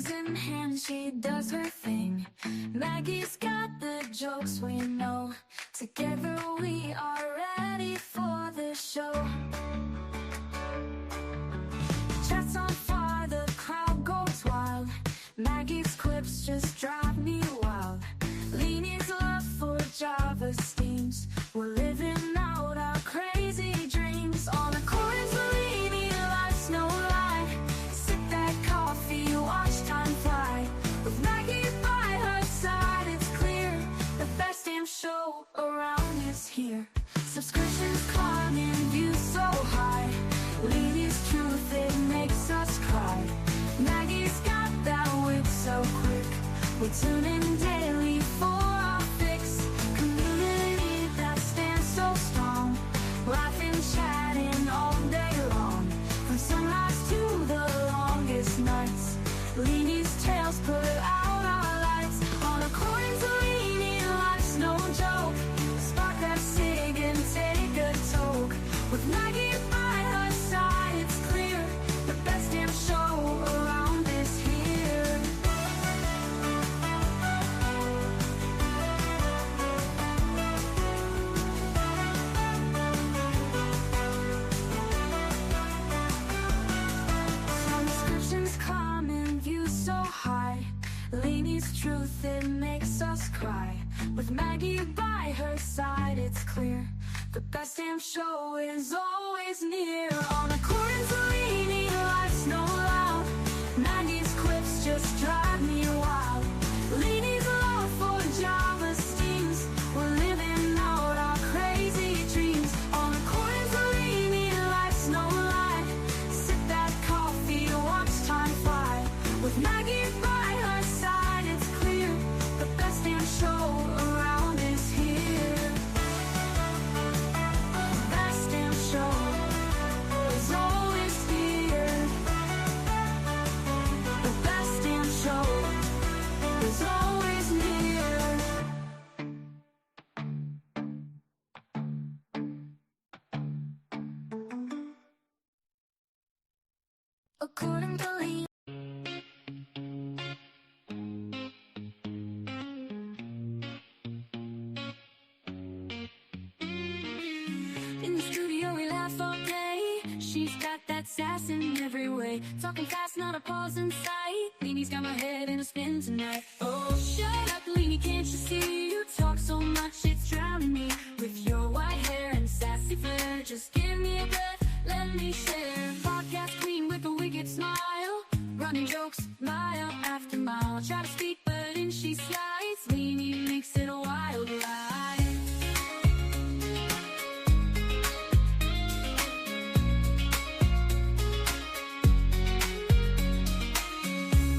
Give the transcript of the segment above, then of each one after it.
Mugs in hand, she does her thing. Maggie's got the jokes we know. Together we are ready for the show. Chat's on fire, the crowd goes wild. Maggie's clips just drive me wild. Leanie's love for Java steams. We're living out our crazy dreams. On a chorus, Leanie, life's no lie. Sip that coffee, watch time fly. With Maggie by her side, it's clear the best damn show around is here. Subscriptions climbing, views so high. Leanie's truth, it makes us cry. Maggie's got that wit so quick. We tune in daily for our fix. Community that stands so strong. Laughing, chatting all day long. From sunrise to the longest nights. Leanie's tales put out our lights. On according to Leanie, life's no joke. Spark that cig and take a toke. With Maggie by her side, it's clear the best damn show around is here. Subscriptions climbing, views so high. Leanie's truth, it makes us cry. With Maggie by her side, it's clear the best damn show is always near. On according to Leanie, life's no loud. Maggie's clips just drive me wild. Leanie's love for Java steams. We're living out our crazy dreams. On according to Leanie, life's no lie. Sip that coffee, watch time fly. With Maggie by her side, it's clear the best damn show around is here. Best damn show is always here. The best damn show is always near. According to Lee. In the studio we laugh all day. She's got that sass in every way. Talking fast, not a pause in sight. Leanie's got my head in a spin tonight. Oh, shut up, Leanie, can't you see? You talk so much, it's drowning me. With your white hair and sassy flair, just give me a breath, let me share. Podcast queen with a wicked smile. Running jokes, mile after mile. Try to speak, but in she slides. Leanie makes it a wild ride.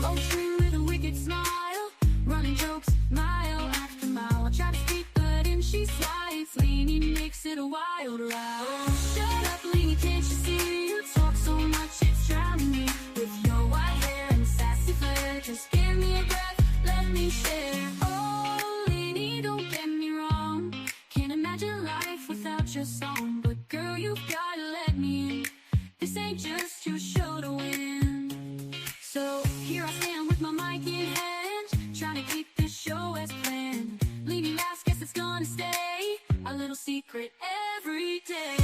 Motion with a wicked smile. Running jokes, mile after mile. I try to speak, but in she slides. Leanie makes it a wild ride. Oh, shut up, Leanie, can't you see? You talk so much, it's drowning me. With your white hair and sassy flair, just give me a breath, let me share. Oh, Leanie, don't get me wrong. Can't imagine life without your song. But girl, you've gotta let me in. This ain't just your show to win. So here I stand with my mic in hand, trying to keep this show as planned. Leanie laughs, guess it's gonna stay a little secret every day.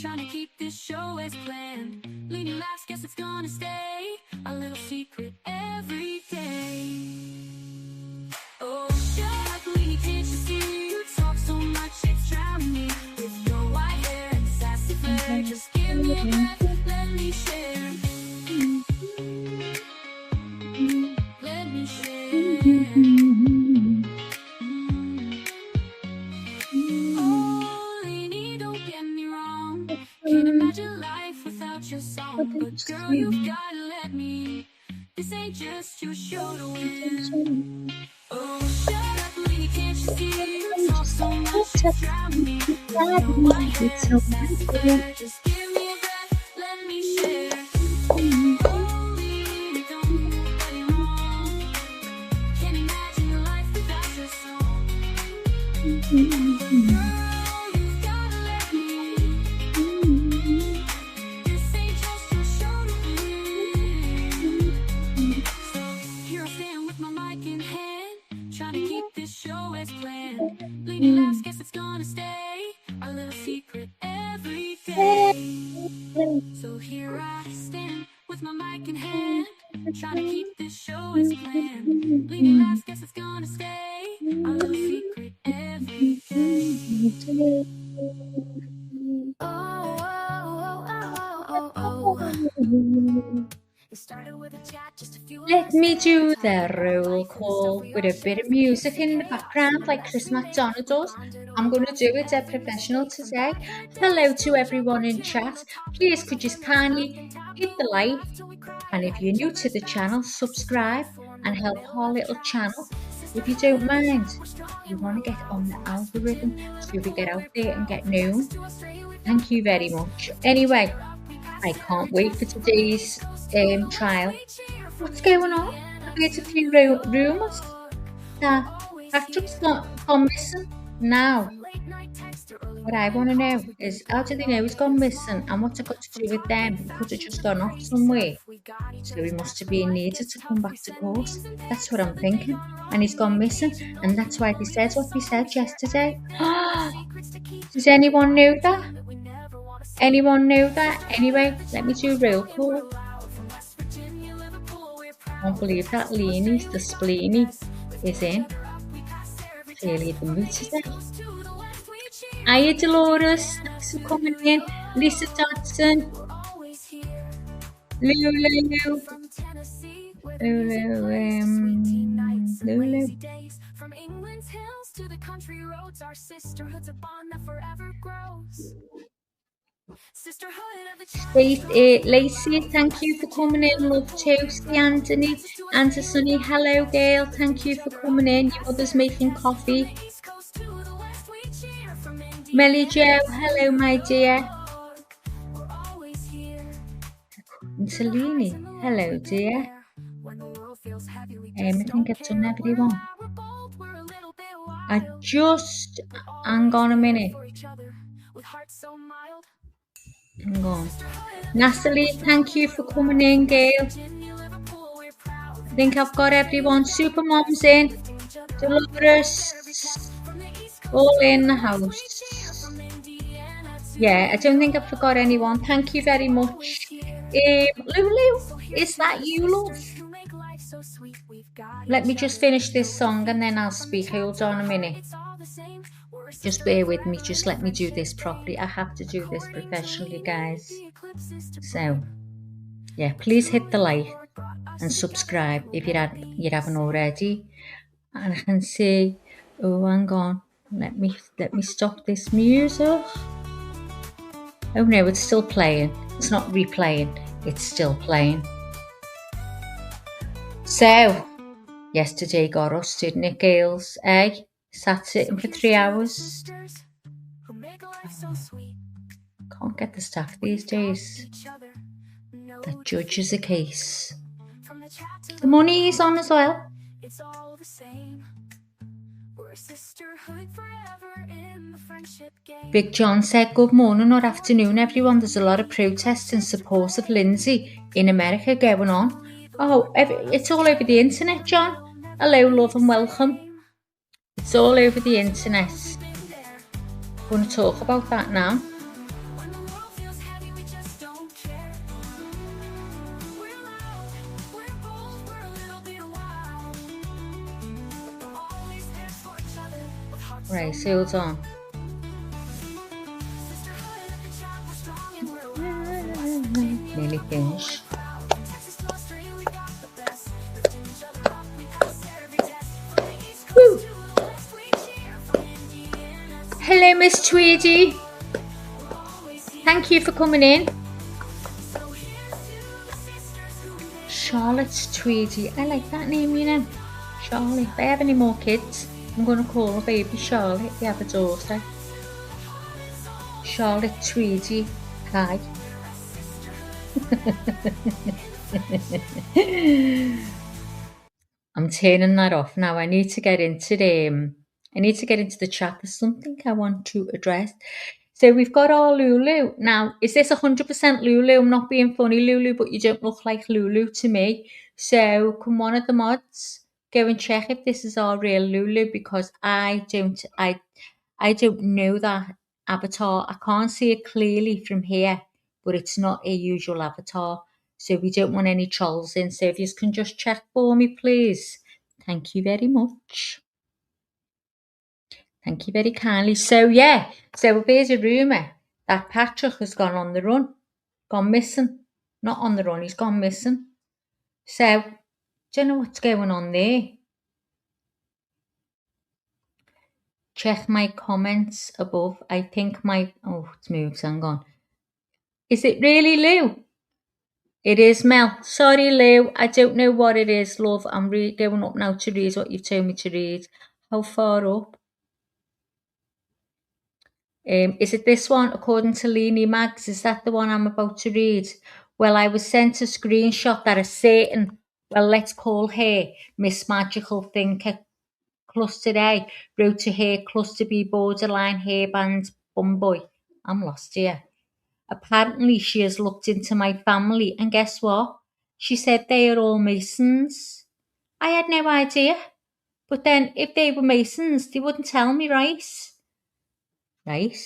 Trying to keep this show as planned. Leanie laughs, guess it's gonna stay a little secret every day. Oh, shut up, Leanie, can't you see? You talk so much, it's drowning me. With your white hair and sassy flair, just give me a breath, let me share. Let me share. Oh, Leanie, don't get me wrong. Can't imagine life without your song. But girl, you've gotta let me. This ain't just your show to win. Oh, shut up, Leanie, can't you see? You talk so much, it's driving me. With your white hair and sassy flair, just give me a So here I stand with my mic in hand, trying to keep this show as planned. Leading laughs, guess it's gonna stay our little secret every day. Oh, oh, oh, oh, oh, oh. It started with a chat, just a few Let me do the roll call with a bit of music in the background like Chris McDonald does. I'm going to do it at professional today. Hello to everyone in chat. Please could you kindly hit the like, and if you're new to the channel, subscribe and help our little channel. If you don't mind, you want to get on the algorithm so we get out there and get known. Thank you very much. Anyway, I can't wait for today's trial. What's going on? I've heard a few rumours that Patrick's gone missing. Now, what I want to know is how do they know he's gone missing and what's it got to do with them? He could have just gone off somewhere. So he must have been needed to come back to court. That's what I'm thinking. And he's gone missing, and that's why they said what they said yesterday. Does anyone know that? Anyone know that? Anyway, let me do roll call. Can't believe that Leanie's the spleeny is in. Clearly the mood today. Hiya Dolores, thanks for coming in. Lisa Dodson. Lulu. From England's hills to the country roads, our sisterhood's a bond that forever grows. Lacey, thank you for coming in. Love too. See Anthony, Sunny, hello girl. Thank you for coming in. Your mother's making coffee. Melly Jo, hello my dear. And Selene, hello dear. I think I've done everyone. Hang on a minute. Hang on. Natalie, thank you for coming in, girl. I think I've got everyone. Supermom's in. Dolores, all in the house. Yeah, I don't think I forgot anyone. Thank you very much. Lulu, is that you, love? Let me just finish this song and then I'll speak. Hold on a minute. Just bear with me. Just let me do this properly. I have to do this professionally, guys. So, yeah, please hit the like and subscribe if you haven't already. And I can see. Oh, hang on. Let me stop this music. Oh no, it's still playing. It's not replaying. It's still playing. So, yesterday got us, didn't it, girls? Sat sitting for 3 hours. Can't get the staff these days that judges a case. The money is on as well. Big John said, good morning or afternoon, everyone. There's a lot of protests in support of Lindsay in America going on. Oh, it's all over the internet, John. Hello, love, and welcome. It's all over the internet. I'm going to talk about that now. Right, so hold on. Nearly finished. Woo. Hello, Miss Tweedy. Thank you for coming in. Charlotte Tweedy. I like that name, you know. Charlotte. If I have any more kids, I'm going to call her baby Charlotte. We have a daughter. Charlotte Tweedy. Hi. I'm turning that off now. I need to get into I need to get into the chat. There's something I want to address. So we've got our Lulu. Now, is this 100% Lulu? I'm not being funny, Lulu, but you don't look like Lulu to me. So can one of the mods go and check if this is our real Lulu, because I don't know that avatar. I can't see it clearly from here, but it's not a usual avatar. So we don't want any trolls in. So if you can just check for me, please. Thank you very much. Thank you very kindly. So yeah, so there's a rumour that Patrick has gone on the run, gone missing. Not on the run, he's gone missing. So, don't know what's going on there. Check my comments above. I think it's moved, hang on. Is it really Lou? It is Mel. Sorry, Lou. I don't know what it is, love. I'm going up now to read what you've told me to read. How far up? Is it this one? According to Leanie Mags, is that the one I'm about to read? Well, I was sent a screenshot that a certain, well, let's call her Miss Magical Thinker Cluster A wrote to her Cluster B borderline hairband bumboy. I'm lost here. Apparently, she has looked into my family, and guess what? She said they are all Masons. I had no idea. But then, if they were Masons, they wouldn't tell me, right? Right?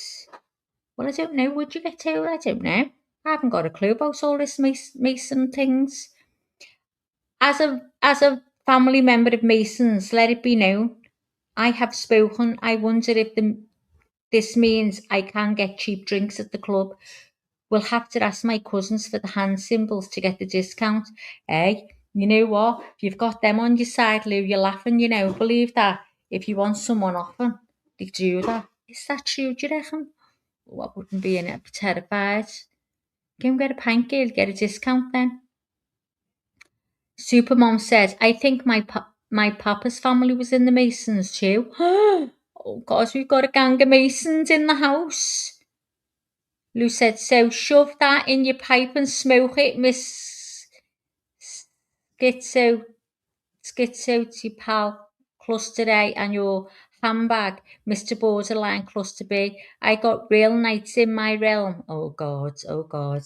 Well, I don't know. Would you get to? I don't know. I haven't got a clue about all this Mason things. As a family member of Masons, let it be known, I have spoken. I wonder if this means I can get cheap drinks at the club. We'll have to ask my cousins for the hand symbols to get the discount. Hey, you know what? If you've got them on your side, Lou, you're laughing, Believe that. If you want someone often, they do that. Is that true, do you reckon? I wouldn't be in it, I'd be terrified. Go and get a pint, girl, get a discount then. Supermom says, I think my papa's family was in the Masons too. Oh, God, we've got a gang of Masons in the house. Lou said, so shove that in your pipe and smoke it, Miss Schizo to pal Cluster A, and your handbag, Mr. Borderline Cluster B. I got real knights in my realm. Oh, God, oh, God.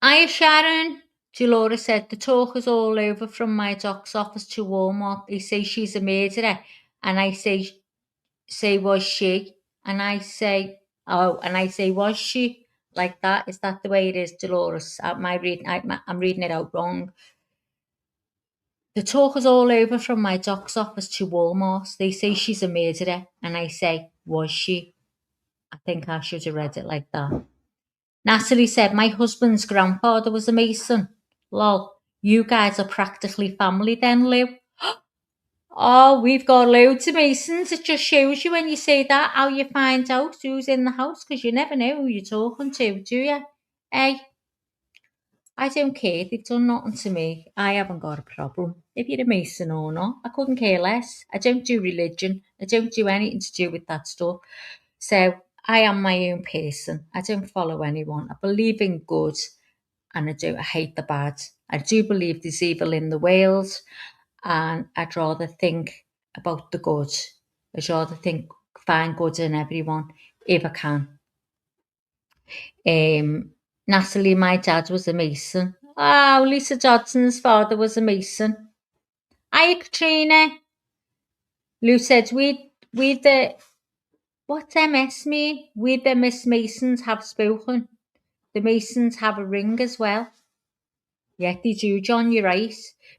Hiya, Sharon. Delora said, the talk is all over from my doc's office to Walmart. They say she's a murderer. And I say, was she? And I say, was she? Like that? Is that the way it is, Dolores? I'm reading it out wrong. The talk is all over from my doc's office to Walmart. They say she's a murderer. And I say, was she? I think I should have read it like that. Natalie said, my husband's grandfather was a Mason. Lol, you guys are practically family then, Lou. Oh, we've got loads of Masons. It just shows you when you say that how you find out who's in the house, because you never know who you're talking to, do you? Hey, I don't care. They've done nothing to me. I haven't got a problem. If you're a Mason or not, I couldn't care less. I don't do religion. I don't do anything to do with that stuff. So I am my own person. I don't follow anyone. I believe in good, and I hate the bad. I do believe there's evil in the world, and I'd rather think about the good. I'd rather find good in everyone if I can. Natalie, my dad was a Mason. Oh, Lisa Dodson's father was a Mason. Hiya, Katrina. Lou said, we the, what's MS mean? We the Miss Masons have spoken. The Masons have a ring as well. Yeah, they do, John, you're right.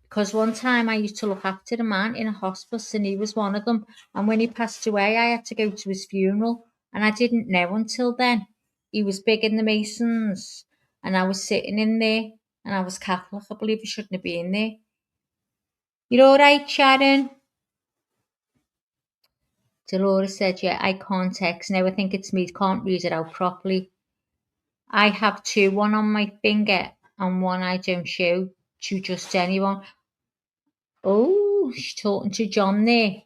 Because one time I used to look after a man in a hospice, and he was one of them. And when he passed away, I had to go to his funeral. And I didn't know until then. He was big in the Masons. And I was sitting in there. And I was Catholic. I believe I shouldn't have been there. You're all right, Sharon? Dolores said, yeah, I can't text now. I think it's me. Can't read it out properly. I have two. One on my finger and one I don't show to just anyone. Oh, she's talking to John there.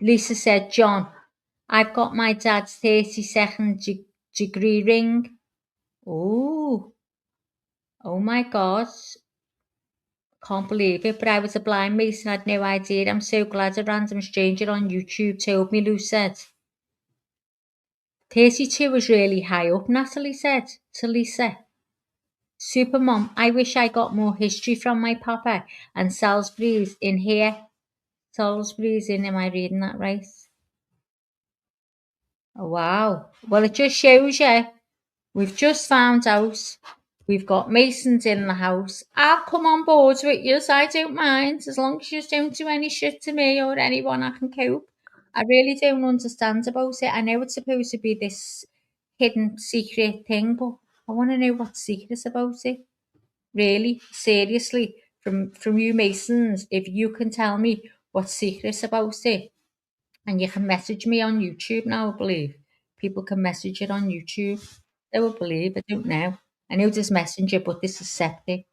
Lisa said, John, I've got my dad's 32nd degree ring. Oh my God. Can't believe it, but I was a blind mason, I had no idea. I'm so glad a random stranger on YouTube told me, Lou said. 32 was really high up, Natalie said to Lisa. Supermom, I wish I got more history from my papa, and Salisbury's in here. Salisbury's in, am I reading that right? Oh, wow. Well, it just shows you. We've just found out we've got masons in the house. I'll come on board with you, I don't mind. As long as you don't do any shit to me or anyone, I can cope. I really don't understand about it. I know it's supposed to be this hidden secret thing, but I want to know what's secret about it. Really, seriously, from you masons, if you can tell me what's secret about it, and you can message me on YouTube now, I believe. People can message it on YouTube. They will believe, I don't know. I know there's Messenger, but this is separate.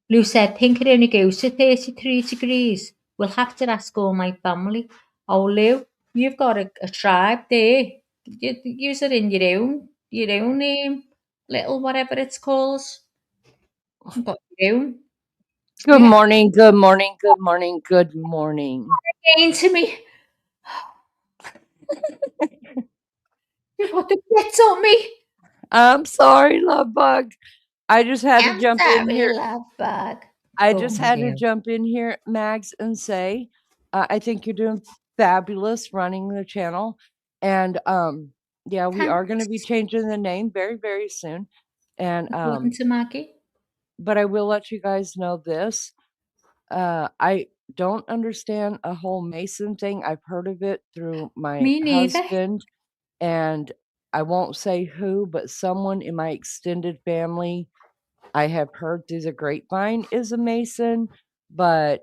Lou said, think it only goes to 33 degrees. We'll have to ask all my family. Oh, Lou, you've got a tribe there. You use it in your own little whatever it's called. You've got your own. Good morning, good morning, good morning, good morning. Again to me. You put the bits on me. I'm sorry, love bug. I just had to I'm jump in sorry, here. love bug. I Go just on, had to dear. jump in here, Mags, and say, I think you're doing fabulous running the channel. And yeah, we are going to be Thanks. changing the name very, very soon. And According to Maggie. but I will let you guys know this. I don't understand a whole Mason thing. I've heard of it through my Me neither. husband, and I won't say who, but someone in my extended family I have heard through the grapevine is a Mason, but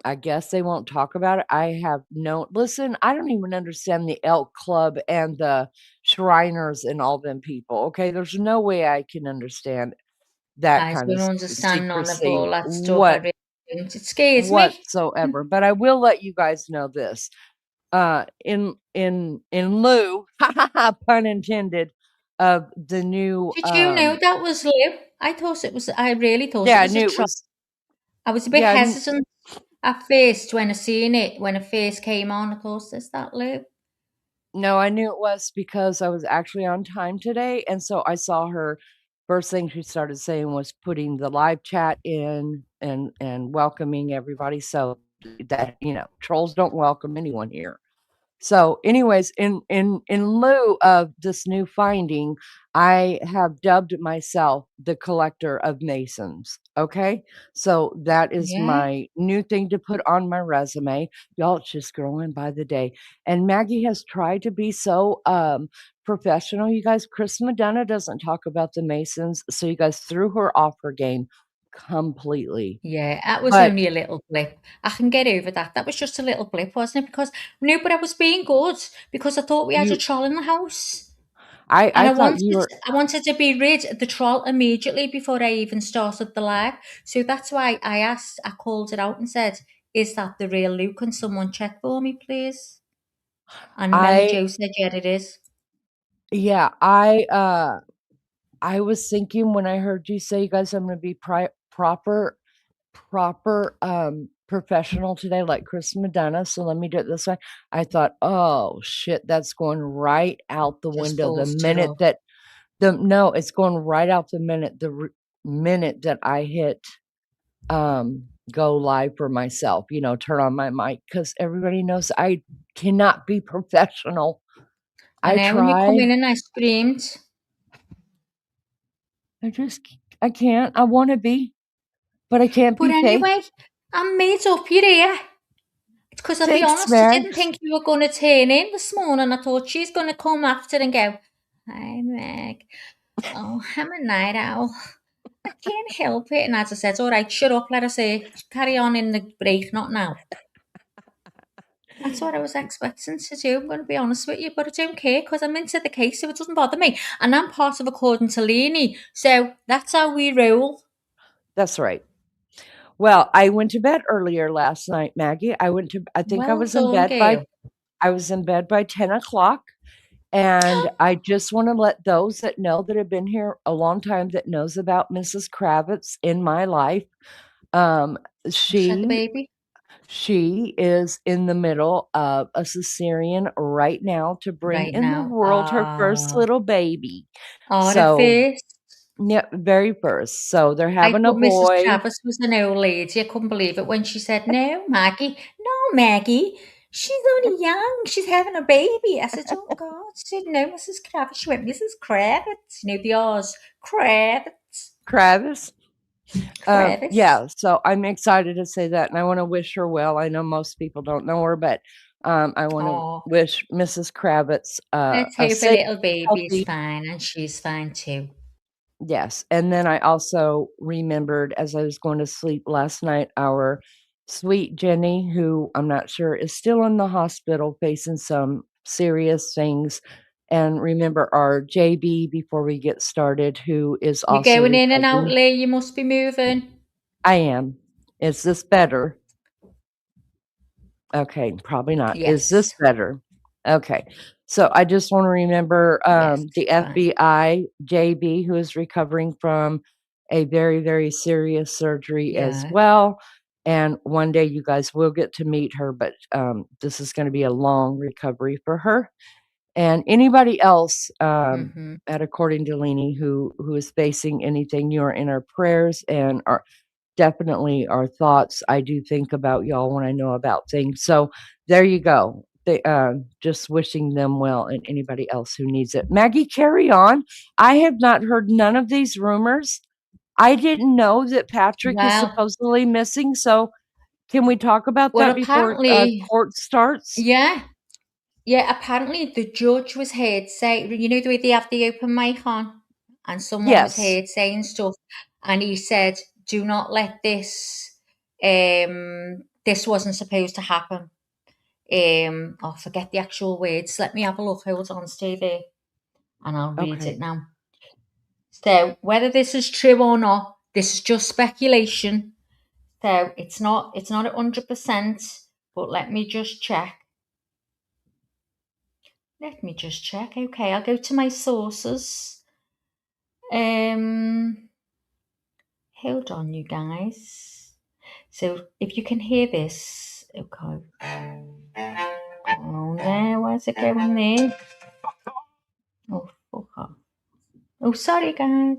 I guess they won't talk about it. I have no listen, I don't even understand the Elk Club and the Shriners and all them people. Okay, there's no way I can understand that I kind of don't understand none of secrecy all that stuff. I really don't. It scares me. whatsoever. But I will let you guys know this. In lieu, pun intended, of the new Did you know that was Lou? I thought it was. I really thought it yeah, I was a knew it troll. was I was a bit yeah, hesitant at first when I seen it when it first came on. I thought, is that Lou? no, I knew it was because I was actually on time today, and so I saw her first thing she started saying was putting the live chat in and welcoming everybody. So that trolls don't welcome anyone here. So, anyways, in lieu of this new finding, I have dubbed myself the collector of Masons. Okay, so that is Yeah. my new thing to put on my resume. Y'all, it's just growing by the day. And Maggie has tried to be so professional. You guys, Chris Madonna doesn't talk about the Masons, so you guys threw her off her game completely. Yeah, that was But only a little blip. I can get over that. That was just a little blip, wasn't it? Because no, but I was being good because I thought we had a you, troll in the house. I, And I thought you were. I wanted to be rid of the troll immediately before I even started the live. So that's why I called it out and said, is that the real Lou? Can someone check for me, please? And Melly I Jo said, yeah, it is. Yeah, I was thinking when I heard you say, "You guys, I'm gonna be proper, professional today, like Chris Madonna, so let me do it this way." I thought, "Oh, shit, that's going right out the Just window the forced you minute off. that the no, it's going right out the minute that I hit, go live for myself, turn on my mic because everybody knows I cannot be professional. And I now when you come try. in and I screamed, I can't. I wanna be, but I can't but be fake. anyway, I'm made up your ear. Because I'll be Thanks, honest, I didn't Max. think you were going to turn in this morning. I thought she's going to come after and go, hi, Meg. Oh, I'm a night owl. I can't help it. And as I said, all right, shut up, let us carry on in the break, not now. That's what I was expecting to do. I'm going to be honest with you, but I don't care because I'm into the case, so it doesn't bother me. And I'm part of According to Leanie, so that's how we roll. That's right. Well, I went to bed earlier last night, Maggie. I think I Well was in done, bed by girl. I was in bed by 10 o'clock, And I just want to let those that know that have been here a long time that knows about Mrs. Kravitz in my life. Said the She baby. she is in the middle of a cesarean right now to bring Right in the now. world her first little baby. The So, first. yeah, very first. So they're I having a thought Mrs. boy. Travis was an old lady. I couldn't believe it when she said, "No, Maggie. No, Maggie. She's only young. She's having a baby." I said, "Oh, God." She said, "No, Mrs. Kravitz." She went, "Mrs. Kravitz." You know, the R's. Kravitz. Travis. Kravitz. Yeah, so I'm excited to say that, and I want to wish her well. I know most people don't know her, but I want to Oh, wish Mrs. Kravitz let's a hope a safe, little baby is healthy. fine and she's fine too. Yes, and then I also remembered as I was going to sleep last night, our sweet Jenny, who I'm not sure is still in the hospital facing some serious things. And remember our JB before we get started, who is You're also going in and out, recovering. Lee. You must be moving. I am. Is this better? Okay, probably not. Is this Yes. better? Okay. So I just want to remember Yes, the fine. FBI JB, who is recovering from a very, very serious surgery as Yeah. well. And one day you guys will get to meet her, but this is going to be a long recovery for her. And anybody else Mm-hmm. at According to Leanie who is facing anything, you are in our prayers and our definitely our thoughts. I do think about y'all when I know about things. So there you go. They, just wishing them well and anybody else who needs it. Maggie, carry on. I have not heard none of these rumors. I didn't know that Patrick is Well, supposedly missing. So can we talk about well, that before apparently, court starts? yeah. Yeah, apparently the judge was heard say, you know, the way they have the open mic on, and someone was Yes. heard saying stuff, and he said, "Do not let this. This wasn't supposed to happen." Forget the actual words. Let me have a look. Hold on, stay there, and I'll read Okay. it now. So, whether this is true or not, this is just speculation. So, it's not 100%. But let me just check. Let me just check. Okay, I'll go to my sources. Um, Hold on, you guys. So if you can hear this, okay. Oh no, where's it going there? Oh fuck off. Oh, sorry, guys.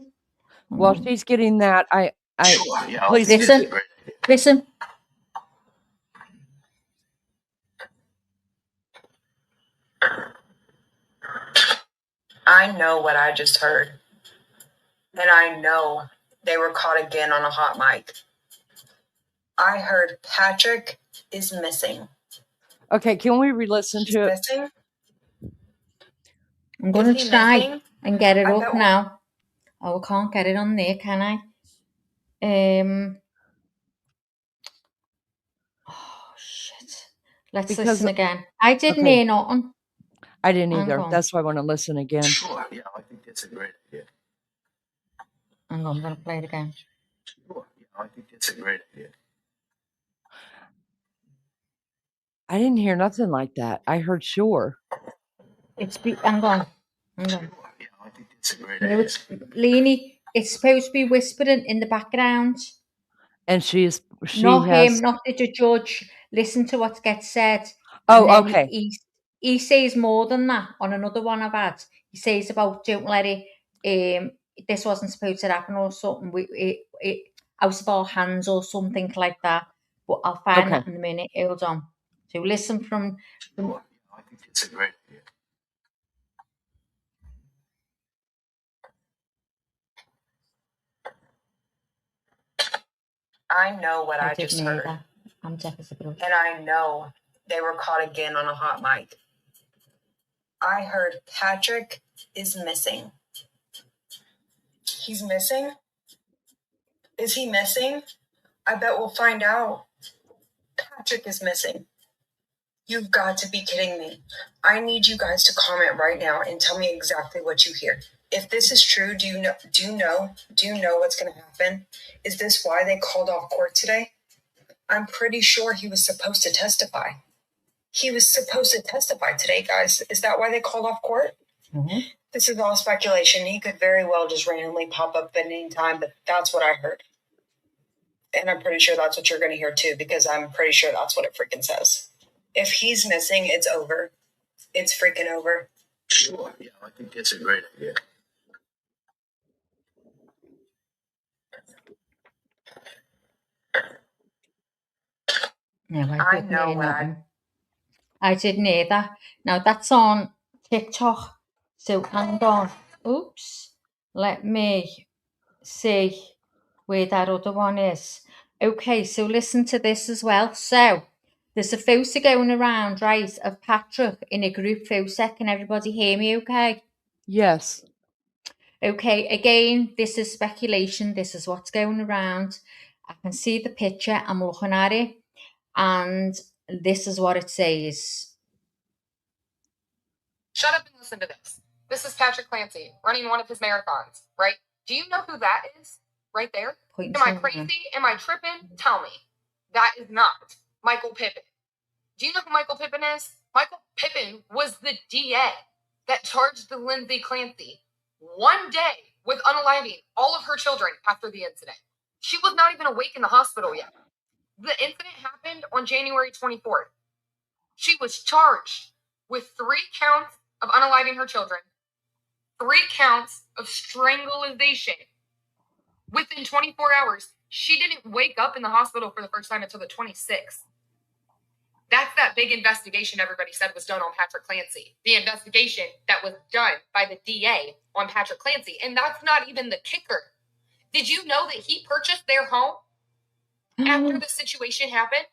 While she's getting that, I Sure, yeah, I please. think it's a Listen, great idea. listen. I know what I just heard. And I know they were caught again on a hot mic. I heard Patrick is missing. Okay, can we re-listen He's to it? missing? I'm gonna Is he try missing? and get it I up bet now. Oh, I can't get it on there, can I? Oh shit. Let's Because listen again. I didn't okay, hear nothing. I didn't Hang either. on. That's why I want to listen again. Sure, yeah, I think that's a great idea. Hang on, I'm gonna play it again. Sure, yeah, I think that's a great idea. I didn't hear nothing like that. I heard sure. Hang on. Hang on. Sure, yeah, I think that's a great No, idea. it's Leanie. It's supposed to be whispering in the background. And she Not him, has not the judge. Listen to what gets said. And oh, then okay. he says more than that on another one I've had. He says about don't let it this wasn't supposed to happen or something. It out of our hands or something like that. But I'll find Okay. that in a minute. Hold on. So listen from Sure, yeah, I think that's a great idea. I know what I didn't just hear heard. that. I'm deaf as a bell. And I know they were caught again on a hot mic. I heard Patrick is missing. He's missing? Is he missing? I bet we'll find out. Patrick is missing. You've got to be kidding me. I need you guys to comment right now and tell me exactly what you hear. If this is true, do you know what's going to happen? Is this why they called off court today? I'm pretty sure he was supposed to testify. He was supposed to testify today, guys. Is that why they called off court? This is all speculation. He could very well just randomly pop up at any time, but that's what I heard. And I'm pretty sure that's what you're going to hear too, because I'm pretty sure that's what it freaking says. If he's missing, it's over. It's freaking over. Sure. Yeah, I think that's a great idea. No, I didn't know hear what nothing. I didn't hear that. Now that's on TikTok. So hang on. Oops. Let me see where that other one is. Okay, so listen to this as well. So there's a photo going around, right, of Patrick in a group photo. Can everybody hear me okay? Yes. Okay, again, this is speculation. This is what's going around. I can see the picture. I'm looking at it. And this is what it says. Shut up and listen to this. This is Patrick Clancy running one of his marathons, right? Do you know who that is right there? Am I crazy? Am I tripping? Tell me. That is not Michael Pippin. Do you know who Michael Pippin is? Michael Pippin was the DA that charged the Lindsay Clancy one day with unaliving all of her children after the incident. She was not even awake in the hospital yet. The incident happened on January 24th. She was charged with 3 counts of unaliving her children, 3 counts of strangulation. Within 24 hours, she didn't wake up in the hospital for the first time until the 26th. That's that big investigation everybody said was done on Patrick Clancy. The investigation that was done by the DA on Patrick Clancy. And that's not even the kicker. Did you know that he purchased their home after the situation happened?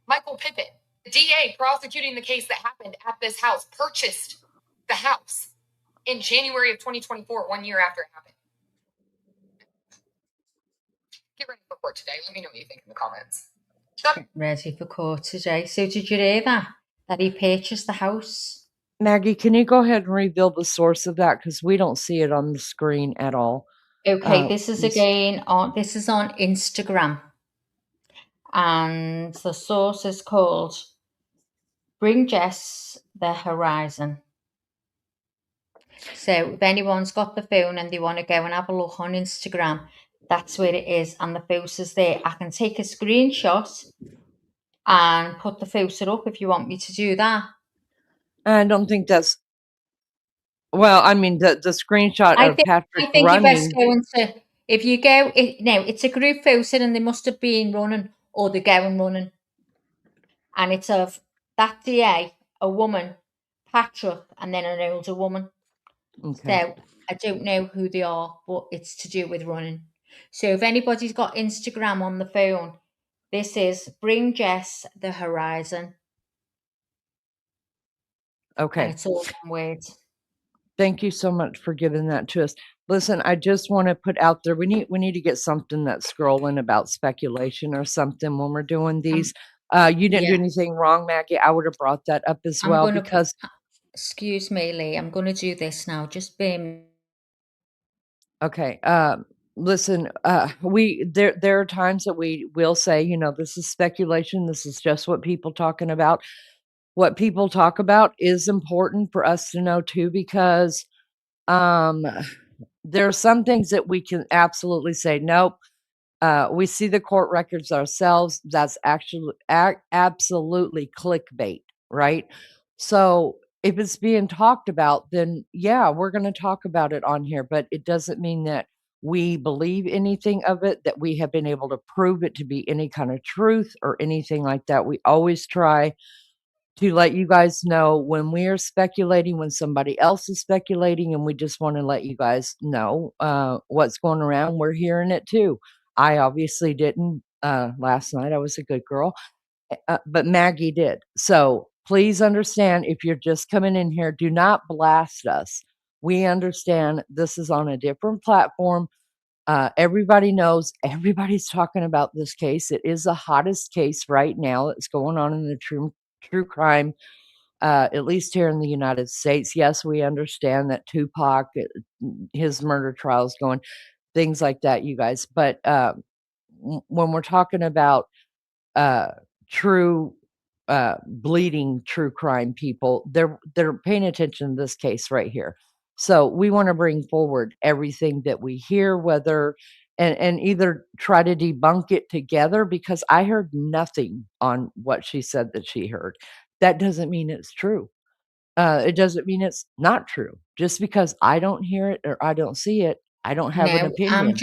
Michael Pippin, the DA prosecuting the case that happened at this house, purchased the house in January of 2024, 1 year after it happened. Get ready for court today. Let me know what you think in the comments. Ready for court today. So did you hear that? That he purchased the house? Maggie, can you go ahead and reveal the source of that? Because we don't see it on the screen at all. Okay, this is on Instagram. And the source is called Bring Jess the Horizon. So if anyone's got the phone and they want to go and have a look on Instagram, that's where it is. And the photo's there. I can take a screenshot and put the photo up if you want me to do that. I don't think that's... Well, I mean, the screenshot of Patrick I think running... you're best going to... If you go... Now, it's a group photo and they must have been running or they're going running. And it's of that DA, a woman, Patrick, and then an older woman. Okay. So I don't know who they are, but it's to do with running. So if anybody's got Instagram on the phone, this is Bring Jess the Horizon. Okay. And it's all one word. Thank you so much for giving that to us. Listen, I just want to put out there, we need to get something that's scrolling about speculation or something when we're doing these. You didn't do anything wrong, Maggie. I would have brought that up as well because... Excuse me, Lee. I'm going to do this now. Just bear me. Okay. Listen, there are times that we will say, you know, this is speculation. This is just what people talking about. What people talk about is important for us to know too, because there are some things that we can absolutely say, nope. We see the court records ourselves. That's actually absolutely clickbait, right? So if it's being talked about, then yeah, we're going to talk about it on here, but it doesn't mean that we believe anything of it, that we have been able to prove it to be any kind of truth or anything like that. We always try to let you guys know when we are speculating, when somebody else is speculating, and we just want to let you guys know what's going around. We're hearing it too. I obviously didn't last night. I was a good girl, but Maggie did. So please understand, if you're just coming in here, do not blast us. We understand this is on a different platform. Everybody knows, everybody's talking about this case. It is the hottest case right now that's going on in the true crime, at least here in the United States. Yes, we understand that Tupac, his murder trial is going, things like that, you guys. But when we're talking about true bleeding true crime people, they're paying attention to this case right here. So we want to bring forward everything that we hear, whether and either try to debunk it together, because I heard nothing on what she said that she heard. That doesn't mean it's true. It doesn't mean it's not true. Just because I don't hear it or I don't see it, I don't have an No, I'm opinion.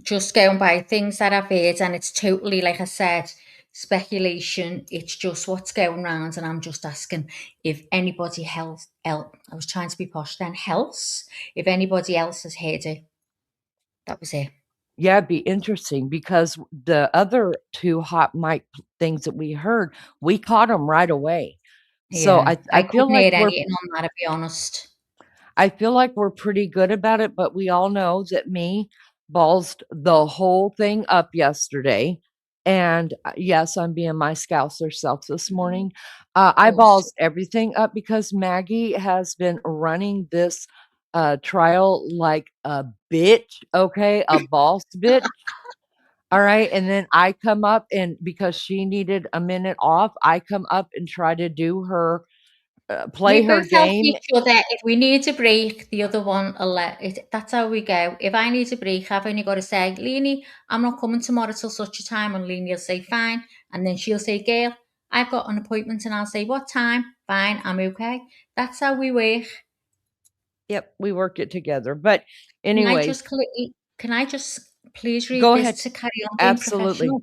just going by things that I've heard, and it's totally, like I said, speculation. It's just what's going around, and I'm just asking if anybody else. I was trying to be posh then. Else, if anybody else has heard it, that was it. Yeah, it'd be interesting because the other two hot mic things that we heard, we caught them right away. So Yeah, I I feel couldn't like hear we're anything on that, to be honest. I feel like we're pretty good about it, but we all know that me ballsed the whole thing up yesterday. And yes, I'm being my Scouser self this morning. I Awesome. ballsed everything up because Maggie has been running this trial like a bitch, okay? A boss bitch. All right. And then I come up, and because she needed a minute off, I come up and try to do her, play We her both help game. each other. If we need a break, the other one will let it. That's how we go. If I need a break, I've only got to say, Leanie, I'm not coming tomorrow till such a time. And Leanie will say, fine. And then she'll say, Gail, I've got an appointment. And I'll say, what time? Fine, I'm okay. That's how we work. Yep, we work it together. But Can I anyways, just, can I just please read go this ahead. to carry on being Absolutely. professional?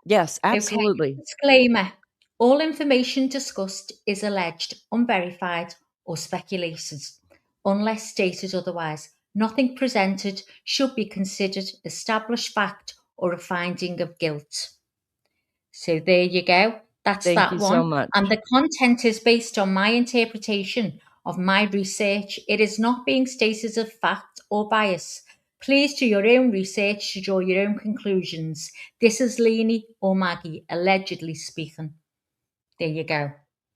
Yes, Okay. absolutely. Disclaimer. All information discussed is alleged, unverified, or speculated, unless stated otherwise. Nothing presented should be considered established fact or a finding of guilt. So there you go. That's Thank that you so one. much. And the content is based on my interpretation of my research. It is not being stated as fact or bias. Please do your own research to draw your own conclusions. This is Leanie or Maggie allegedly speaking. There you go.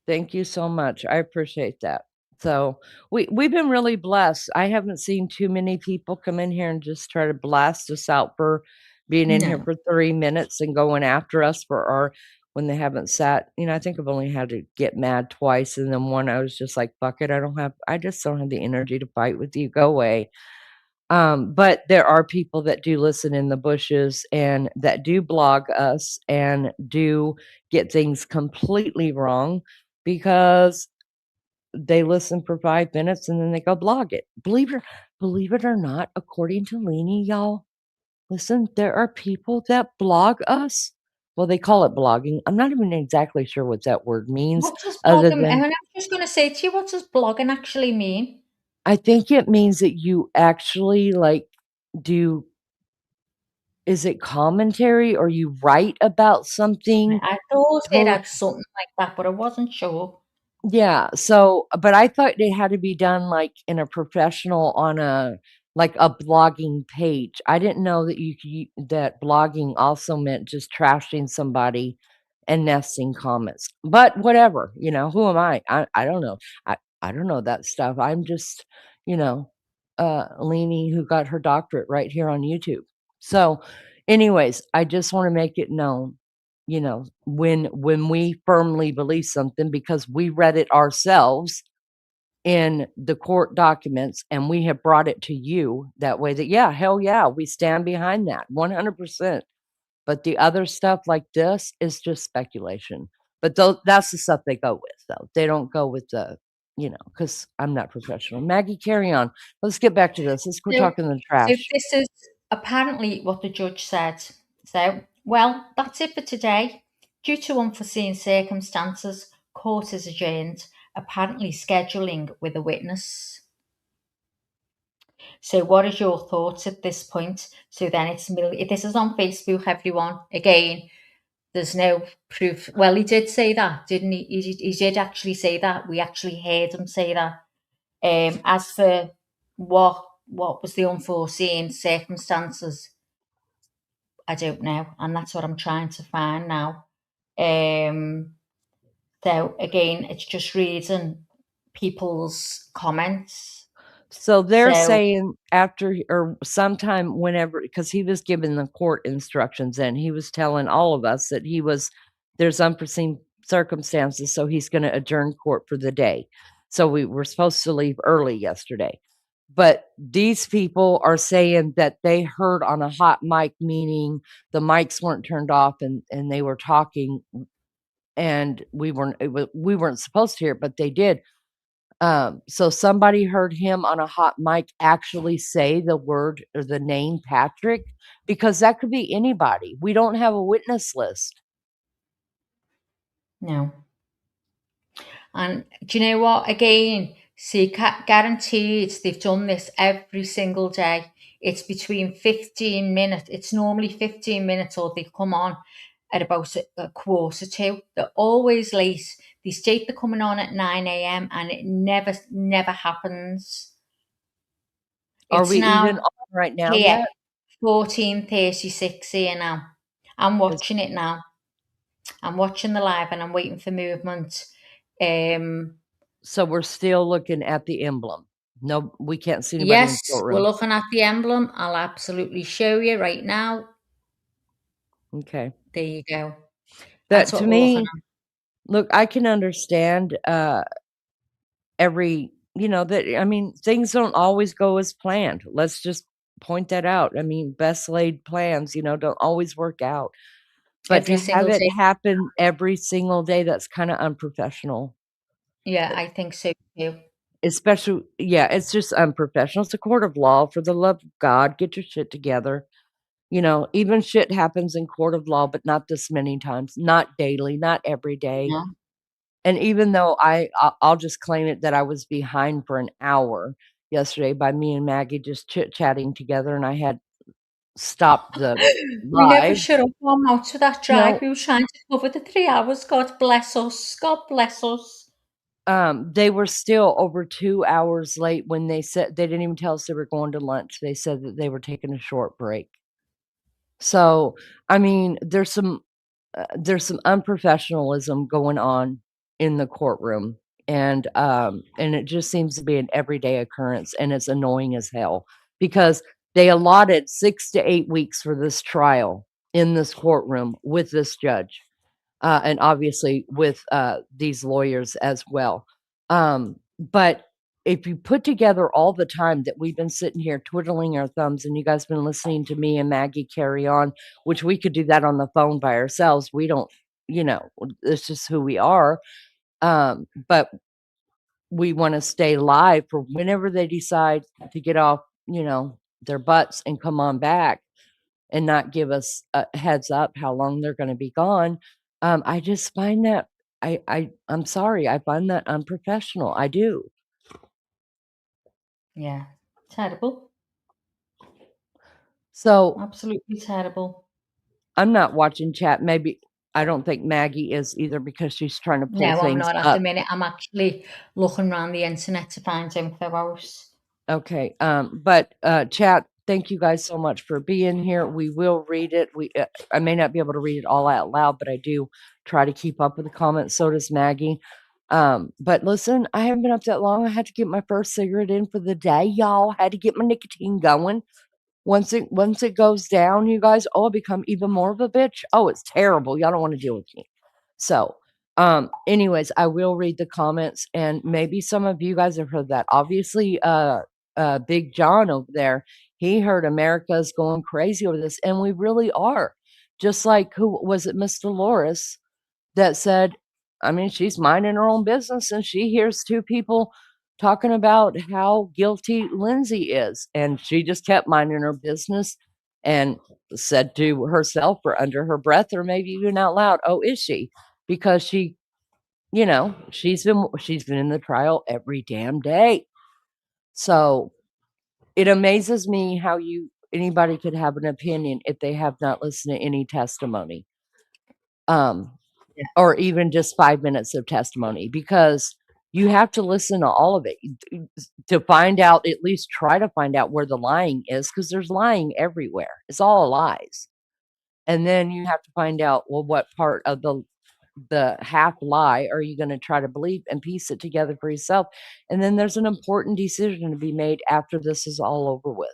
Thank you so much. I appreciate that. So we've been really blessed. I haven't seen too many people come in here and just try to blast us out for being in here No. for 3 minutes and going after us for our when they haven't sat. I think I've only had to get mad twice, and then one I was just like, fuck it, I just don't have the energy to fight with you. Go away. But there are people that do listen in the bushes and that do blog us and do get things completely wrong because they listen for 5 minutes and then they go blog it. Believe it or not, according to Leanie, y'all, listen, there are people that blog us. Well, they call it blogging. I'm not even exactly sure what that word means, What does other blogging? than And I'm just going to say to you, what does blogging actually mean? I think it means that you actually like do. Is it commentary or you write about something? I thought it To had something like that, but I wasn't sure. Yeah, so but I thought it had to be done, like, in a professional on a like, a blogging page. I didn't know that you could u that blogging also meant just trashing somebody and nesting comments. But whatever, who am I? I don't know. I don't know that stuff. I'm just, you know, Leanie who got her doctorate right here on YouTube. So, anyways, I just wanna make it known, when we firmly believe something because we read it ourselves in the court documents and we have brought it to you that way that, yeah, hell yeah, we stand behind that 100%. But the other stuff like this is just speculation. But that's the stuff they go with, though. They don't go with because I'm not professional. Maggie, carry on. Let's get back to this. Let's quit So, talking the so trash. this is apparently what the judge said. So, well, that's it for today. Due to unforeseen circumstances, court is adjourned, apparently scheduling with a witness. So, what is your thoughts at this point? So then this is on Facebook, everyone. Again, there's no proof. Well, he did say that, didn't he? He did actually say that. We actually heard him say that. As for what was the unforeseen circumstances, I don't know, and that's what I'm trying to find now. So again, it's just reading people's comments. So they're So saying after or sometime whenever, because he was giving the court instructions and he was telling all of us that there's unforeseen circumstances, so he's going to adjourn court for the day. So we were supposed to leave early yesterday. But these people are saying that they heard on a hot mic, meaning the mics weren't turned off and they were talking, and we weren't supposed to hear it, but they did. So somebody heard him on a hot mic actually say the word or the name Patrick, because that could be anybody. We don't have a witness list. No. And do you know what? Again, see, guaranteed they've done this every single day. It's between 15 minutes. It's normally 15 minutes, or they come on at about a quarter to. They're always late. They state they're coming on at 9 a.m. and it never happens. Are It's we now even on right now here, yet? 14:36 here now. I'm watching it now. I'm watching the live and I'm waiting for movement. So we're still looking at the emblem. No, we can't see anybody in Yes, the courtroom. we're looking at the emblem. I'll absolutely show you right now. Okay. There you go. That That's what to we're looking me, at. look, I can understand every, that, I mean, things don't always go as planned. Let's just point that out. I mean, best laid plans, don't always work out. But Every to have single it day. happen every single day, that's kind of unprofessional. Yeah, I think so too. Especially, yeah, it's just unprofessional. It's a court of law. For the love of God, get your shit together. Even shit happens in court of law, but not this many times, not daily, not every day. No. And even though I'll just claim it that I was behind for an hour yesterday by me and Maggie just chit-chatting together, and I had stopped the We never live. should have gone out to that No. drive. We were trying to cover the 3 hours. God bless us. God bless us. They were still over 2 hours late when they said they didn't even tell us they were going to lunch. They said that they were taking a short break. So, I mean, there's some unprofessionalism going on in the courtroom, and it just seems to be an everyday occurrence, and it's annoying as hell because they allotted 6 to 8 weeks for this trial in this courtroom with this judge, and obviously with these lawyers as well. But if you put together all the time that we've been sitting here twiddling our thumbs and you guys been listening to me and Maggie carry on, which we could do that on the phone by ourselves. We don't, it's just who we are. But we want to stay live for whenever they decide to get off, their butts and come on back and not give us a heads up how long they're going to be gone. I just find that I'm sorry. I find that unprofessional. I do. Yeah, terrible. So absolutely terrible. I'm not watching chat. Maybe I don't think Maggie is either because she's trying to pull No, I'm things not at up. the minute. I'm actually looking around the internet to find info out. Okay. But chat, thank you guys so much for being here. We will read it. I may not be able to read it all out loud, but I do try to keep up with the comments. So does Maggie. But listen, I haven't been up that long. I had to get my first cigarette in for the day, y'all. Had to get my nicotine going. Once it goes down, you guys, I become even more of a bitch. Oh, it's terrible. Y'all don't want to deal with me. So, anyways, I will read the comments, and maybe some of you guys have heard that. Obviously, Big John over there, he heard America's going crazy over this, and we really are. Just like, who was it, Miss Dolores, that said, I mean, she's minding her own business, and she hears two people talking about how guilty Lindsay is, and she just kept minding her business and said to herself or under her breath or maybe even out loud, "Oh, is she?" Because she, she's been in the trial every damn day. So it amazes me how anybody could have an opinion if they have not listened to any testimony. Or even just 5 minutes of testimony, because you have to listen to all of it to find out, at least try to find out where the lying is, because there's lying everywhere. It's all lies. And then you have to find out, well, what part of the half lie are you going to try to believe and piece it together for yourself? And then there's an important decision to be made after this is all over with.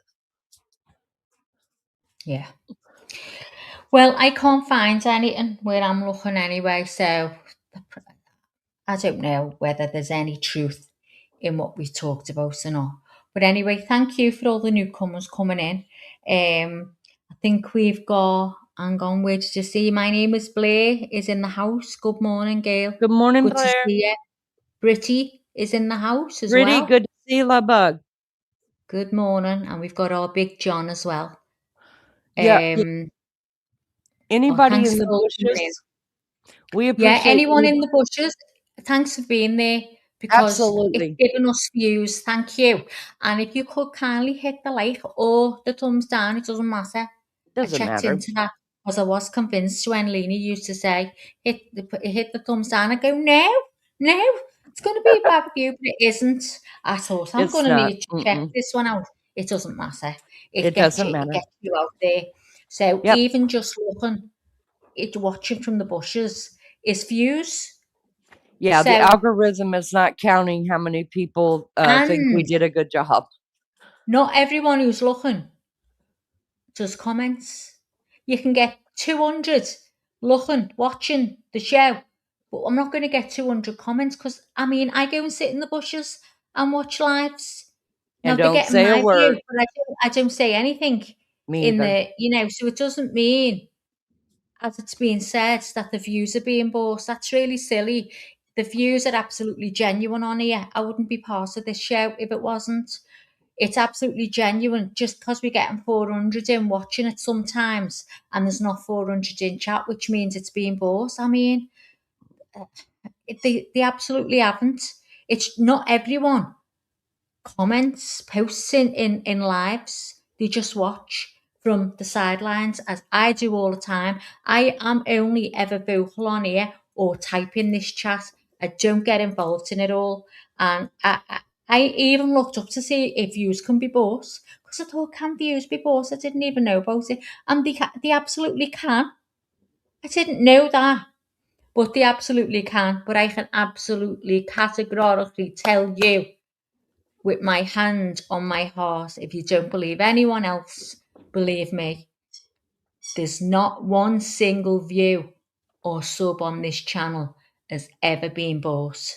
Yeah. Well, I can't find anything where I'm looking anyway, so I don't know whether there's any truth in what we've talked about or not. But anyway, thank you for all the newcomers coming in. I think we've got, hang on, where did you see? My name is Blair, is in the house. Good morning, Gail. Good morning, Good to Blair. see you. Britty is in the house as Pretty well. good to see you, love bug. Good morning. And we've got our big John as well. Yeah. Anybody thanks in the for all coming in. bushes? We appreciate anyone in the bushes, thanks for being there because Absolutely. it's giving us views. Thank you. And if you could kindly hit the like or the thumbs down, it doesn't matter. Doesn't I checked matter. into that because I was convinced when Lena used to say, hit the thumbs down. I go, no, it's going to be a bad view, but it isn't. I thought, I'm It's going to not. need to check this one out. It doesn't matter. It gets doesn't you, matter. It gets you out there. So Yep. even just watching from the bushes is views. Yeah, So, the algorithm is not counting how many people think we and did a good job. not everyone who's looking does comments. You can get 200 looking, watching the show, but I'm not going to get 200 comments because, I mean, I go and sit in the bushes and watch lives. Now, And they're don't getting say a my word. view, but I don't say anything Me either. so it doesn't mean, as it's being said, that the views are being bought. That's really silly. The views are absolutely genuine on here. I wouldn't be part of this show if it wasn't. It's absolutely genuine. Just because we're getting 400 in watching it sometimes and there's not 400 in chat, which means it's being bought. I mean, they absolutely haven't. It's not everyone comments, posts in lives. They just watch from the sidelines, as I do all the time. I am only ever vocal on here or type in this chat. I don't get involved in it all. And I even looked up to see if views can be bought because I thought, can views be bought? I didn't even know about it. And they absolutely can. I didn't know that. But they absolutely can. But I can absolutely categorically tell you with my hand on my heart, if you don't believe anyone else, believe me, there's not one single view or sub on this channel has ever been bought.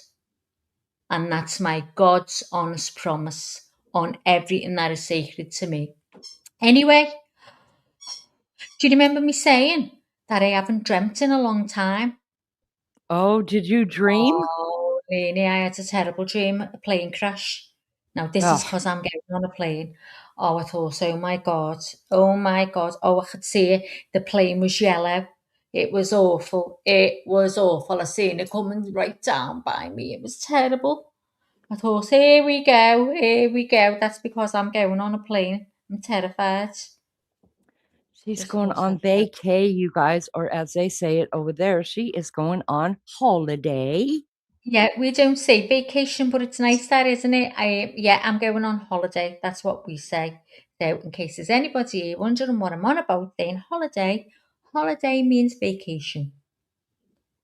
And that's my God's honest promise on everything that is sacred to me. Anyway, do you remember me saying that I haven't dreamt in a long time? Oh, did you dream? Oh, Lainey, I had a terrible dream, a plane crash. Now, this is because I'm getting on a plane. Oh, I thought, oh my God, oh my God. Oh, I could see it. The plane was yellow. It was awful. It was awful. I seen it coming right down by me. It was terrible. I thought, here we go, here we go. That's because I'm going on a plane. I'm terrified. She's Just going thought on so terrible. vacay, you guys, or as they say it over there, she is going on holiday. Yeah, we don't say vacation, but it's nice that, isn't it? I'm going on holiday. That's what we say. So in case there's anybody wondering what I'm on about, saying holiday means vacation.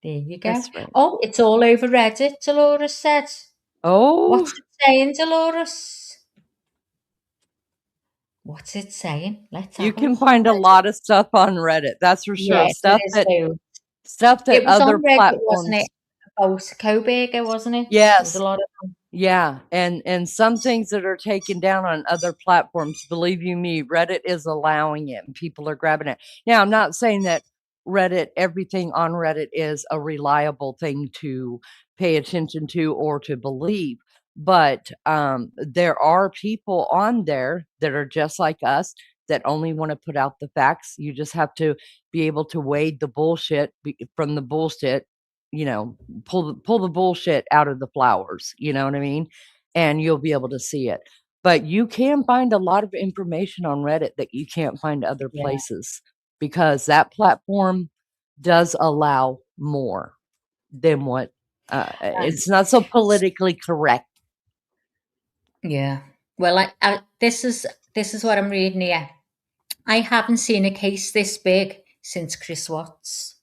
There you go. That's right. Oh, it's all over Reddit, Dolores said. Oh, What's it saying, Dolores? What's it saying? Let's you have a look can on find a Reddit. lot of stuff on Reddit. That's for sure. Yes, there is loads. Stuff that It was other on Reddit, wasn't platforms. it? About Coburger, wasn't it? Yes. There was a lot of them. Yeah, and some things that are taken down on other platforms, believe you me, Reddit is allowing it and people are grabbing it. Now, I'm not saying that everything on Reddit is a reliable thing to pay attention to or to believe, but there are people on there that are just like us that only want to put out the facts. You just have to be able to wade the bullshit from the bullshit, pull the bullshit out of the flowers, you know what I mean? And you'll be able to see it. But you can find a lot of information on Reddit that you can't find other Yeah. places because that platform does allow more than what it's not so politically correct. Yeah. Well, this is what I'm reading here. I haven't seen a case this big since Chris Watts.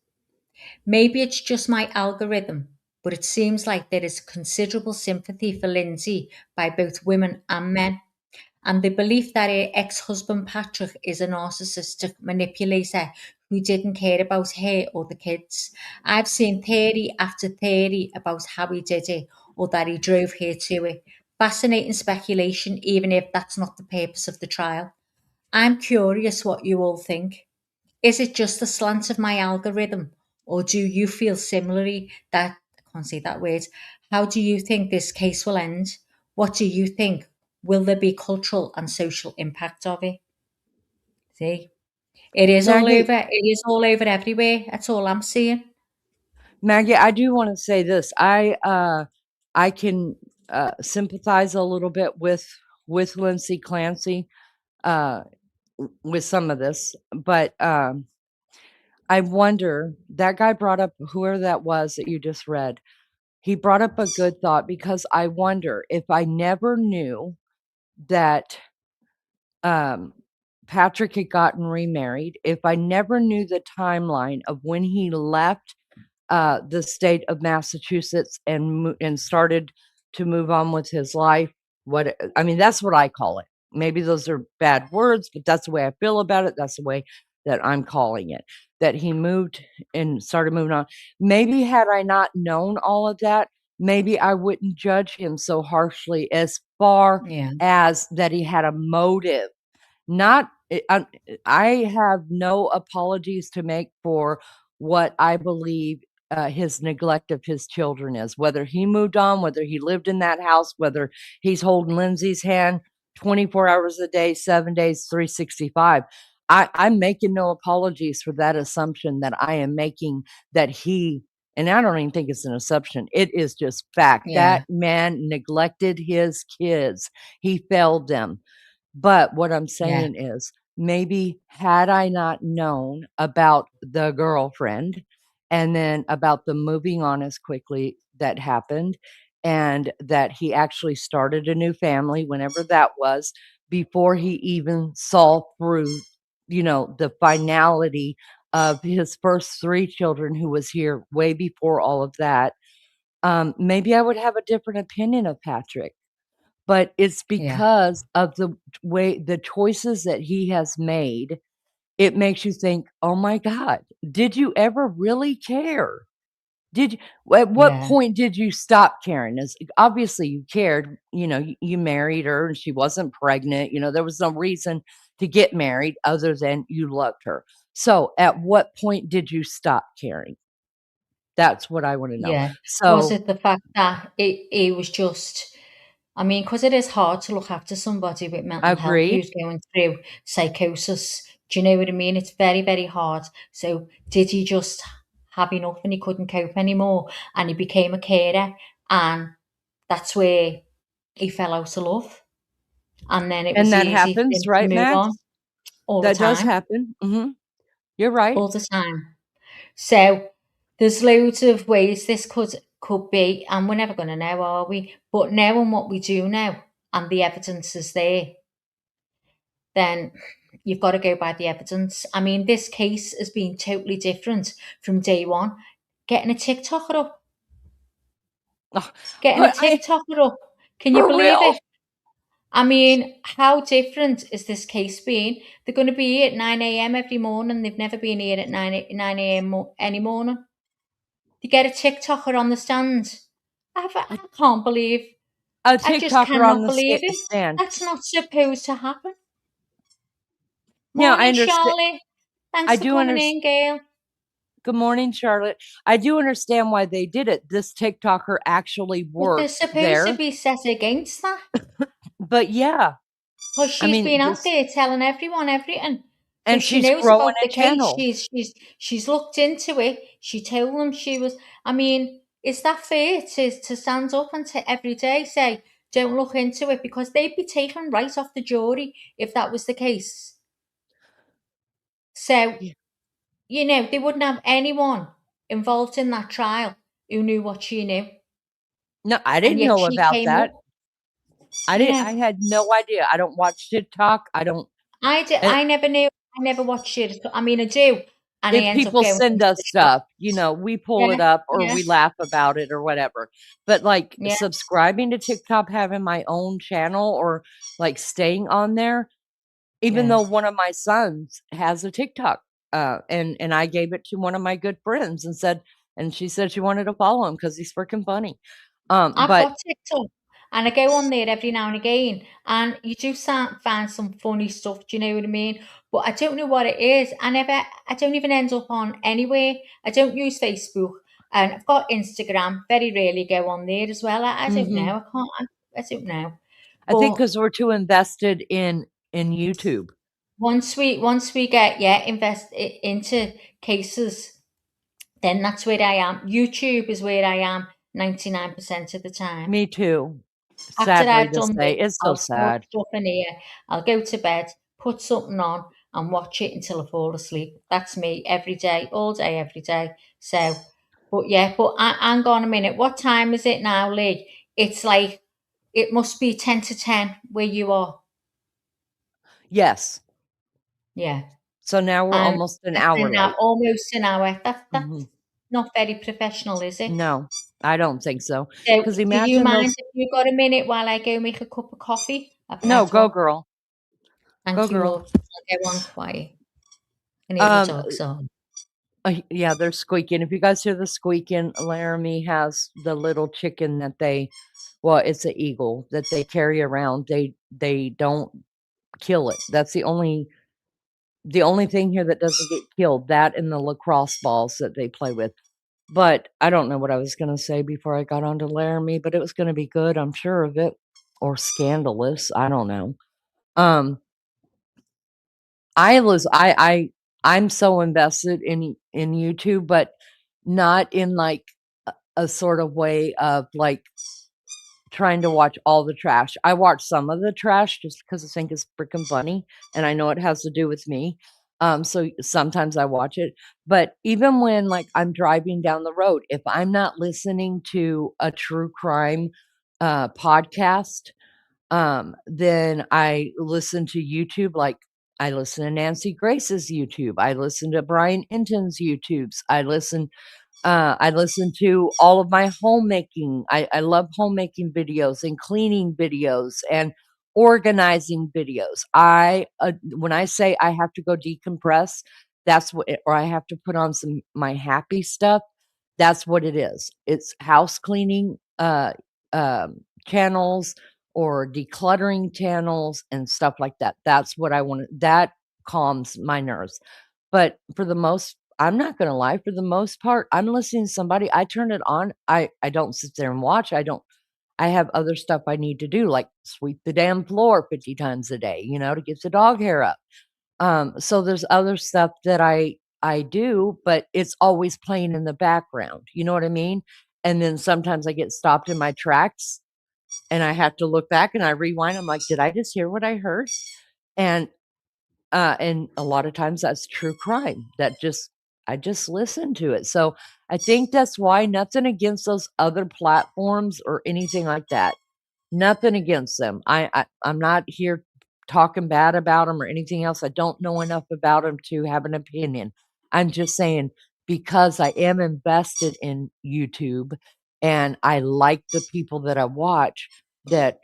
Maybe it's just my algorithm, but it seems like there is considerable sympathy for Lindsay by both women and men. and the belief that her ex-husband Patrick is a narcissistic manipulator who didn't care about her or the kids. I've seen theory after theory about how he did it or that he drove her to it. Fascinating speculation, even if that's not the purpose of the trial. I'm curious what you all think. Is it just the slant of my algorithm, or do you feel similarly that I can't say that word? How do you think this case will end? What do you think? Will there be cultural and social impact of it? See, it is all Maggie, over. It is all over everywhere. That's all I'm seeing. Maggie, I do want to say this. I can sympathize a little bit with Lindsay Clancy with some of this, but I wonder, that guy brought up, whoever that was that you just read, he brought up a good thought, because I wonder if I never knew that Patrick had gotten remarried, if I never knew the timeline of when he left the state of Massachusetts and started to move on with his life. I mean, that's what I call it. Maybe those are bad words, but that's the way I feel about it. That's the way that I'm calling it. That he moved and started moving on. Maybe had I not known all of that, maybe I wouldn't judge him so harshly, as far Yeah, as that he had a motive. Not, I have no apologies to make for what I believe his neglect of his children is. Whether he moved on, whether he lived in that house, whether he's holding Lindsay's hand 24 hours a day, 7 days, 365. I'm making no apologies for that assumption that I am making, that he, and I don't even think it's an assumption, it is just fact. yeah, That man neglected his kids. He failed them. But what I'm yeah, saying is, maybe had I not known about the girlfriend, and then about the moving on as quickly that happened, and that he actually started a new family, whenever that was, before he even saw through, the finality of his first 3 children, who was here way before all of that, maybe I would have a different opinion of Patrick. But it's yeah, because of the choices that he has made. It makes you think, "Oh my god, did you ever really care? Did you At what yeah, point did you stop caring?" As obviously you cared, you married her and she wasn't pregnant, there was no reason to get married other than you loved her. So, at what point did you stop caring? That's what I wanna know. yeah. Was So, it the fact that it was just, I mean, because it is hard to look after somebody with mental health agreed. who's going through psychosis. Do you know what I mean? It's very, very hard. So did he just have enough and he couldn't cope anymore and he became a carer, and that's where he fell out of love, and then it And was that easy for happens, him to right, move on Max? all the That does time, happen. Mhm. You're right. all the time. So there's loads of ways this could be, and we're never going to know, are we? But knowing what we do know and the evidence is there, then you've got to go by the evidence. I mean, this case has been totally different from day one. Getting a TikToker up, Oh, getting a but I TikToker up. Can you for believe real? it? I mean, how different is this case been? They're going to be here at 9 a.m. every morning. They've never been here at 9 a.m. any morning. You get a TikToker on the stand. A I can't believe, a I just TikToker on cannot the believe it. stand. That's not supposed to happen. Now, I Morning, understand. Charlie. I Thanks for do coming understand. in, Gail. Good morning, Charlotte. I do understand why they did it. This TikToker actually But they're worked supposed to there. be set against that, But yeah, because I she's mean, been out there telling everyone everything. So and she she's knows growing about a the case. channel. She's looked into it. She told them she was. I mean, is that fair to stand up and to every day say, don't look into it, because they'd be taken right off the jury if that was the case. So, Yeah. they wouldn't have anyone involved in that trial who knew what she knew. No, I And didn't yet know she about came that. up, I had no idea. I don't watch TikTok. I don't. I And never knew. I never watched it. I mean, I do. and I If end up people going send into us the shop. stuff, we pull it Yeah, up or yeah, we laugh about it or whatever. But like yeah. subscribing to TikTok, having my own channel or like staying on there, even Yeah. though one of my sons has a TikTok, and I gave it to one of my good friends and she said she wanted to follow him because he's freaking funny. I've But got TikTok and I go on there every now and again and you do find some funny stuff, do you know what I mean? But I don't know what it is. I don't even end up on anywhere. I don't use Facebook and I've got Instagram, very rarely go on there as well. I don't know. I don't know. I think But because we're too invested in YouTube. once we get into cases, then that's where I am. YouTube is where I am 99% of the time. Me too. After Sadly I've to done say, this, it's so I'll sort sad. stuff in here. I'll go to bed, put something on, and watch it until I fall asleep. That's me every day, all day, every day. So, but hang on a minute. What time is it now, Lee? It's like it must be 10 to 10 where you are. Yes. Yeah. So now we're And almost an that's hour late. almost an hour. That's Mhm. not very professional, is it? No, I don't think so. So, Because do you imagine mind those. if you got a minute while I go make a cup of coffee? I've No, had go one. girl. Go Thank you, girl. love. I'll go on quiet. I hear the Um, dogs on. yeah, they're squeaking. If you guys hear the squeaking, Laramie has the little chicken that well, it's an eagle that they carry around. They don't kill it. That's the only thing here that doesn't get killed. That and the lacrosse balls that they play with. But I don't know what I was gonna say before I got onto Laramie, but it was gonna be good, I'm sure of it, or scandalous. I don't know. Um, I'm so invested in YouTube, but not in like a sort of way of like trying to watch all the trash. I watch some of the trash just because I think it's freaking funny, and I know it has to do with me. So sometimes I watch it, but even when like I'm driving down the road, if I'm not listening to a true crime podcast, then I listen to YouTube. Like I listen to Nancy Grace's YouTube. I listen to Brian Enton's YouTubes. I listen to all of my homemaking. I love homemaking videos and cleaning videos and organizing videos. When I say I have to go decompress, or I have to put on my happy stuff. That's what it is. It's house cleaning channels or decluttering channels and stuff like that. That's what I want. That calms my nerves. But I'm not gonna lie, for the most part, I'm listening to somebody, I turn it on, I don't sit there and watch, I have other stuff I need to do, like sweep the damn floor 50 times a day, to get the dog hair up. So there's other stuff that I do, but it's always playing in the background, you know what I mean? And then sometimes I get stopped in my tracks and I have to look back and I rewind, I'm like, "Did I just hear what I heard?" And and a lot of times that's true crime. I just listen to it. So I think that's why. Nothing against those other platforms or anything like that. Nothing against them. I'm not here talking bad about them or anything else. I don't know enough about them to have an opinion. I'm just saying because I am invested in YouTube and I like the people that I watch, that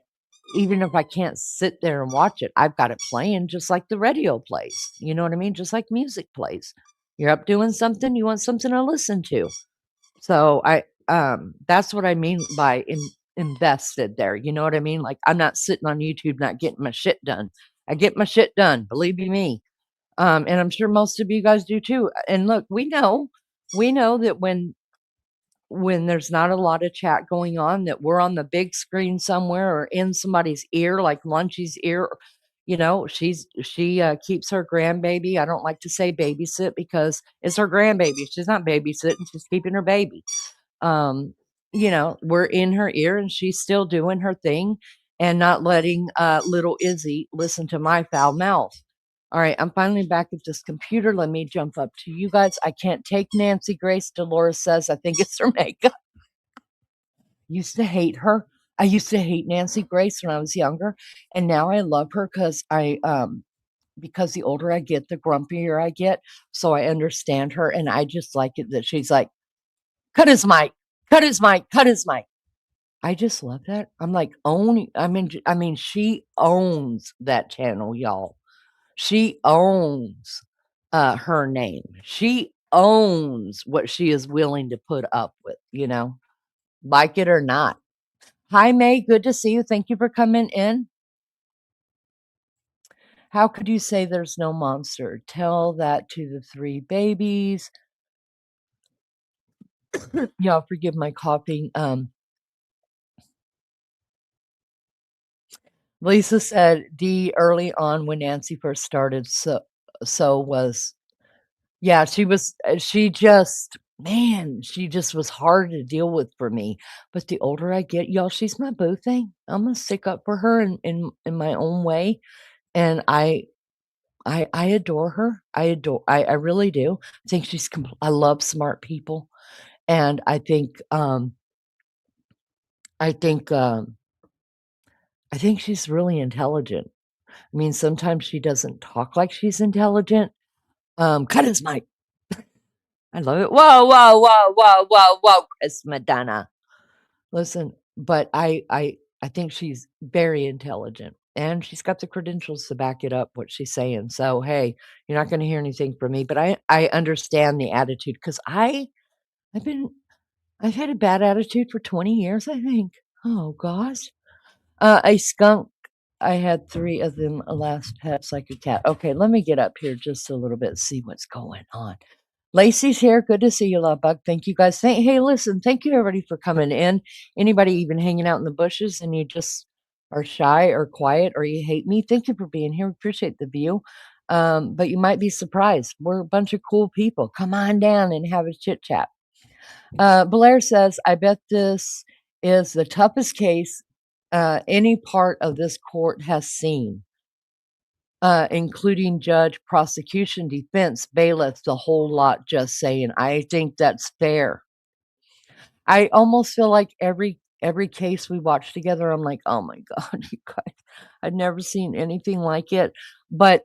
even if I can't sit there and watch it, I've got it playing just like the radio plays. You know what I mean? Just like music plays. You're up doing something, you want something to listen to. So that's what I mean by invested there. You know what I mean? Like I'm not sitting on YouTube not getting my shit done. I get my shit done, believe you me. And I'm sure most of you guys do too. And look, we know that when there's not a lot of chat going on, that we're on the big screen somewhere or in somebody's ear, like Lunchy's ear. She keeps her grandbaby. I don't like to say babysit because it's her grandbaby. She's not babysitting, she's keeping her baby. um we're in her ear and she's still doing her thing and not letting little Izzy listen to my foul mouth. All right, I'm finally back at this computer. Let me jump up to you guys. I can't take Nancy Grace. Dolores says I think it's her makeup. Used to hate her. I used to hate Nancy Grace when I was younger, and now I love her because because the older I get, the grumpier I get. So I understand her, and I just like it that she's like, cut his mic, cut his mic, cut his mic. I just love that. I'm like, I mean, she owns that channel, y'all. She owns her name. She owns what she is willing to put up with, like it or not. Hi, May. Good to see you. Thank you for coming in. How could you say there's no monster? Tell that to the 3 babies. Y'all forgive my coughing. Lisa said D early on when Nancy first started, so was, yeah, she just was hard to deal with for me. But the older I get, y'all, she's my boo thing. I'm gonna stick up for her in my own way, and I adore her. I really do. I think I love smart people, and I think she's really intelligent. I mean, sometimes she doesn't talk like she's intelligent. Cut his mic. I love it. Whoa, whoa, whoa, whoa, whoa, whoa, Chris Madonna. Listen, but I think she's very intelligent, and she's got the credentials to back it up, what she's saying. So, hey, you're not gonna hear anything from me, but I understand the attitude, 'cause I've had a bad attitude for 20 years, I think. Oh gosh. A skunk. I had 3 of them last pets like a cat. Okay, let me get up here just a little bit, see what's going on. Lacey's here. Good to see you, Love Bug. Thank you guys. Hey, listen, thank you everybody for coming in. Anybody even hanging out in the bushes and you just are shy or quiet or you hate me, thank you for being here. Appreciate the view. But you might be surprised. We're a bunch of cool people. Come on down and have a chit chat. Blair says, I bet this is the toughest case any part of this court has seen, including judge, prosecution, defense, bailiff, the whole lot, just saying. I think that's fair. I almost feel like every case we watch together, I'm like, oh my God, you guys, I've never seen anything like it. But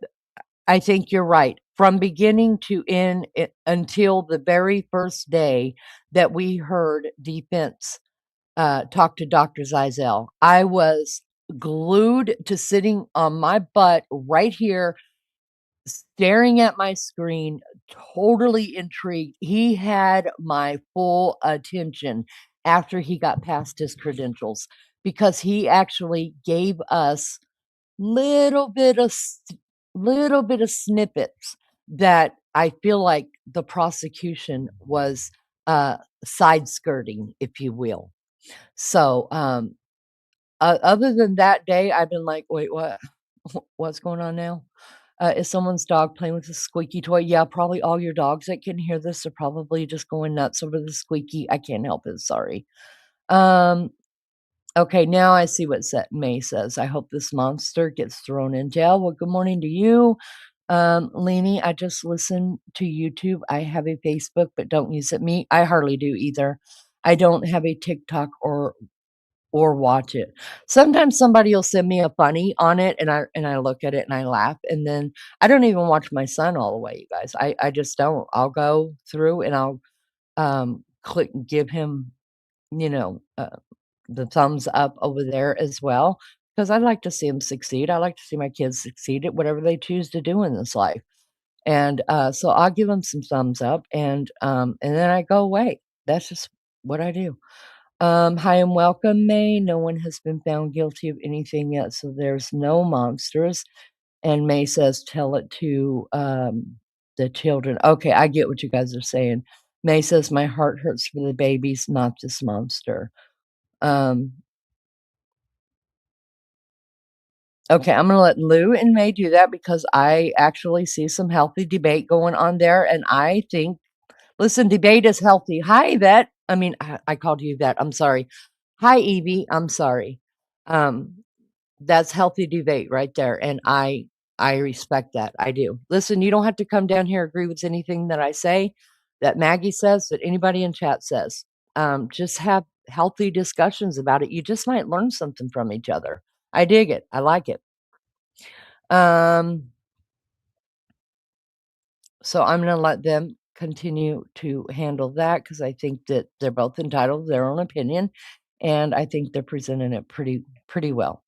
I think you're right. From beginning to end, until the very first day that we heard defense talk to Dr. Zeisel, I was glued to sitting on my butt right here, staring at my screen, totally intrigued. He had my full attention after he got past his credentials, because he actually gave us little bit of snippets that I feel like the prosecution was side skirting, if you will. So other than that day, I've been like, wait, what? What's going on now? Is someone's dog playing with a squeaky toy? Yeah, probably all your dogs that can hear this are probably just going nuts over the squeaky. I can't help it. Sorry. Okay, now I see what May says. I hope this monster gets thrown in jail. Well, good morning to you. Leanie, I just listen to YouTube. I have a Facebook, but don't use it. I hardly do either. I don't have a TikTok or watch it. Sometimes somebody will send me a funny on it, and I look at it and I laugh, and then I don't even watch my son all the way, you guys. I just don't. I'll go through and I'll click and give him, the thumbs up over there as well, because I like to see them succeed. I like to see my kids succeed at whatever they choose to do in this life. And so I'll give them some thumbs up, and then I go away. That's just what I do. Hi and welcome, May. No one has been found guilty of anything yet, so there's no monsters. And May says, tell it to the children. Okay, I get what you guys are saying. May says, my heart hurts for the babies, not this monster. Okay, I'm going to let Lou and May do that, because I actually see some healthy debate going on there. And I think, listen, debate is healthy. Hi, Yvette. I mean, I called you Yvette. I'm sorry. Hi, Evie. I'm sorry. That's healthy debate right there. And I respect that. I do. Listen, you don't have to come down here agree with anything that I say, that Maggie says, that anybody in chat says. Just have healthy discussions about it. You just might learn something from each other. I dig it. I like it. So I'm going to let them continue to handle that because I think that they're both entitled to their own opinion, and I think they're presenting it pretty well.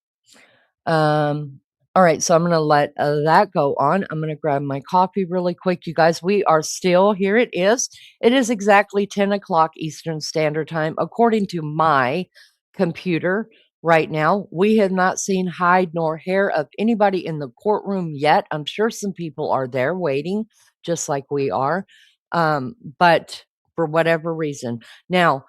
All right, so I'm going to let that go on. I'm going to grab my coffee really quick. You guys, we are still here. It is exactly 10 o'clock Eastern Standard Time, according to my computer right now. We have not seen hide nor hair of anybody in the courtroom yet. I'm sure some people are there waiting, just like we are. But for whatever reason. Now,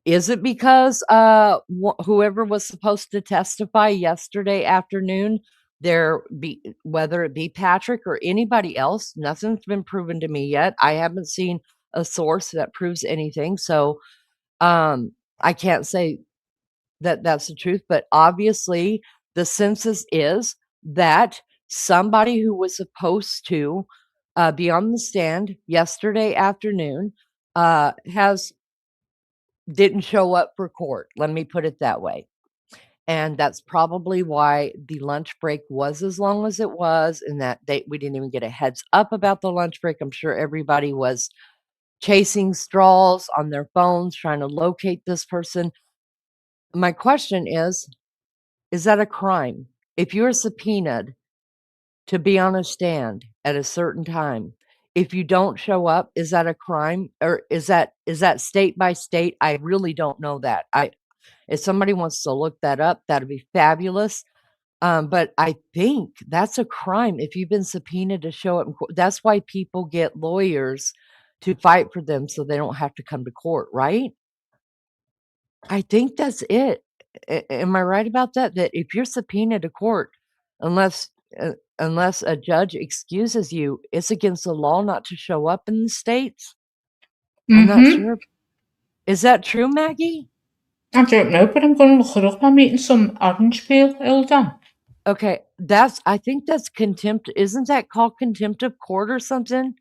is it because whoever was supposed to testify yesterday afternoon, whether it be Patrick or anybody else, nothing's been proven to me yet. I haven't seen a source that proves anything. So I can't say that that's the truth, but obviously the census is that somebody who was supposed to be on the stand yesterday afternoon didn't show up for court. Let me put it that way. And that's probably why the lunch break was as long as it was, and that we didn't even get a heads up about the lunch break. I'm sure everybody was chasing straws on their phones, trying to locate this person. My question is that a crime? If you're subpoenaed to be on a stand at a certain time, if you don't show up, is that a crime? Or is that state by state? I really don't know that. If somebody wants to look that up, that'd be fabulous. But I think that's a crime if you've been subpoenaed to show up in court. That's why people get lawyers to fight for them so they don't have to come to court, right? I think that's it. Am I right about that? That if you're subpoenaed to court, unless a judge excuses you, it's against the law not to show up in the States? I'm not sure. Is that true, Maggie? I don't know, but I'm going to look it up. I'm eating some orange peel. Hold on. Okay, I think that's contempt. Isn't that called contempt of court or something?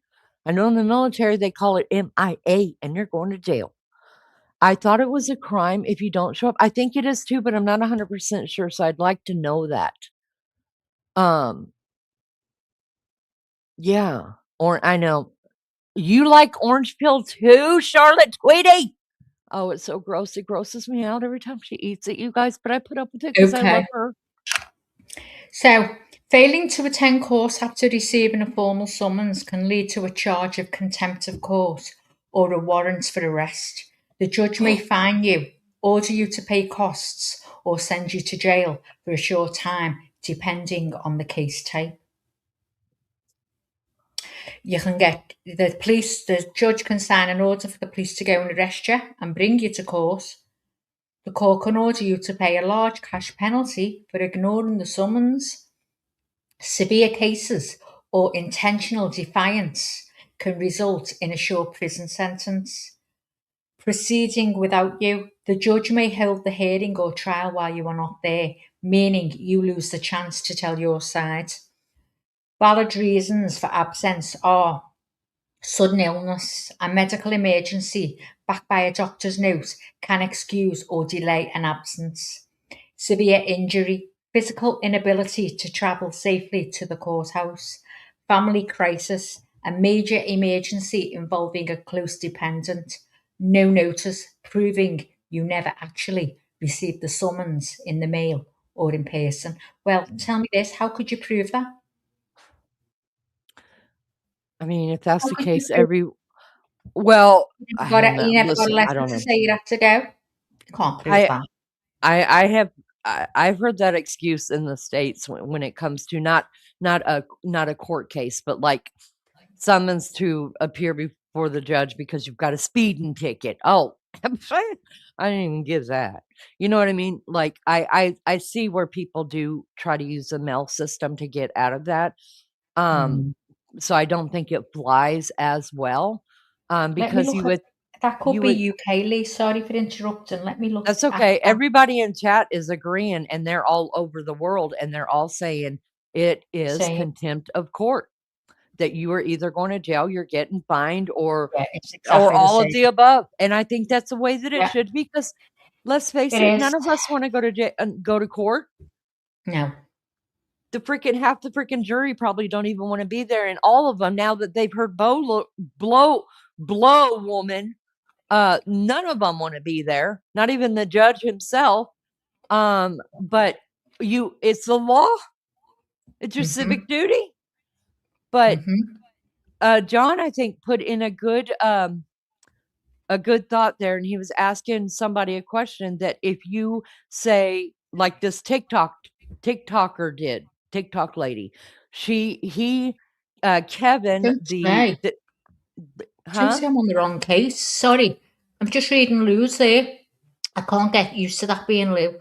I know in the military they call it MIA, and you're going to jail. I thought it was a crime if you don't show up. I think it is too, but I'm not 100% sure, so I'd like to know that. Yeah. Or I know you like orange peel too, Charlotte Tweedy. Oh, it's so gross. It grosses me out every time she eats it, you guys, but I put up with it because I love her. So, failing to attend court after receiving a formal summons can lead to a charge of contempt of court or a warrant for arrest. The judge may fine you, order you to pay costs, or send you to jail for a short time, depending on the case type. You can get the judge can sign an order for the police to go and arrest you and bring you to court. The court can order you to pay a large cash penalty for ignoring the summons. Severe cases or intentional defiance can result in a short prison sentence. Proceeding without you, the judge may hold the hearing or trial while you are not there, meaning you lose the chance to tell your side. Valid reasons for absence are sudden illness. A medical emergency backed by a doctor's note can excuse or delay an absence. Severe injury, physical inability to travel safely to the courthouse, family crisis, a major emergency involving a close dependent, no notice proving you never actually received the summons in the mail or in person. Well, tell me this, how could you prove that? I mean, if that's How the could you case, prove I don't know. you never got a Listen, I letter don't to know. say you had to go? You can't prove that. I've heard that excuse in the States when it comes to not a court case, but like summons to appear before the judge because you've got a speeding ticket. Oh, I didn't even give that. You know what I mean? Like I see where people do try to use the mail system to get out of that. So I don't think it flies as well. Because that could be UK, Lee. Sorry for interrupting. Let me look. That's okay. Everybody in chat is agreeing, and they're all over the world, and they're all saying it is contempt of court. That you are either going to jail, you're getting fined, or all of the above. And I think that's the way that it should be. Because let's face it, none of us want to go to court. No. half the freaking jury probably don't even want to be there, and all of them, now that they've heard blow woman, none of them want to be there, not even the judge himself. But it's the law, it's your civic duty. But John, I think, put in a good thought there, and he was asking somebody a question that if you say, like this TikTok lady, Kevin, Don't say I'm on the wrong case. Sorry, I'm just reading Lou's there. I can't get used to that being Lou.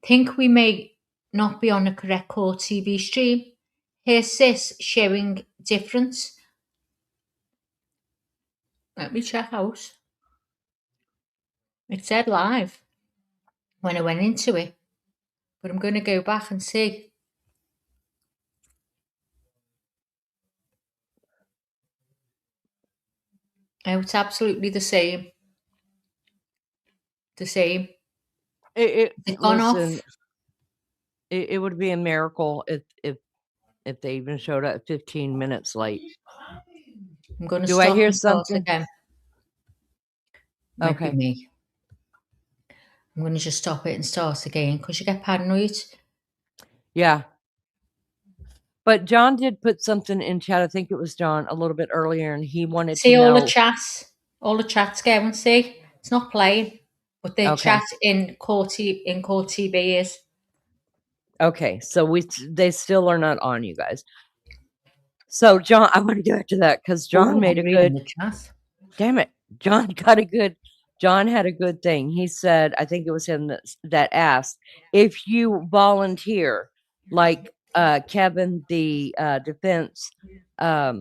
Think we may not be on a correct court TV stream. Here's sis showing difference. Let me check out. It said live when I went into it, but I'm going to go back and see. Oh, it's absolutely the same. The same. It's gone off. It would be a miracle if they even showed up 15 minutes late. I'm going to stop. I hear something again? Might be me. I'm going to just stop it and start again because you get paranoid. Yeah. But John did put something in chat. I think it was John a little bit earlier, and he wanted to know. See all the chats going. See, it's not playing, but the chat in court TV is. Okay, so they still are not on, you guys. So John, I want to go back to that because John made a good. Damn it, John had a good thing. He said, I think it was him that asked, if you volunteer, like Kevin, the defense, got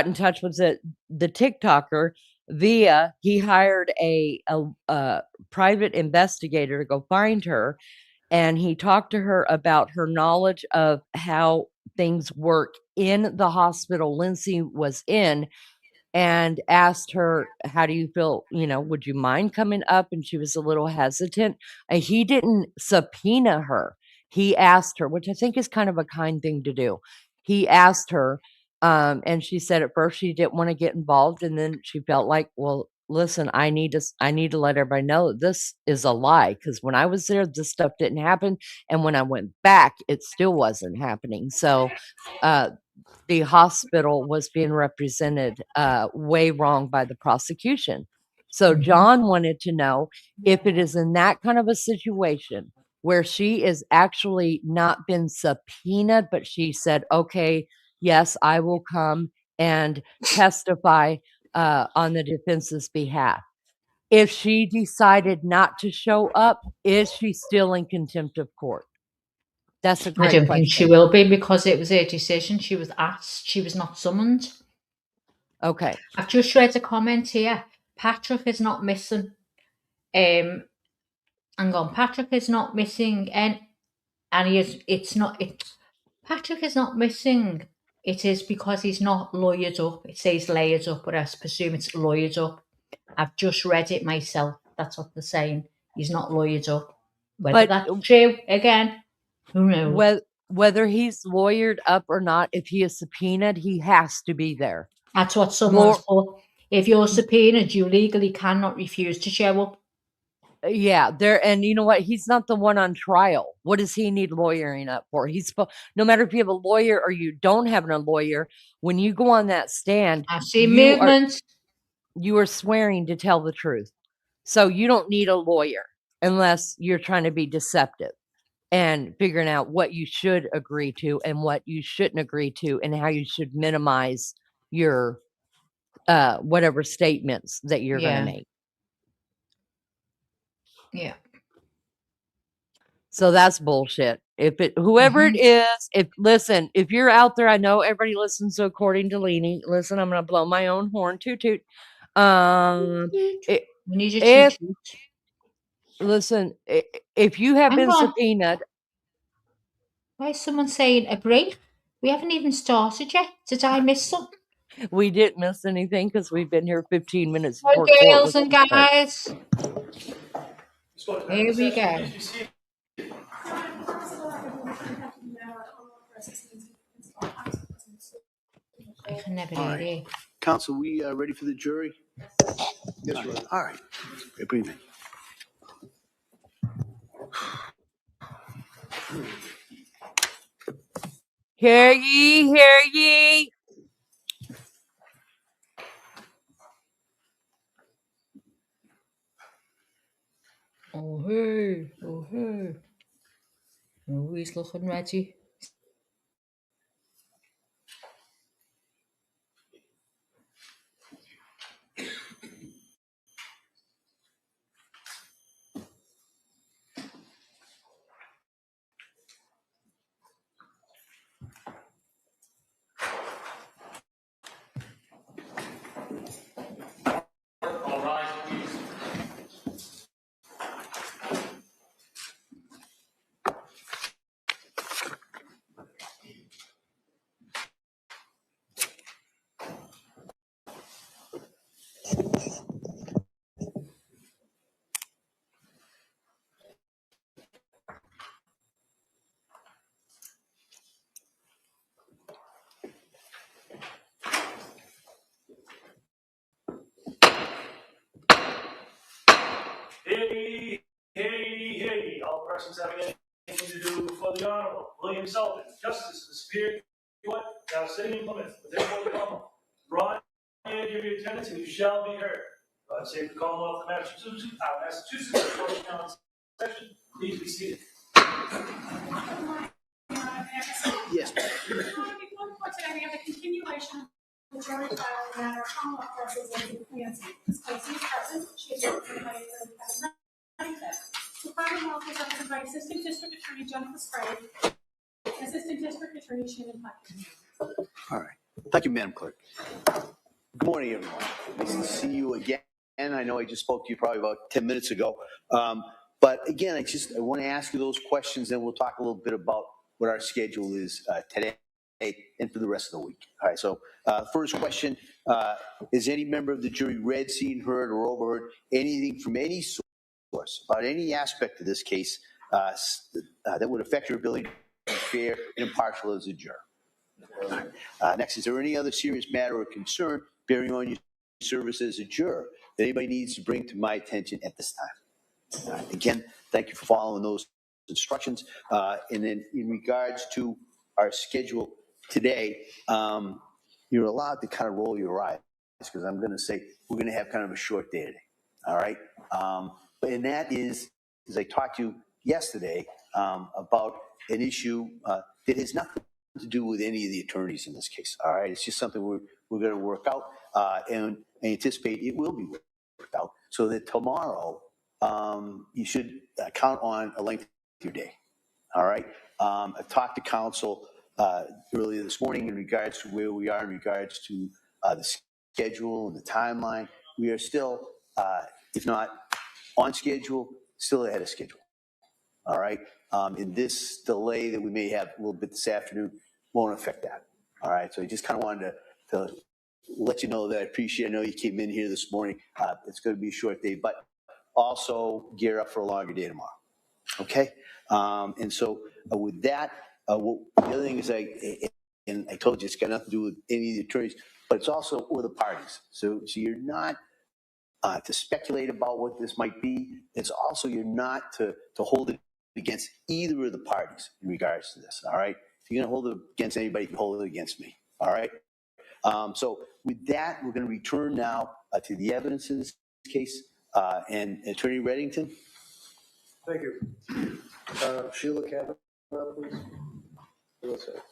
in touch with the TikToker via, he hired a private investigator to go find her, and he talked to her about her knowledge of how things work in the hospital Lindsay was in, and asked her, how do you feel, would you mind coming up? And she was a little hesitant. He didn't subpoena her. He asked her, which I think is kind of a kind thing to do. He asked her, and she said at first she didn't want to get involved, and then she felt like, well, listen, I need to let everybody know that this is a lie, because when I was there, this stuff didn't happen, and when I went back, it still wasn't happening. So the hospital was being represented way wrong by the prosecution. So John wanted to know if it is in that kind of a situation where she is actually not been subpoenaed, but she said, okay, yes, I will come and testify on the defense's behalf. If she decided not to show up, is she still in contempt of court? That's a great question. I don't think she will be, because it was her decision. She was asked. She was not summoned. Okay. I've just read a comment here. Patrick is not missing. Hang on. Patrick is not missing, and he is. Patrick is not missing. It is because he's not lawyered up. It says layered up, but I presume it's lawyered up. I've just read it myself. That's what they're saying. He's not lawyered up. Whether that's true, again, who knows? Whether he's lawyered up or not, if he is subpoenaed, he has to be there. That's what someone's for. If you're subpoenaed, you legally cannot refuse to show up. Yeah, and you know what? He's not the one on trial. What does he need lawyering up for? No matter if you have a lawyer or you don't have a lawyer, when you go on that stand, I see movements. You are swearing to tell the truth. So you don't need a lawyer unless you're trying to be deceptive and figuring out what you should agree to and what you shouldn't agree to, and how you should minimize your whatever statements that you're going to make. Yeah. So that's bullshit. Whoever it is, if you're out there, I know everybody listens to According to Leanie. Listen, I'm going to blow my own horn. Toot toot. Listen, if you have been subpoenaed. Why is someone saying a break? We haven't even started yet. Did I miss something? We didn't miss anything because we've been here 15 minutes. Hi, girls and guys. Here we go. All right. Counsel, we ready for the jury? Yes, sir. All right. Bring it. Hear ye, hear ye. Oh, hey. Oh, hey. Oh, he's looking ready. All rise, please. Hey, hey, hey, all persons having anything to do before the Honorable William Sullivan, Justice of the Superior Court, now sitting in Plymouth, within the Common. Ron, give your attendance and you shall be heard. God save the Commonwealth of Massachusetts, Court Council session. Please be seated. Yes. Before the court today, we have a continuation of the jury trial matter Commonwealth versus Lindsay Clancy. Ms. Clancy is present. She is represented by Kevin Reddington. The Commonwealth is represented by Assistant District Attorney Jennifer Sprague and Assistant District Attorney Shannon Hutton. All right. Thank you, Madam Clerk. Good morning, everyone. Nice to see you again. I know I just spoke to you probably about 10 minutes ago. But again, I want to ask you those questions, and we'll talk a little bit about what our schedule is today and for the rest of the week. All right, so first question, is any member of the jury read, seen, heard, or overheard anything from any source about any aspect of this case that would affect your ability to be fair and impartial as a juror? Next, is there any other serious matter or concern bearing on your service as a juror that anybody needs to bring to my attention at this time? Again, thank you for following those instructions. And then in regards to our schedule today, you're allowed to kind of roll your eyes because I'm going to say we're going to have kind of a short day today. All right. And that is, as I talked to you yesterday about an issue that has nothing to do with any of the attorneys in this case. All right. It's just something we're going to work out and I anticipate it will be worked out so that tomorrow you should count on a lengthier day. All right. I've talked to counsel earlier this morning in regards to where we are in regards to the schedule and the timeline. We are still, if not on schedule, still ahead of schedule. All right. And this delay that we may have a little bit this afternoon won't affect that. All right. So I just kind of wanted to let you know that I appreciate. I know you came in here this morning. It's going to be a short day, but also gear up for a longer day tomorrow. Okay. And so with that, the other thing is and I told you it's got nothing to do with any of the attorneys, but it's also with the parties. So you're not to speculate about what this might be. It's also you're not to hold it against either of the parties in regards to this. All right. If you're going to hold it against anybody, you can hold it against me. All right. So with that, we're going to return now to the evidence in this case. And Attorney Reddington. Thank you. Sheila Kavanaugh, please. What's that?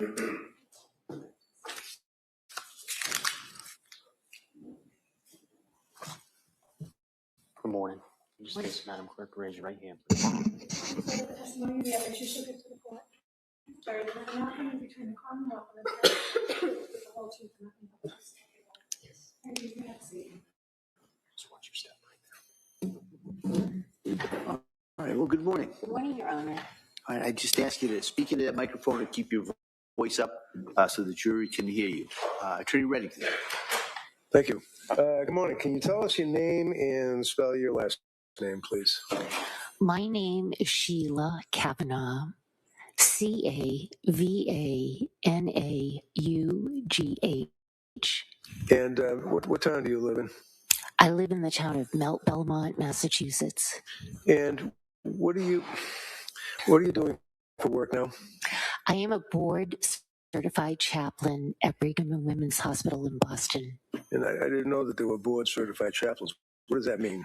Good morning. Just please, Madam Clerk, raise your right hand, please. So the testimony of the evidence you shall give to the court. Sorry, there is not coming between the Commonwealth and the judge, with the whole truth and nothing but the truth. Yes. And you can have a seat. Just watch your step right there. All right, well, good morning. Good morning, Your Honor. All right, I just ask you to speak into that microphone and keep your voice up so the jury can hear you. Attorney Reddington. Thank you. Good morning. Can you tell us your name and spell your last name, please? My name is Sheila Kavanaugh, Cavanaughh. And what town do you live in? I live in the town of Belmont, Massachusetts. And what are you doing for work now? I am a board certified chaplain at Brigham and Women's Hospital in Boston. And I didn't know that there were board certified chaplains. What does that mean?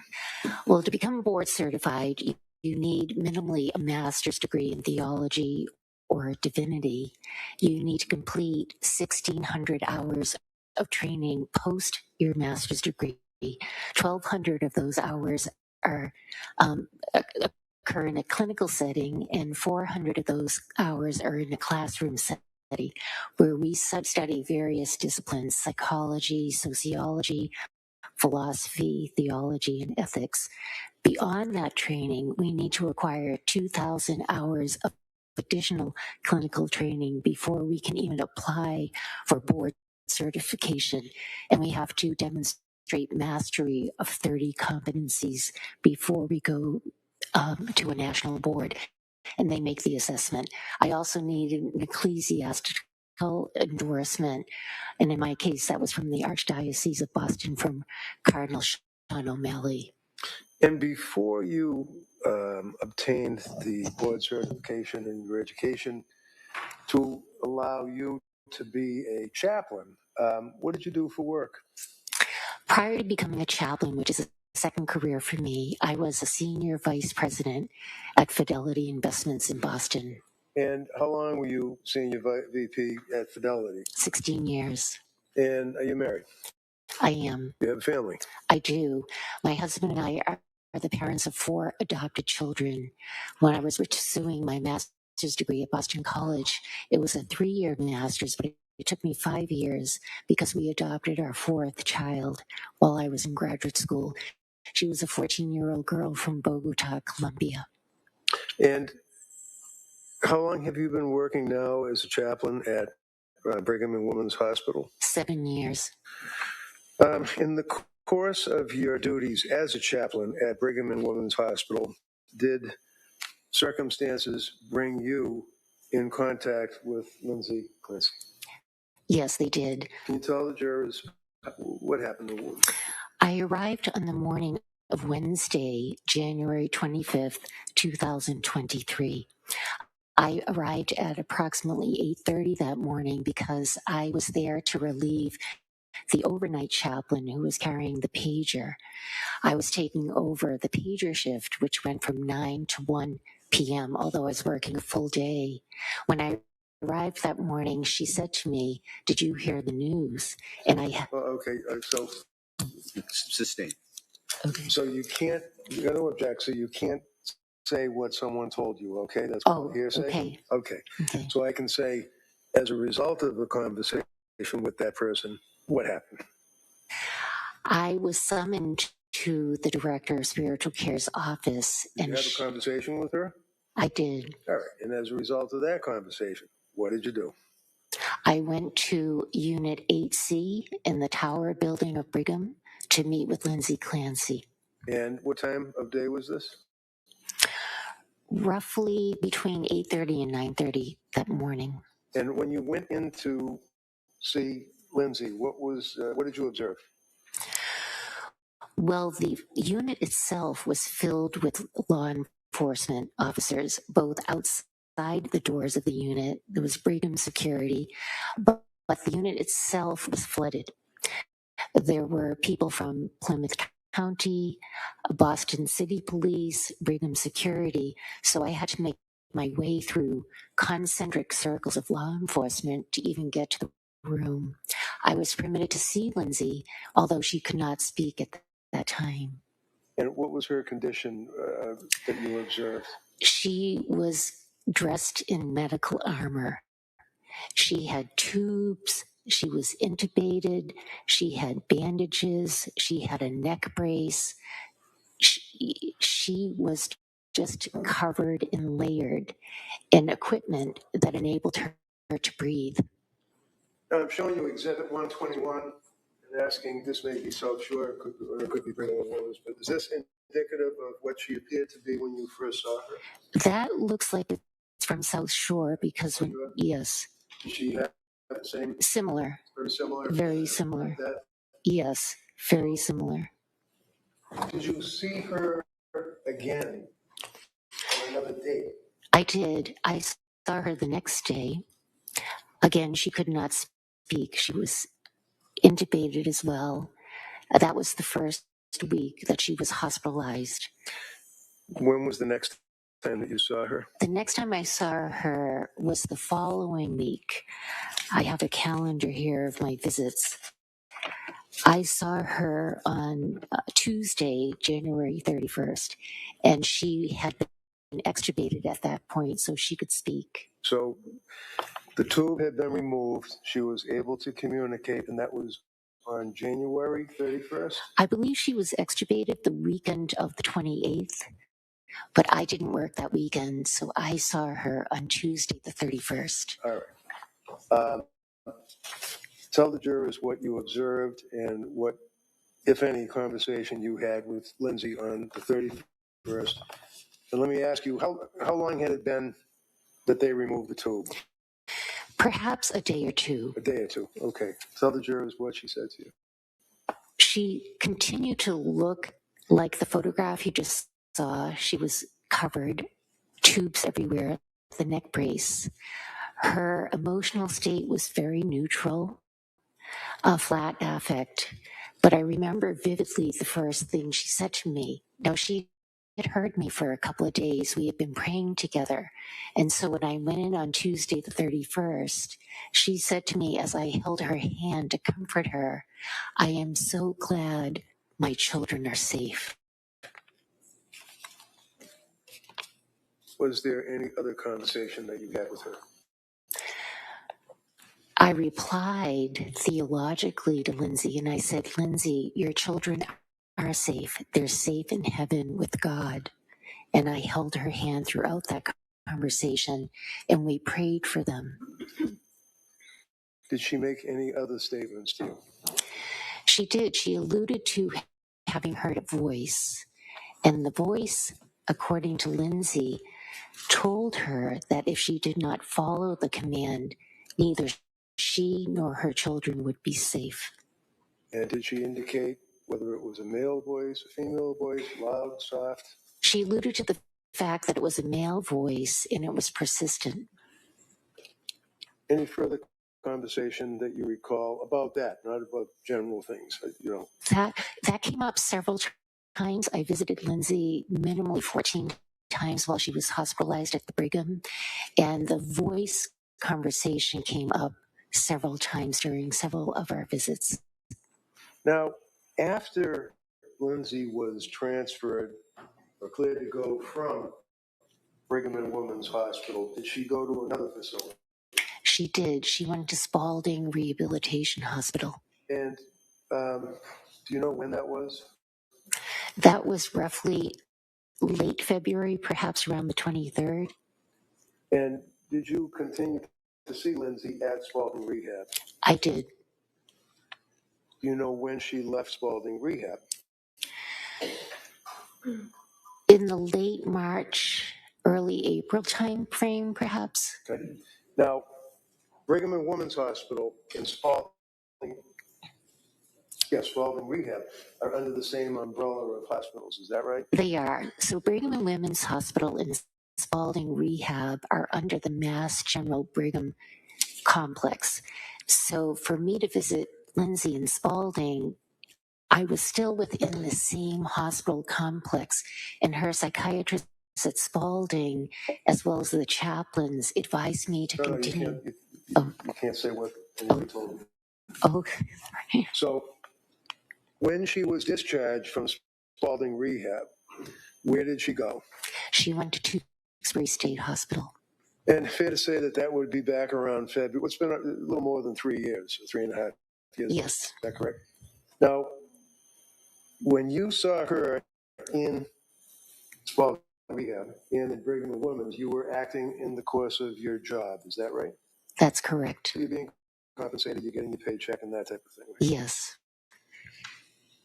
Well, to become board certified, you need minimally a master's degree in theology or divinity. You need to complete 1,600 hours of training post your master's degree. 1,200 of those hours are occur in a clinical setting, and 400 of those hours are in a classroom setting, where we study various disciplines: psychology, sociology, philosophy, theology, and ethics. Beyond that training, we need to acquire 2,000 hours of additional clinical training before we can even apply for board certification. And we have to demonstrate mastery of 30 competencies before we go to a national board and they make the assessment. I also need an ecclesiastical endorsement. And in my case, that was from the Archdiocese of Boston, from Cardinal Sean O'Malley. And before you obtained the board certification in your education to allow you to be a chaplain, what did you do for work? Prior to becoming a chaplain, which is a second career for me, I was a senior vice president at Fidelity Investments in Boston. And how long were you senior VP at Fidelity? 16 years. And are you married? I am. You have a family? I do. My husband and I are the parents of 4 adopted children. When I was pursuing my master's degree at Boston College, it was a 3-year master's, but it took me 5 years because we adopted our 4th child while I was in graduate school. She was a 14-year-old girl from Bogota, Colombia. And how long have you been working now as a chaplain at Brigham and Women's Hospital? 7 years. In the course of your duties as a chaplain at Brigham and Women's Hospital, did circumstances bring you in contact with Lindsay, Clancy? Yes, they did. Can you tell the jurors what happened? I arrived on the morning of Wednesday, January 25th, 2023. I arrived at approximately 8:30 that morning because I was there to relieve the overnight chaplain who was carrying the pager. I was taking over the pager shift, which went from 9 to 1 p.m., although I was working a full day. When I arrived that morning, she said to me, "Did you hear the news?" And so Sustain. Okay. So you can't, you got to object, so you can't say what someone told you, okay? That's hearsay? Okay. So I can say, as a result of the conversation with that person, what happened? I was summoned to the director of spiritual care's office. Did you have a conversation with her? I did. All right. And as a result of that conversation, what did you do? I went to Unit 8C in the Tower building of Brigham to meet with Lindsay Clancy. And what time of day was this? Roughly between 8:30 and 9:30 that morning. And when you went in to see Lindsay, what did you observe? Well, the unit itself was filled with law enforcement officers, both outside the doors of the unit. There was Brigham security, but the unit itself was flooded. There were people from Plymouth County, Boston City Police, Brigham Security. So I had to make my way through concentric circles of law enforcement to even get to the room. I was permitted to see Lindsay, although she could not speak at that time. And what was her condition that you observed? She was dressed in medical armor. She had tubes. She was intubated. She had bandages. She had a neck brace. She was just covered and layered in equipment that enabled her to breathe. Now, I'm showing you Exhibit 121 and asking, this may be South Shore, or it could be Brigham and Women's, but is this indicative of what she appeared to be when you first saw her? That looks like it's from South Shore because yes. Did she have the same? Similar. Very similar? Very similar. That? Yes, very similar. Did you see her again on another date? I did. I saw her the next day. Again, she could not speak. She was intubated as well. That was the first week that she was hospitalized. When was the next time that you saw her? The next time I saw her was the following week. I have a calendar here of my visits. I saw her on Tuesday, January 31st, and she had been extubated at that point, so she could speak. So the tube had been removed. She was able to communicate, and that was on January 31st? I believe she was extubated the weekend of the 28th, but I didn't work that weekend, so I saw her on Tuesday, the 31st. All right. Tell the jurors what you observed and what, if any, conversation you had with Lindsay on the 31st. And let me ask you, how long had it been that they removed the tube? Perhaps a day or two. A day or two. Okay. Tell the jurors what she said to you. She continued to look like the photograph you just saw. She was covered, tubes everywhere, the neck brace. Her emotional state was very neutral, a flat affect. But I remember vividly the first thing she said to me. Now, she had heard me for a couple of days. We had been praying together. And so when I went in on Tuesday, the 31st, she said to me as I held her hand to comfort her, I am so glad my children are safe. Was there any other conversation that you had with her? I replied theologically to Lindsay, and I said, Lindsay, your children are safe. They're safe in heaven with God. And I held her hand throughout that conversation, and we prayed for them. Did she make any other statements to you? She did. She alluded to having heard a voice, and the voice, according to Lindsay, told her that if she did not follow the command, neither she nor her children would be safe. And did she indicate whether it was a male voice, a female voice, loud, soft? She alluded to the fact that it was a male voice and it was persistent. Any further conversation that you recall about that, not about general things, That came up several times. I visited Lindsay minimally 14 times while she was hospitalized at the Brigham, and the voice conversation came up several times during several of our visits. Now, after Lindsay was transferred or cleared to go from Brigham and Women's Hospital, did she go to another facility? She did. She went to Spalding Rehabilitation Hospital. And do you know when that was? That was roughly late February, perhaps around the 23rd. And did you continue to see Lindsay at Spalding Rehab? I did. Do you know when she left Spalding Rehab? In the late March, early April time frame, perhaps. Okay. Now, Brigham and Women's Hospital and Spalding Rehab are under the same umbrella of hospitals. Is that right? They are. So Brigham and Women's Hospital and Spalding Rehab are under the Mass General Brigham complex. So for me to visit Lindsay in Spalding, I was still within the same hospital complex, and her psychiatrist at Spalding, as well as the chaplains, advised me to continue. You can't say what anybody told you. Oh, So when she was discharged from Spalding Rehab, where did she go? she went to Tewksbury State Hospital. And fair to say that that would be back around February. It's been a little more than 3 years, 3.5 years. Yes. Is that correct? Now, when you saw her in Spalding Rehab and in Brigham and Women's, you were acting in the course of your job. Is that right? That's correct. So you're being compensated, you're getting your paycheck and that type of thing. Right? Yes.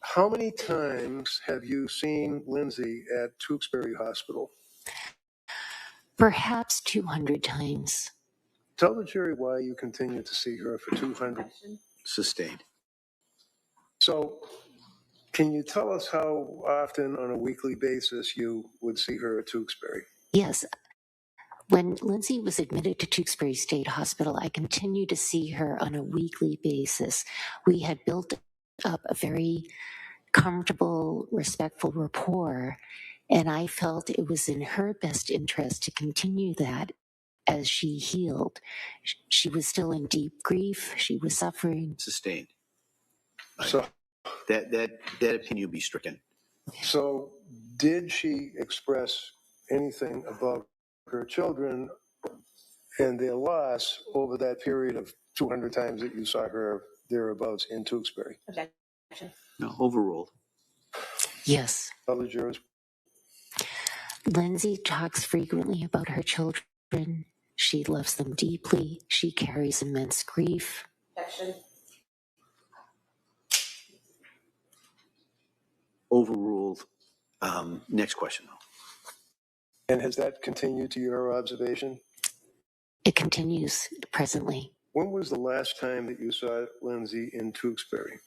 How many times have you seen Lindsay at Tewksbury Hospital? Perhaps 200 times. Tell the jury why you continue to see her for 200. Sustained. So, can you tell us how often on a weekly basis you would see her at Tewksbury? Yes. When Lindsay was admitted to Tewksbury State Hospital, I continued to see her on a weekly basis. We had built up a very comfortable, respectful rapport, and I felt it was in her best interest to continue that as she healed. She was still in deep grief. She was suffering. Sustained. So That opinion be stricken. So, did she express anything about her children and their loss over that period of 200 times that you saw her thereabouts in Tewksbury? Objection. No, overruled. Yes. Other jurors? Lindsay talks frequently about her children. She loves them deeply. She carries immense grief. Objection. Overruled. Next question. And has that continued to your observation? It continues presently. When was the last time that you saw Lindsay in Tewksbury?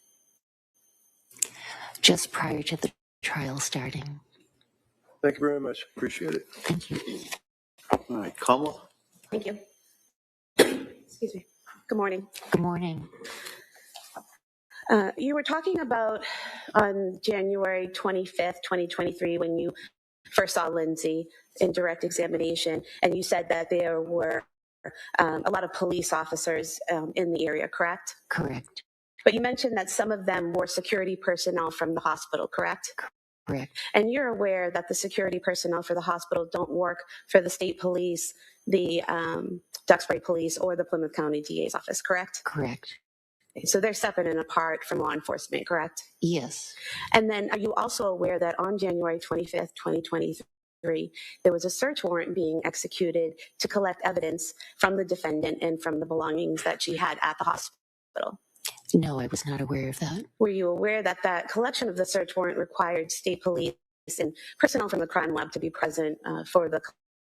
Just prior to the trial starting. Thank you very much. Appreciate it. Thank you. All right, Kamala. Thank you. Excuse me. Good morning. Good morning. You were talking about on January 25th, 2023, when you first saw Lindsay in direct examination, and you said that there were a lot of police officers in the area, correct? Correct. But you mentioned that some of them were security personnel from the hospital, correct? Correct. And you're aware that the security personnel for the hospital don't work for the state police, the Duxbury Police, or the Plymouth County DA's office, correct? Correct. So they're separate and apart from law enforcement, correct? Yes. And then are you also aware that on January 25th, 2023, there was a search warrant being executed to collect evidence from the defendant and from the belongings that she had at the hospital? No, I was not aware of that. Were you aware that that collection of the search warrant required state police and personnel from the crime lab to be present for the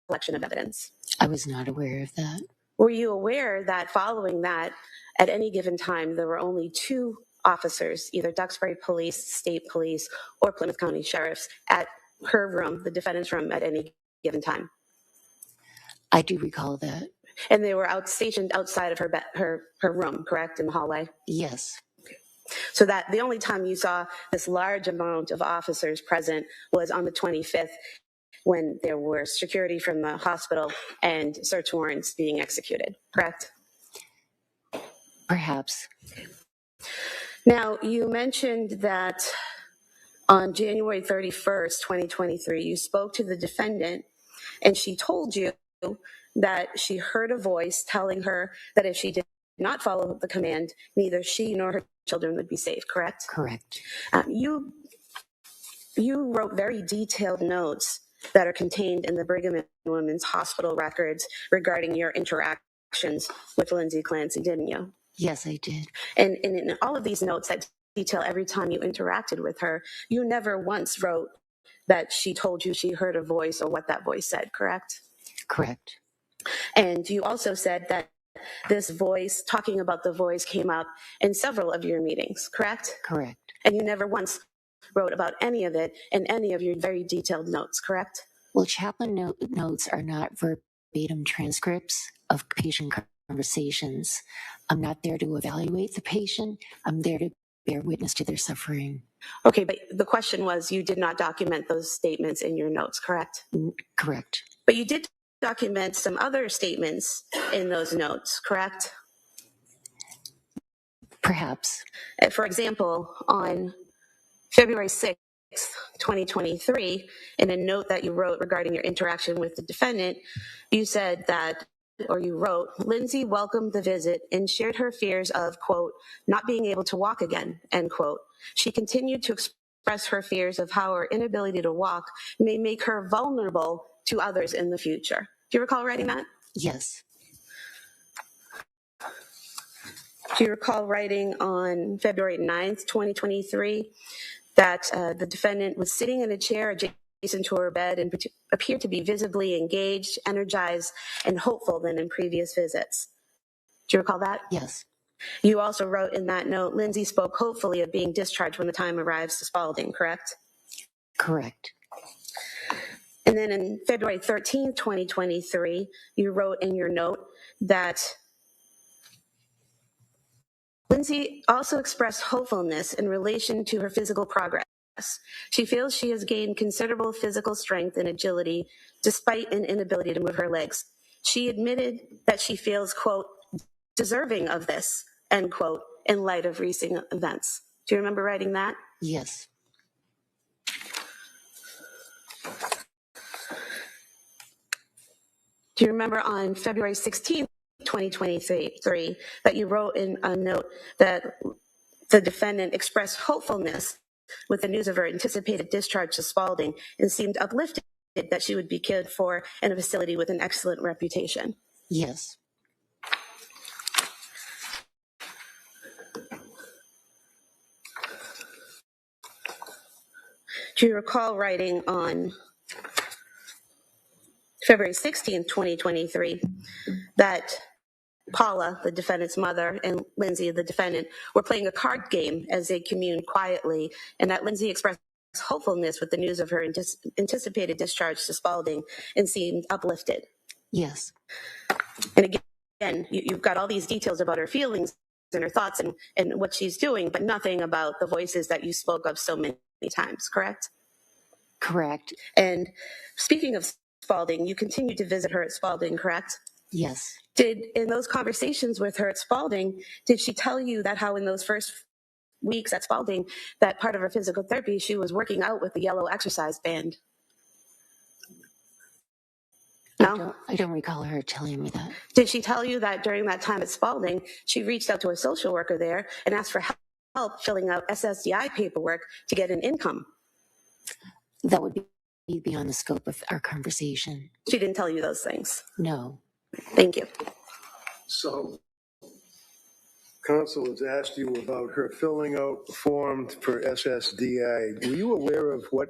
collection of evidence? I was not aware of that. Were you aware that following that, at any given time, there were only 2 officers, either Duxbury Police, State Police, or Plymouth County Sheriffs, at her room, the defendant's room, at any given time? I do recall that. And they were stationed outside of her room, correct, in the hallway? Yes. So that the only time you saw this large amount of officers present was on the 25th, when there were security from the hospital and search warrants being executed, correct? Perhaps. Now, you mentioned that on January 31st, 2023, you spoke to the defendant and she told you that she heard a voice telling her that if she did not follow the command, neither she nor her children would be safe, correct? Correct. You wrote very detailed notes that are contained in the Brigham and Women's Hospital records regarding your interactions with Lindsay Clancy, didn't you? Yes, I did. And in all of these notes that detail every time you interacted with her, you never once wrote that she told you she heard a voice or what that voice said, correct? Correct. And you also said that this voice, talking about the voice, came up in several of your meetings, correct? Correct. And you never once wrote about any of it in any of your very detailed notes, correct? Well, chaplain notes are not verbatim transcripts of patient conversations. I'm not there to evaluate the patient. I'm there to bear witness to their suffering. Okay, but the question was, you did not document those statements in your notes, correct? Correct. But you did document some other statements in those notes, correct? Perhaps. For example, on February 6th, 2023, in a note that you wrote regarding your interaction with the defendant, you said that, or you wrote, Lindsay welcomed the visit and shared her fears of, quote, not being able to walk again, end quote. She continued to express her fears of how her inability to walk may make her vulnerable to others in the future. Do you recall writing that? Yes. Do you recall writing on February 9th, 2023, that the defendant was sitting in a chair adjacent to her bed and appeared to be visibly engaged, energized, and hopeful than in previous visits? Do you recall that? Yes. You also wrote in that note, Lindsay spoke hopefully of being discharged when the time arrives to Spalding, correct? Correct. And then in February 13th, 2023, you wrote in your note that Lindsay also expressed hopefulness in relation to her physical progress. She feels she has gained considerable physical strength and agility despite an inability to move her legs. She admitted that she feels, quote, deserving of this, end quote, in light of recent events. Do you remember writing that? Yes. Do you remember on February 16th, 2023, that you wrote in a note that the defendant expressed hopefulness with the news of her anticipated discharge to Spalding and seemed uplifted that she would be cared for in a facility with an excellent reputation? Yes. Do you recall writing on February 16th, 2023, that Paula, the defendant's mother, and Lindsay, the defendant, were playing a card game as they communed quietly, and that Lindsay expressed hopefulness with the news of her anticipated discharge to Spalding and seemed uplifted? Yes. And again, you've got all these details about her feelings and her thoughts and what she's doing, but nothing about the voices that you spoke of so many times, correct? Correct. And speaking of Spalding, you continued to visit her at Spalding, correct? Yes. In those conversations with her at Spalding, did she tell you that how in those first weeks at Spalding, that part of her physical therapy, she was working out with the yellow exercise band? No? I don't recall her telling me that. Did she tell you that during that time at Spalding, she reached out to a social worker there and asked for help filling out SSDI paperwork to get an income? That would be beyond the scope of our conversation. She didn't tell you those things? No. Thank you. So, counsel has asked you about her filling out the form for SSDI. Were you aware of what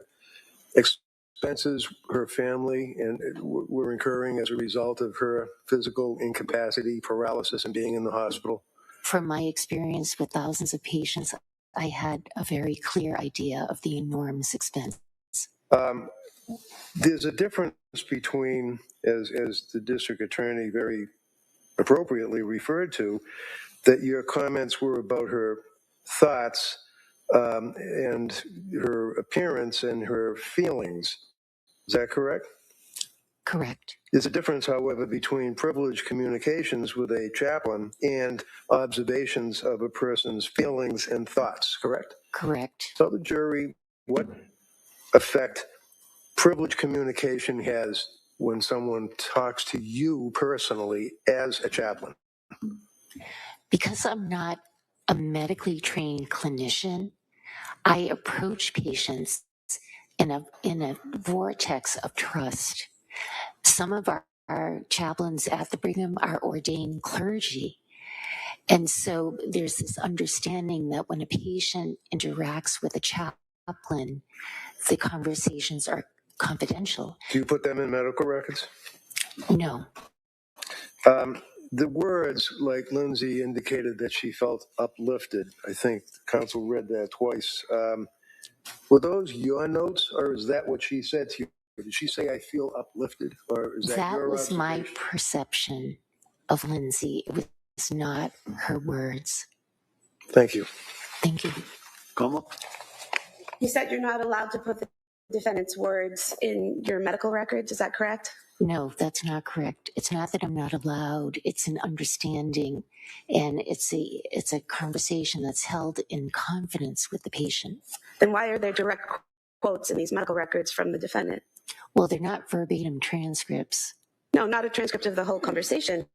expenses her family and were incurring as a result of her physical incapacity, paralysis, and being in the hospital? From my experience with thousands of patients, I had a very clear idea of the enormous expense. There's a difference between, as the district attorney very appropriately referred to, that your comments were about her thoughts and her appearance and her feelings. Is that correct? Correct. There's a difference, however, between privileged communications with a chaplain and observations of a person's feelings and thoughts, correct? Correct. Tell the jury what effect privileged communication has when someone talks to you personally as a chaplain. Because I'm not a medically trained clinician, I approach patients in a vortex of trust. Some of our chaplains at the Brigham are ordained clergy. And so there's this understanding that when a patient interacts with a chaplain, the conversations are confidential. Do you put them in medical records? No. The words, like Lindsay indicated that she felt uplifted. I think counsel read that twice. Were those your notes, or is that what she said to you? Did she say, I feel uplifted, or is that your was my observation? perception of Lindsay. It was not her words. Thank you. Thank you. Como? You said you're not allowed to put the defendant's words in your medical records. Is that correct? No, that's not correct. It's not that I'm not allowed. It's an understanding, and it's a conversation that's held in confidence with the patient. Then why are there direct quotes in these medical records from the defendant? Well, they're not verbatim transcripts. No, not a transcript of the whole conversation,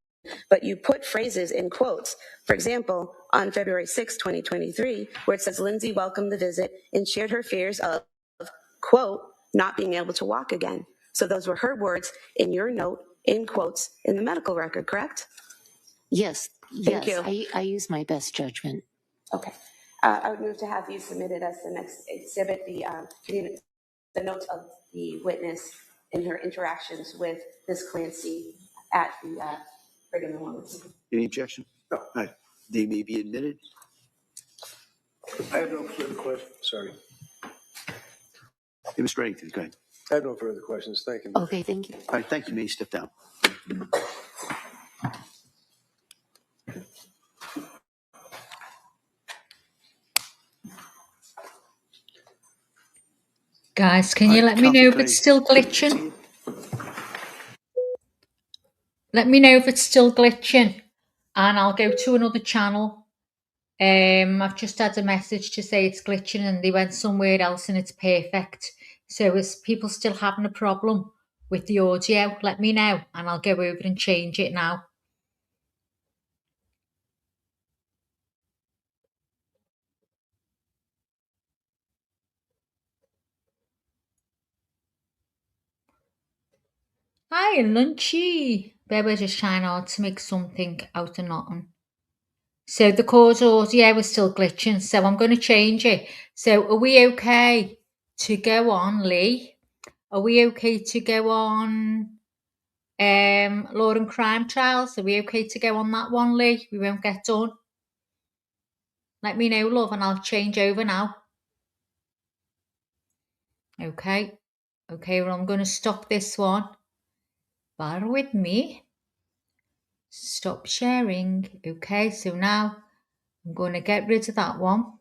but you put phrases in quotes. For example, on February 6, 2023, where it says Lindsay welcomed the visit and shared her fears of, quote, not being able to walk again. So those were her words in your note, in quotes, in the medical record, correct? Yes, Thank yes, you. I use my best judgment. Okay. I would move to have these submitted as the next exhibit, the notes of the witness in her interactions with Ms. Clancy at the Brigham and Women's. Any objection? No. All right. They may be admitted. I have no further questions. Sorry. Hey, Mr. Reddington, go ahead. I have no further questions. Thank you. Okay, thank you. All right, thank you. May you step down. Guys, can you let me know if it's still glitching? Let me know if it's still glitching, and I'll go to another channel. I've just had a message to say it's glitching and they went somewhere else and it's perfect. So is people still having a problem with the audio? Let me know and I'll go over and change it now. Hi, Lunchy. We're just trying hard to make something out of nothing. So the cause audio was still glitching, so I'm going to change it. So are we okay to go on, Lee? Are we okay to go on Law and Crime Trials? Are we okay to go on that one, Lee? We won't get done. Let me know, love, and I'll change over now. Okay. Okay, well, I'm going to stop this one. Bear with me. Stop sharing. Okay, so now I'm going to get rid of that one.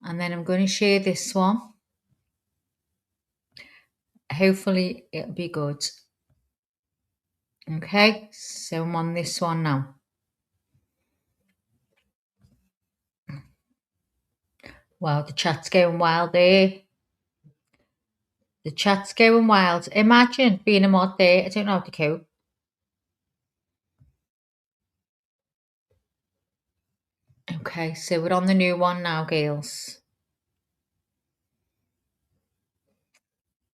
And then I'm going to share this one. Hopefully it'll be good. Okay, so I'm on this one now. Wow, the chat's going wild there. The chat's going wild. Imagine being a mod there. I don't know how to cope. Okay, so we're on the new one now, girls.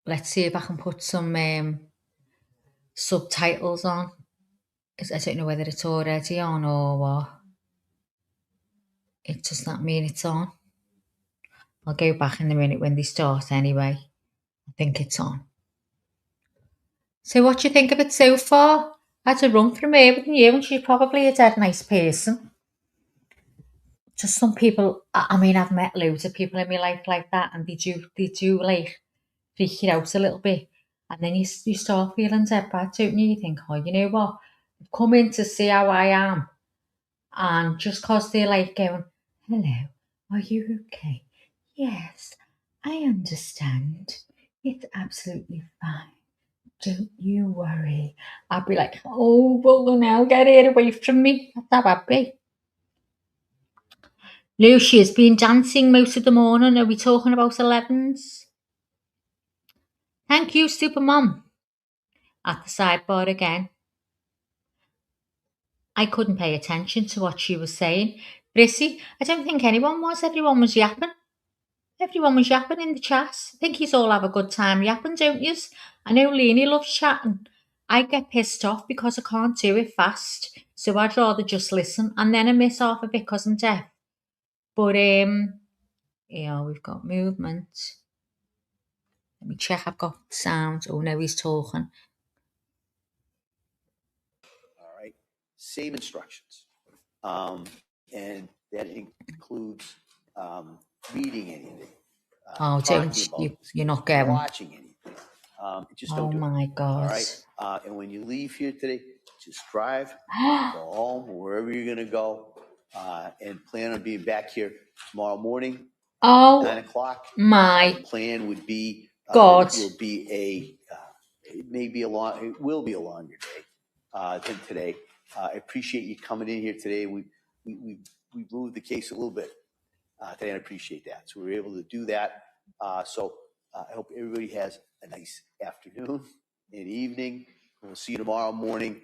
Let's see if I can put some subtitles on. I don't know whether it's already on or what. It does not mean it's on. I'll go back in a minute when they start anyway. I think it's on. So what do you think of it so far? I had to run from her with you, and she's probably a dead nice person. Just some people, I mean, I've met loads of people in my life like that, and they do like freak you out a little bit. And then you start feeling dead bad, don't you? You think, oh, you know what? I've come in to see how I am. And just because they're like going, hello, are you okay? Yes, I understand. It's absolutely fine. Don't you worry. I'd be like, oh, well, now get it away from me. That's how I'd be. Lucy has been dancing most of the morning. Are we talking about 11s? Thank you, Supermom. At the sidebar again. I couldn't pay attention to what she was saying. Brissy, I don't think anyone was. Everyone was yapping. Everyone was yapping in the chat. I think you all have a good time yapping, don't you? I know Leanie loves chatting. I get pissed off because I can't do it fast. So I'd rather just listen. And then I miss half a bit because I'm deaf. But, yeah, we've got movement. Let me check I've got sound. Oh, no, he's talking. All right. Same instructions. And that includes reading anything. Oh, don't you're not going. Watching anything. Just don't do my God. All right. And when you leave here today, just drive, go home, or wherever you're going to go, and plan on being back here tomorrow morning. Oh o'clock. my The plan would be God. it will be it will be a longer day than today. I appreciate you coming in here today. We moved the case a little bit today, and I appreciate that. So we were able to do that. So I hope everybody has a nice afternoon and evening. We'll see you tomorrow morning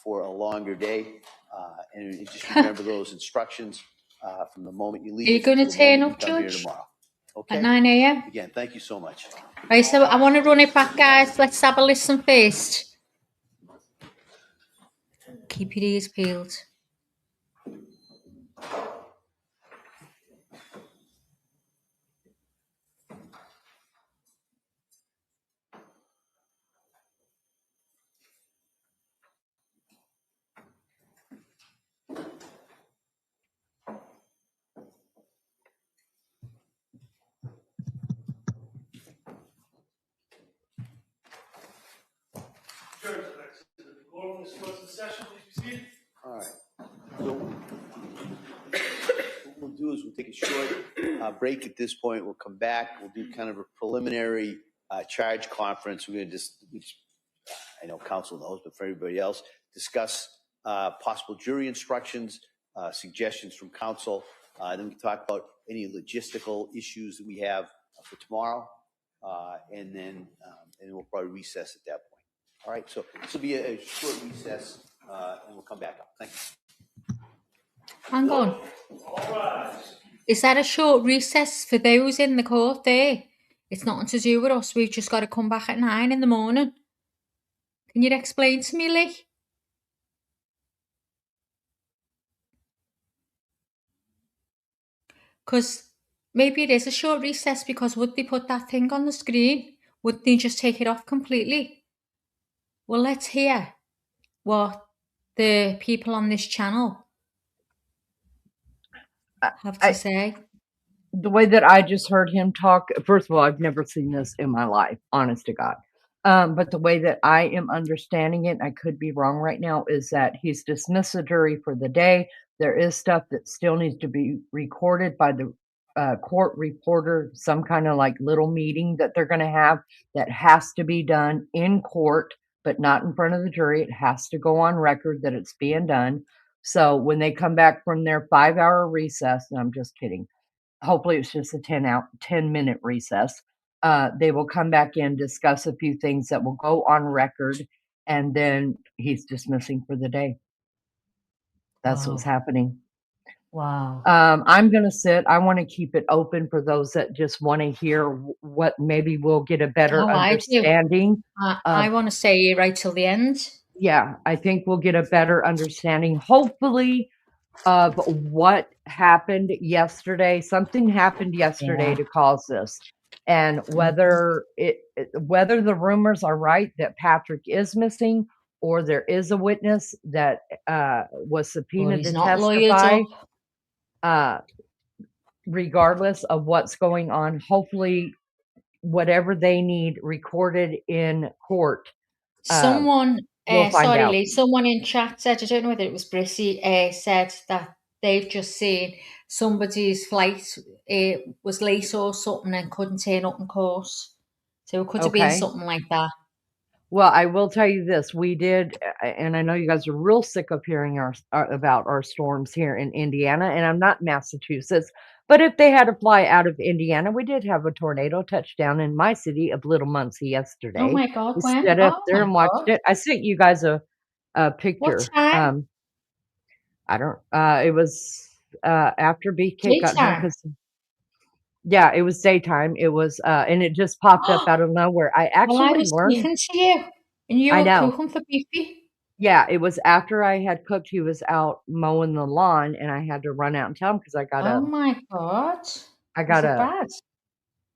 for a longer day. And just remember those instructions from the moment you leave. Are you going to turn up, come here Judge? tomorrow. At Okay. 9 a.m.? Again, thank you so much. Right, so I want to run it back, guys. Let's have a listen first. Keep your ears peeled. All right. So what we'll do is we'll take a short break at this point. We'll come back. We'll do kind of a preliminary charge conference. We're going to which I know council knows, but for everybody else, discuss possible jury instructions, suggestions from council. Then we can talk about any logistical issues that we have for tomorrow, and then we'll probably recess at that point. All right, so this will be a short recess, and we'll come back up. Thank you. Hang on. Is that a short recess for those in the court there? It's nothing to do with us. We've just got to come back at 9 in the morning. Can you explain to me, Lee? Because maybe it is a short recess, because would they put that thing on the screen? Would they just take it off completely? Well, let's hear what the people on this channel have to say. The way that I just heard him talk, first of all, I've never seen this in my life, honest to God. But the way that I am understanding it, I could be wrong right now, is that he's dismissed the jury for the day. There is stuff that still needs to be recorded by the court reporter, some kind of like little meeting that they're going to have that has to be done in court, but not in front of the jury. It has to go on record that it's being done. So when they come back from their 5-hour recess, and I'm just kidding, hopefully it's just a 10-minute recess. They will come back in, discuss a few things that will go on record, and then he's dismissing for the day. That's what's happening. Wow. I'm going to sit. I want to keep it open for those that just want to hear what maybe we'll get a better understanding. I want to stay right till the end. Yeah, I think we'll get a better understanding, hopefully, of what happened yesterday. Something happened yesterday to cause this, and whether the rumors are right that Patrick is missing, or there is a witness that was subpoenaed to testify. Regardless of what's going on, hopefully whatever they need recorded in court. Someone, we'll find out. Lee, someone in chat said, I don't know whether it was Brissy, said that they've just seen somebody's flight was late or something and couldn't turn up in court. So it could have been something like that. Well, I will tell you this. We did, and I know you guys are real sick of hearing about our storms here in Indiana, and I'm not Massachusetts, but if they had to fly out of Indiana, we did have a tornado touchdown in my city of Little Muncie yesterday. Oh my God, we stood up there and watched it. I sent you guys a picture. What time? I don't, it was after BK got home. Yeah, it was daytime. It was, and it just popped up out of nowhere. I actually I was learned. speaking to you, and you were cooking for Beefy. Yeah, it was after I had cooked. He was out mowing the lawn, and I had to run out and tell him because I got Oh my God! I got a.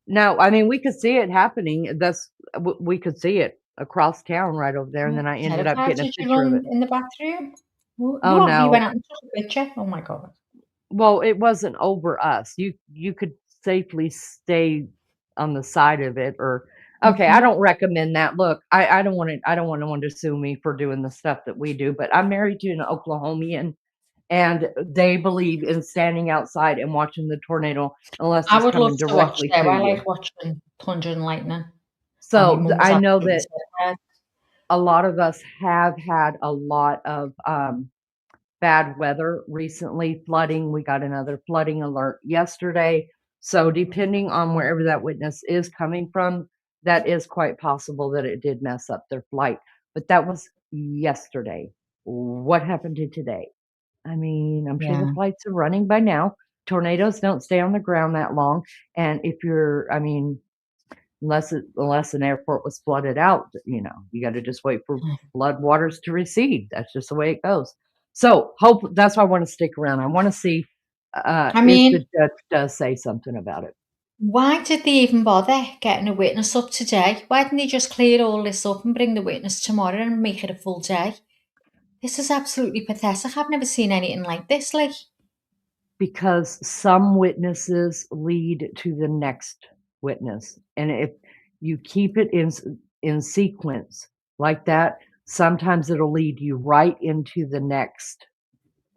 No, I mean we could see it happening. We could see it across town right over there, and then I ended up getting a picture of it in the bathroom. Oh no! You went out and took a picture. Oh my God! Well, it wasn't over us. You could safely stay on the side of it, or okay. I don't recommend that. Look, I don't want anyone to sue me for doing the stuff that we do, but I'm married to an Oklahomian, and they believe in standing outside and watching the tornado unless I it's would love coming to watch directly though. to I you. like watching thunder and lightning. And my So mum's I know absolutely that terrified. a lot of us have had a lot of bad weather recently, flooding. We got another flooding alert yesterday. So depending on wherever that witness is coming from, that is quite possible that it did mess up their flight. But that was yesterday. What happened to today? I mean, I'm sure the Yeah. flights are running by now. Tornadoes don't stay on the ground that long. And if you're, I mean, unless an airport was flooded out, you got to just wait for flood waters to recede. That's just the way it goes. So that's why I want to stick around. I want to see I if mean, the judge does say something about it. why did they even bother getting a witness up today? Why didn't they just clear all this up and bring the witness tomorrow and make it a full day? This is absolutely pathetic. I've never seen anything like this. Like, Because some witnesses lead to the next witness, and if you keep it in sequence like that, sometimes it'll lead you right into the next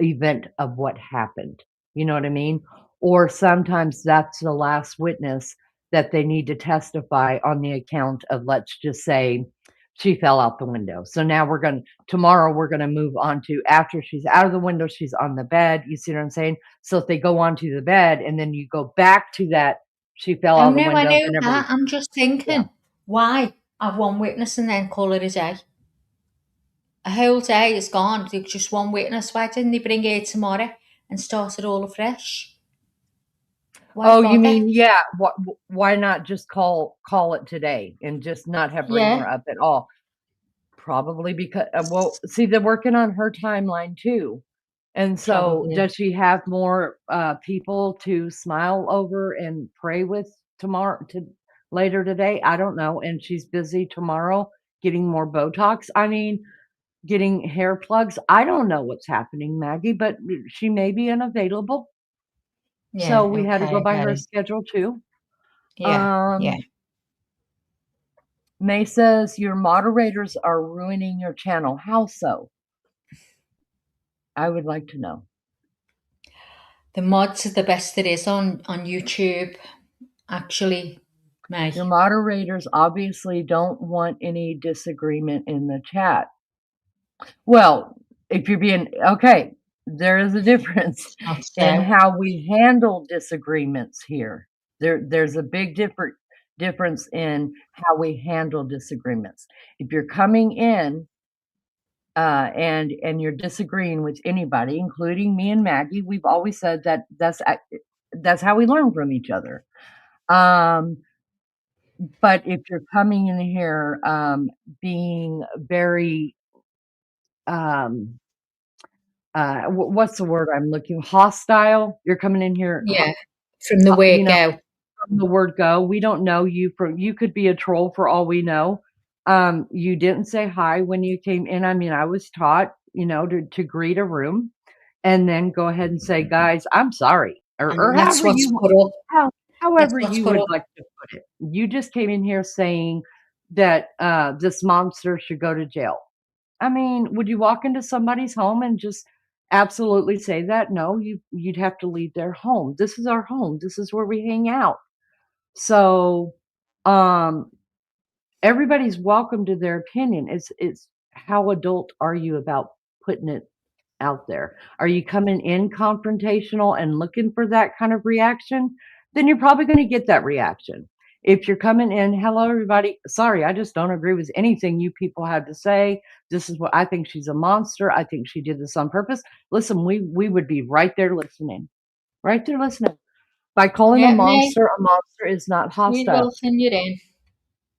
event of what happened. You know what I mean? Or sometimes that's the last witness that they need to testify on the account of, let's just say, she fell out the window. So now tomorrow we're going to move on to after she's out of the window, she's on the bed. You see what I'm saying? So if they go onto the bed and then you go back to that, she fell oh out of the no, I window. know that. I'm just thinking, Yeah. why have one witness and then call it a day? A whole day is gone. There's just one witness. Why didn't they bring it tomorrow and start it all afresh? Why Oh, you bother? mean, yeah. Why not just call it today and just not bring her Yeah, up at all? Probably because, well, see, they're working on her timeline too. And so probably. does she have more people to smile over and pray with later today? I don't know. And she's busy tomorrow getting more Botox. I mean, getting hair plugs. I don't know what's happening, Maggie, but she may be unavailable. So Yeah, we had to okay, go I by get her it. schedule too. Yeah, yeah. May says your moderators are ruining your channel. How so? I would like to know. The mods are the best there is on YouTube, actually, May. Your moderators obviously don't want any disagreement in the chat. Well, if you're being okay, there is a difference Not in so. how we handle disagreements here. There's a big difference in how we handle disagreements. If you're coming in and you're disagreeing with anybody, including me and Maggie, we've always said that's how we learn from each other. But if you're coming in here being very what's the word I'm looking, hostile, you're coming in here Yeah, from the word go. from the word go. We don't know you you could be a troll for all we know. You didn't say hi when you came in. I mean, I was taught, to greet a room and then go ahead and say, guys, I'm sorry. Or And that's however what's you put up. That's however what's you put would up. like to put it. You just came in here saying that this monster should go to jail. I mean, would you walk into somebody's home and just absolutely say that? No, you'd have to leave their home. This is our home. This is where we hang out. So, everybody's welcome to their opinion. It's how adult are you about putting it out there? Are you coming in confrontational and looking for that kind of reaction? Then you're probably going to get that reaction. If you're coming in, hello everybody, sorry, I just don't agree with anything you people have to say. This is what I think, she's a monster. I think she did this on purpose. Listen, we would be right there listening. Right there listening. By calling Yeah, May, a monster is not we hostile. will send you in.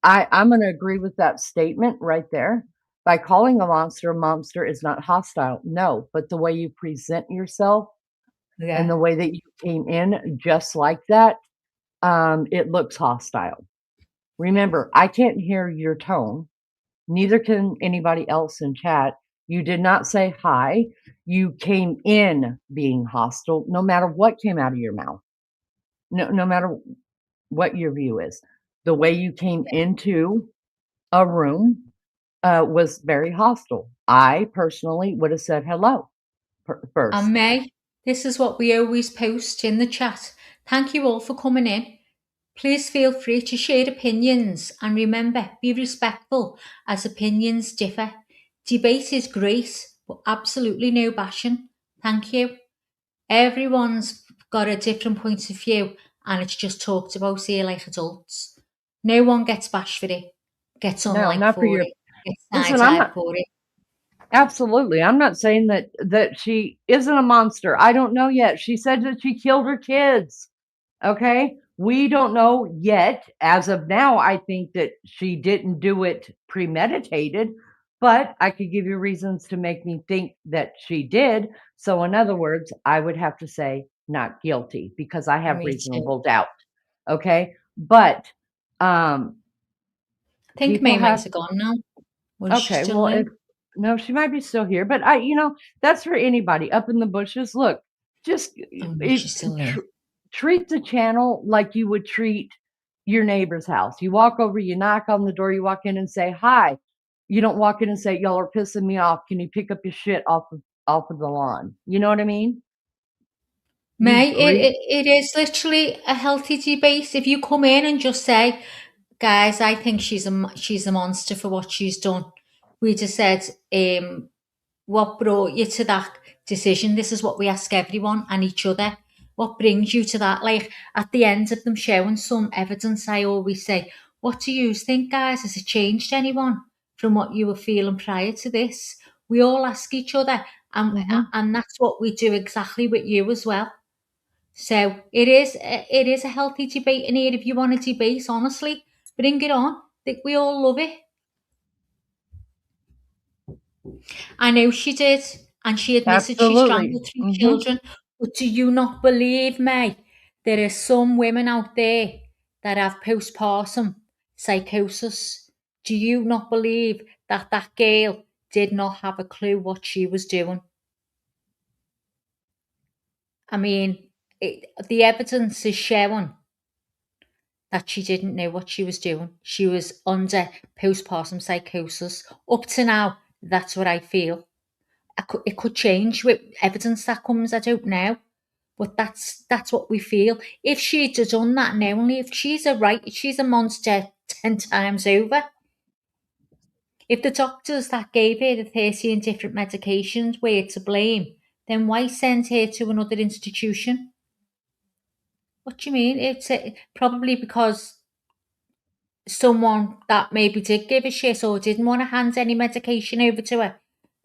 I'm going to agree with that statement right there. By calling a monster is not hostile. No, but the way you present yourself and the way that you came in just like that, it looks hostile. Remember, I can't hear your tone. Neither can anybody else in chat. You did not say hi. You came in being hostile, no matter what came out of your mouth. No matter what your view is. The way you came into a room was very hostile. I personally would have said hello. first. And May, this is what we always post in the chat. Thank you all for coming in. Please feel free to share opinions and remember, be respectful as opinions differ. Debate is great, but absolutely no bashing. Thank you. Everyone's got a different point of view and it's just talked about here like adults. No one gets bashed for it, gets No, unliked not for for your. it, gets Listen, I'm side-eyed not. for it. Absolutely. I'm not saying that she isn't a monster. I don't know yet. She said that she killed her kids. Okay? We don't know yet. As of now, I think that she didn't do it premeditated, but I could give you reasons to make me think that she did. So in other words, I would have to say not guilty because I have Me too. reasonable doubt. Okay? But I think people May might have have gone now. Was she okay, still well, in? no, she might be still here, but that's for anybody up in the bushes. Look, just Oh, no, she's still in. treat the channel like you would treat your neighbor's house. You walk over, you knock on the door, you walk in and say hi. You don't walk in and say, "Y'all are pissing me off. Can you pick up your shit off of the lawn?" You know what I mean? You May, greet. it is literally a healthy debate. If you come in and just say, guys, I think she's a monster for what she's done. We just said, what brought you to that decision? This is what we ask everyone and each other. What brings you to that? Like at the end of them showing some evidence, I always say, what do you think, guys? Has it changed anyone from what you were feeling prior to this? We all ask each other, and that's what we do exactly with you as well. So it is a healthy debate in here. If you want to debate, honestly, bring it on. I think we all love it. I know she did, and she admitted she Absolutely. strangled 3 children. But do you not believe me? There are some women out there that have postpartum psychosis. Do you not believe that that girl did not have a clue what she was doing? I mean, the evidence is showing that she didn't know what she was doing. She was under postpartum psychosis. Up to now, that's what I feel. It could change with evidence that comes, I don't know. But that's what we feel. If she'd have done that knowingly, if she's a monster 10 times over. If the doctors that gave her the 13 different medications were to blame, then why send her to another institution? What do you mean? It's probably because someone that maybe did give a shit or didn't want to hand any medication over to her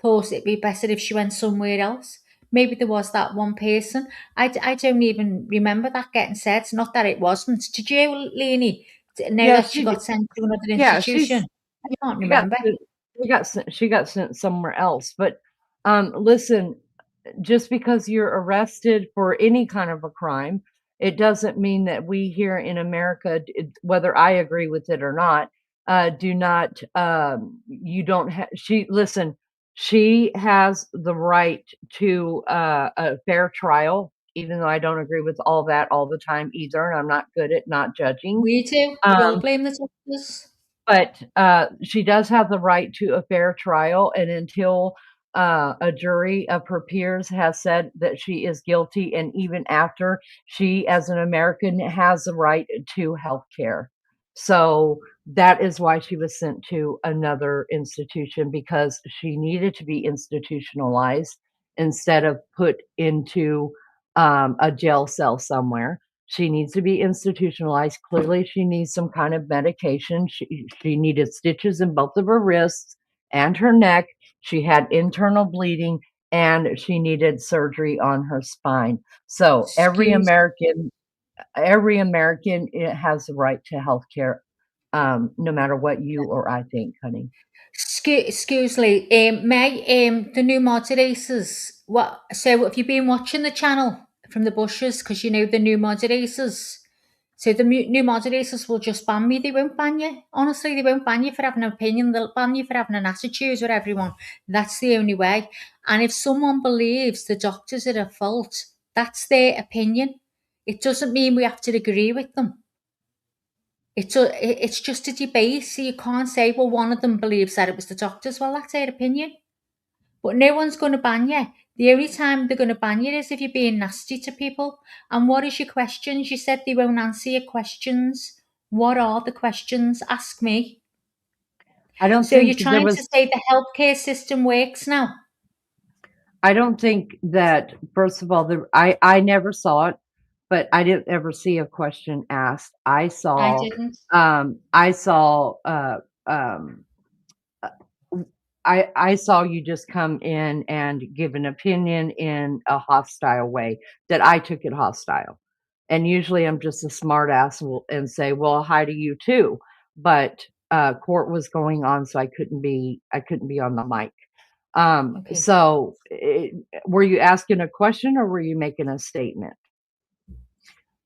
thought it'd be better if she went somewhere else. Maybe there was that one person. I don't even remember that getting said. Not that it wasn't. Did you, Leonie, know Yeah, that she got sent to another yeah, institution? I can't she got remember. she got sent somewhere else. But listen, just because you're arrested for any kind of a crime, it doesn't mean that we here in America, whether I agree with it or not, do not. You don't have. She has the right to a fair trial, even though I don't agree with all that all the time either, and I'm not good at not judging. We do. We all blame the doctors. But she does have the right to a fair trial, and until a jury of her peers has said that she is guilty, and even after, she, as an American, has the right to health care. So that is why she was sent to another institution, because she needed to be institutionalized instead of put into a jail cell somewhere. She needs to be institutionalized. Clearly, she needs some kind of medication. She needed stitches in both of her wrists and her neck. She had internal bleeding, and she needed surgery on her spine. So every Excuse American has the right to health care, no matter what you or I think, honey. Excuse me, May, the new moderators. What? So, have you been watching the channel from the bushes? Because you know the new moderators. So the new moderators will just ban me. They won't ban you. Honestly, they won't ban you for having an opinion. They'll ban you for having an attitude with everyone. That's the only way. And if someone believes the doctors are at fault, that's their opinion. It doesn't mean we have to agree with them. It's just a debate, so you can't say, well, one of them believes that it was the doctors. Well, that's their opinion. But no one's going to ban you. The only time they're going to ban you is if you're being nasty to people. And what is your questions? You said they won't answer your questions. What are the questions? Ask me. I don't So you're think there trying was. to say the healthcare system works now? I don't think that. First of all, I never saw it, but I didn't ever see a question asked. I I saw. didn't. I saw. Um, I saw you just come in and give an opinion in a hostile way that I took it hostile. And usually I'm just a smart ass and say, well, hi to you too. But court was going on, so I couldn't be on the mic. Okay. So were you asking a question or were you making a statement?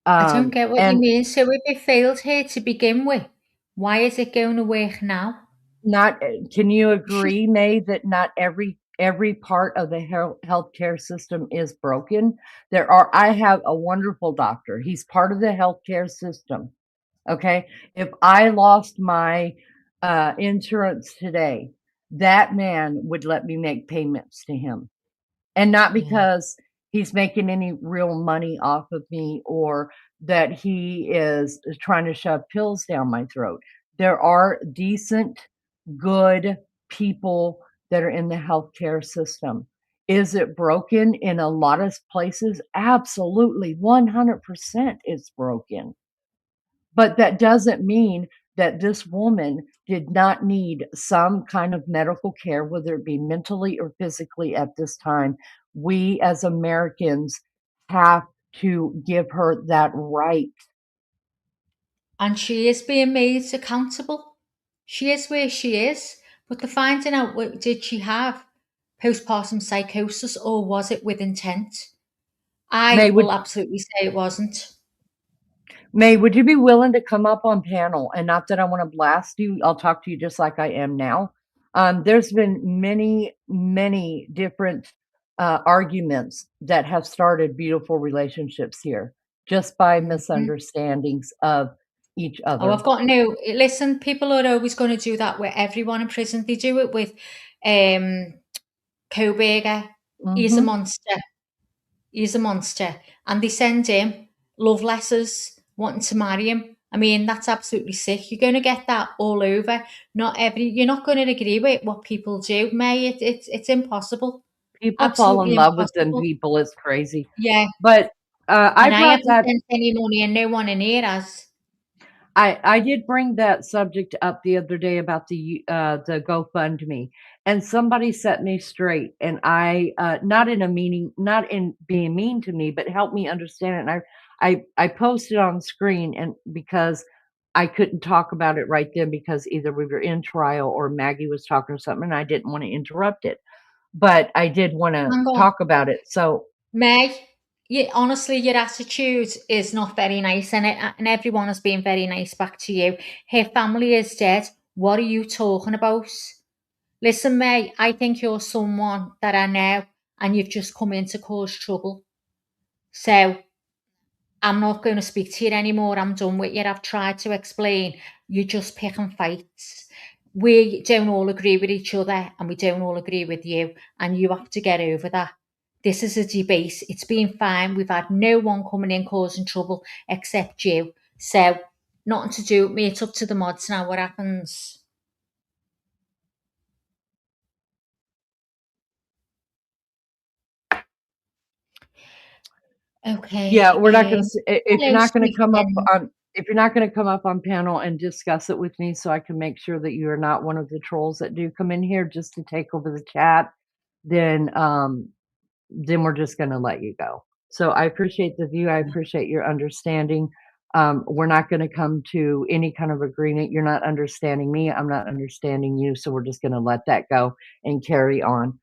I don't get what you And mean. So if it failed here to begin with, why is it going to work now? not can you agree, May, that not every part of the healthcare system is broken? I have a wonderful doctor. He's part of the healthcare system. Okay. If I lost my insurance today, that man would let me make payments to him. And not because he's making any real money off of me or that he is trying to shove pills down my throat. There are decent, good people that are in the healthcare system. Is it broken in a lot of places? Absolutely. 100% it's broken. But that doesn't mean that this woman did not need some kind of medical care, whether it be mentally or physically at this time. We as Americans have to give her that right. And she is being made accountable. She is where she is. But they're finding out, did she have postpartum psychosis or was it with intent? May, I would will absolutely say it wasn't. May, would you be willing to come up on panel? And not that I want to blast you, I'll talk to you just like I am now. There's been many, many different arguments that have started beautiful relationships here just by misunderstandings of each Oh, other. I've got no. Listen, people are always going to do that with everyone in prison. They do it with Koberger. He's a monster. He's a monster. And they send him love letters wanting to marry him. I mean, that's absolutely sick. You're going to get that all over. You're not going to agree with what people do, May. It's impossible. People fall in Absolutely love with them impossible. people. It's crazy. Yeah. But I And I brought haven't that. spent any money and no one in here has. I did bring that subject up the other day about the GoFundMe, and somebody set me straight, and I not in being mean to me, but helped me understand it. And I posted on screen, and because I couldn't talk about it right then because either we were in trial or Maggie was talking or something, and I didn't want to interrupt it, but I did want to Hang on. talk about it. So May, honestly, your attitude is not very nice, and everyone has been very nice back to you. Her family is dead. What are you talking about? Listen, May, I think you're someone that I know, and you've just come in to cause trouble. So I'm not going to speak to you anymore. I'm done with you. I've tried to explain. You're just picking fights. We don't all agree with each other and we don't all agree with you. And you have to get over that. This is a debate. It's been fine. We've had no one coming in causing trouble except you. So nothing to do with me. It's up to the mods now what happens. Okay. yeah, we're not going to. If you're Hello, not going to sweet come up friend. on, if you're not going to come up on panel and discuss it with me, so I can make sure that you are not one of the trolls that do come in here just to take over the chat, then we're just going to let you go. So I appreciate the view. I appreciate your understanding. We're not going to come to any kind of agreement. You're not understanding me. I'm not understanding you. So we're just going to let that go and carry on.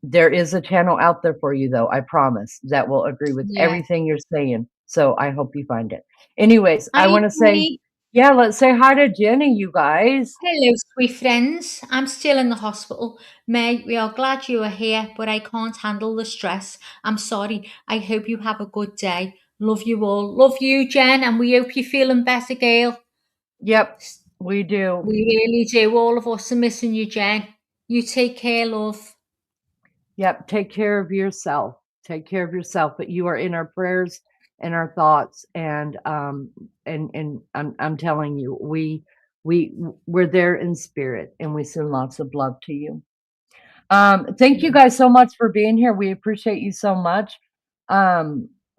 There is a channel out there for you, though, I promise, that will agree with Yeah. everything you're saying. So I hope you find it. Anyways, I Hi, want to say, Jenny. yeah, let's say hi to Jenny, you guys. Hello, sweet friends. I'm still in the hospital. May, we are glad you are here, but I can't handle the stress. I'm sorry. I hope you have a good day. Love you all. Love you, Jen, and we hope you're feeling better, Gail. Yep, we do. We really do. All of us are missing you, Jen. You take care, love. Yep. Take care of yourself. Take care of yourself. But you are in our prayers and our thoughts. And I'm telling you, we're there in spirit, and we send lots of love to you. Thank you guys so much for being here. We appreciate you so much.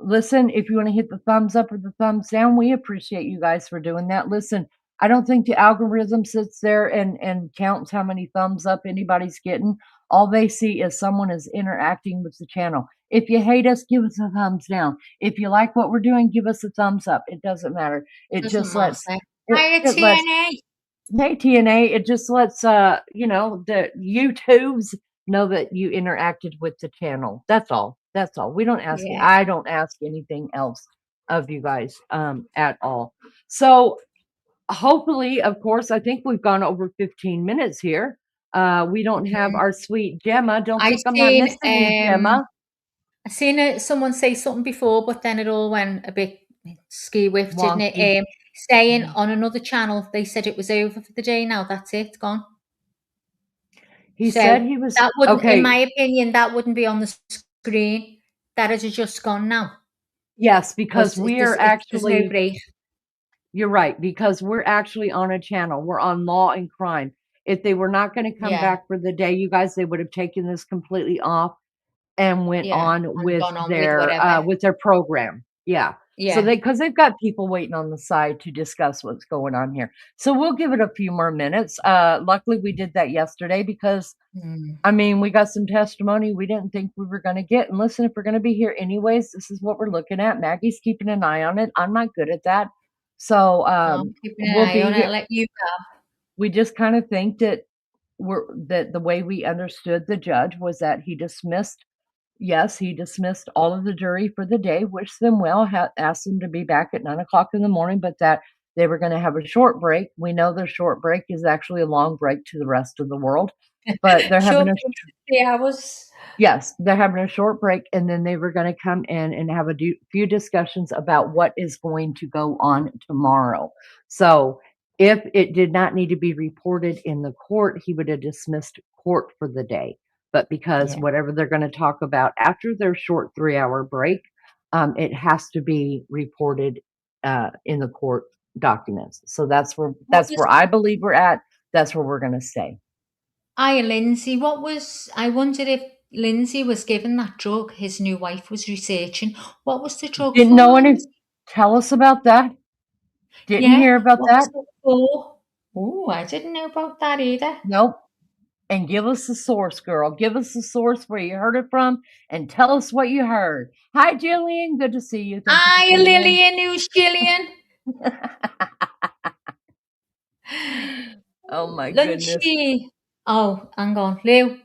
Listen, if you want to hit the thumbs up or the thumbs down, we appreciate you guys for doing that. Listen, I don't think the algorithm sits there and counts how many thumbs up anybody's getting. All they see is someone is interacting with the channel. If you hate us, give us a thumbs down. If you like what we're doing, give us a thumbs up. It doesn't matter. It Doesn't just lets matter. Hiya, it lets TNA. Hey TNA, it just lets the YouTubes know that you interacted with the channel. That's all. That's all. We don't ask Yeah. I don't ask anything else of you guys at all. So hopefully, of course, I think we've gone over 15 minutes here. We don't have our sweet Gemma. Don't I think I'm not seen missing you, Gemma. I seen someone say something before, but then it all went a bit ski-whiff, didn't it? Wonky. Saying on another channel, they said it was over for the day now. That's it, gone. He So said he was that wouldn't, in okay. my opinion, that wouldn't be on the screen. That is just gone now. Yes, because Because we are there's no actually break. You're right, because we're actually on a channel. We're on Law and Crime. If they were not going to come Yeah, back for the day, you guys, they would have taken this completely off and went yeah, on and with gone on with whatever. their program. Yeah. So Yeah. because they've got people waiting on the side to discuss what's going on here. So we'll give it a few more minutes. Luckily we did that yesterday because I mean, we got some testimony we didn't think we were going to get. And listen, if we're going to be here anyways, this is what we're looking at. Maggie's keeping an eye on it. I'm not good at that. So I'm keeping an we'll eye be on it. here. I'll let you go. We just kind of think that the way we understood the judge was that he dismissed all of the jury for the day, wished them well, asked them to be back at 9:00 in the morning, but that they were going to have a short break. We know their short break is actually a long break to the rest of the world, but they're having Sure, 3 hours. Yes, they're having a short break, and then they were going to come in and have a few discussions about what is going to go on tomorrow. So if it did not need to be reported in the court, he would have dismissed court for the day. But because Yeah. whatever they're going to talk about after their short 3-hour break, it has to be reported in the court documents. So that's where I believe we're at. That's where we're going to stay. Lindsay, I wondered if Lindsay was given that drug his new wife was researching. What was the drug Didn't for, know any. Lindsay? Tell us about that. Didn't Yeah, hear about what that. was it for? Oh, I didn't know about that either. Nope. And give us the source, girl. Give us the source where you heard it from and tell us what you heard. Hi, Jillian. Good to see you. Thank you Hi, for tuning in. Lillian. Who's Jillian? Oh, my goodness. Lunchy. Oh, hang on, Lou.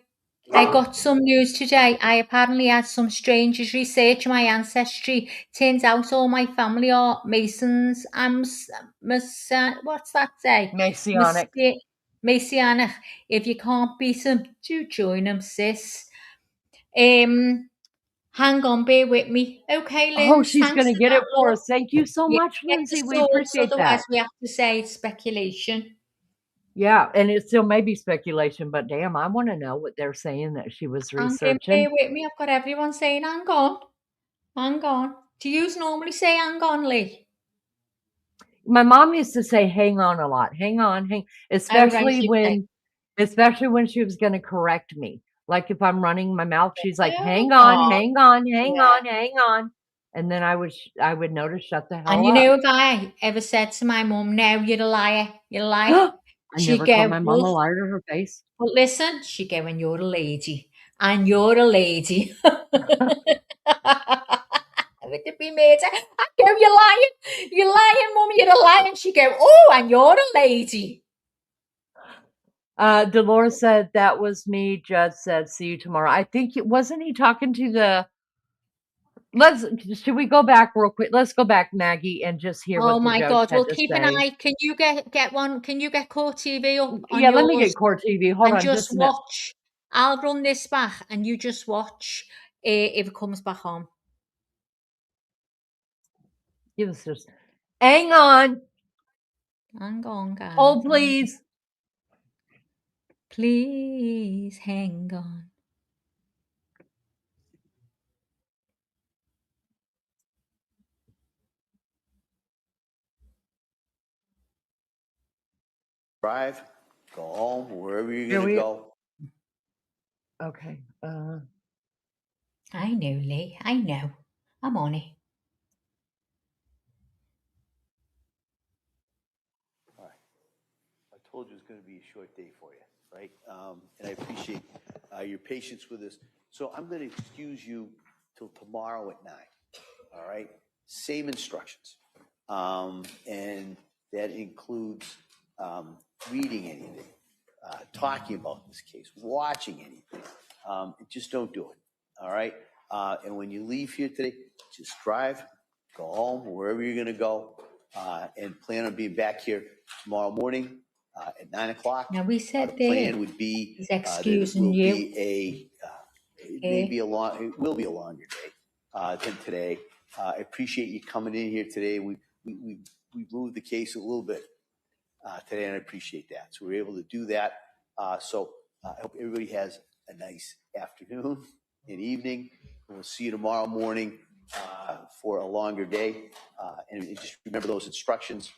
I got some news today. I apparently had some strangers research my ancestry. Turns out all my family are Masons. What's that say? Messianic. Messianic. If you can't beat them, do join them, sis. Hang on, bear with me. Okay, Oh, Linz, she's thanks going to for get that, it for love. us. Thank you so Yeah, much, get the Lindsay. We source, appreciate otherwise that. we have to say it's speculation. Yeah, and it still may be speculation, but damn, I want to know what they're saying that she was researching. Bear with me. I've got everyone saying, hang on. Hang on. Do you normally say hang on, Lee? My mom used to say hang on a lot. Hang on, especially when she was going to correct me. Like if I'm running my mouth, she's like, hang on, hang on, hang on, hang on. And then I would notice, shut the hell And up. you know, if I ever said to my mum, no, you're a liar, you're a liar. I never called my mom a liar to her face. But listen, she'd go, and you're a lady. And you're a lady. Would be made? I go, you're lying. You're lying, mum, you're a liar. And she'd go, oh, and you're a lady. Dolores said, that was me. Judd said, see you tomorrow. I think wasn't he talking to the... Should we go back real quick? Let's go back, Maggie, and just hear what the judge had Well, to keep say. an eye. Can you get one? Can you get Core TV up on Yeah, yours? let me get Core TV. Hold on, just watch. I'll run this back, and you just watch if it comes back on. Give us just... Hang on. Hang on, guys. Oh, please. Please hang on. drive, go home, wherever you're Here going to we- go. Okay. I know, Lee. I know. I'm on it. All right. I told you it was going to be a short day for you, right? And I appreciate your patience with us. So I'm going to excuse you till tomorrow at 9. All right? Same instructions. And that includes reading anything, talking about this case, watching anything. Just don't do it. All right? And when you leave here today, just drive, go home, wherever you're going to go, and plan on being back here tomorrow morning at 9 o'clock. Now, we said the plan would be he's that it excusing will you. be it will be a longer day than today. I appreciate you coming in here today. We moved the case a little bit today, and I appreciate that. So we're able to do that. So I hope everybody has a nice afternoon and evening. We'll see you tomorrow morning for a longer day. And just remember those instructions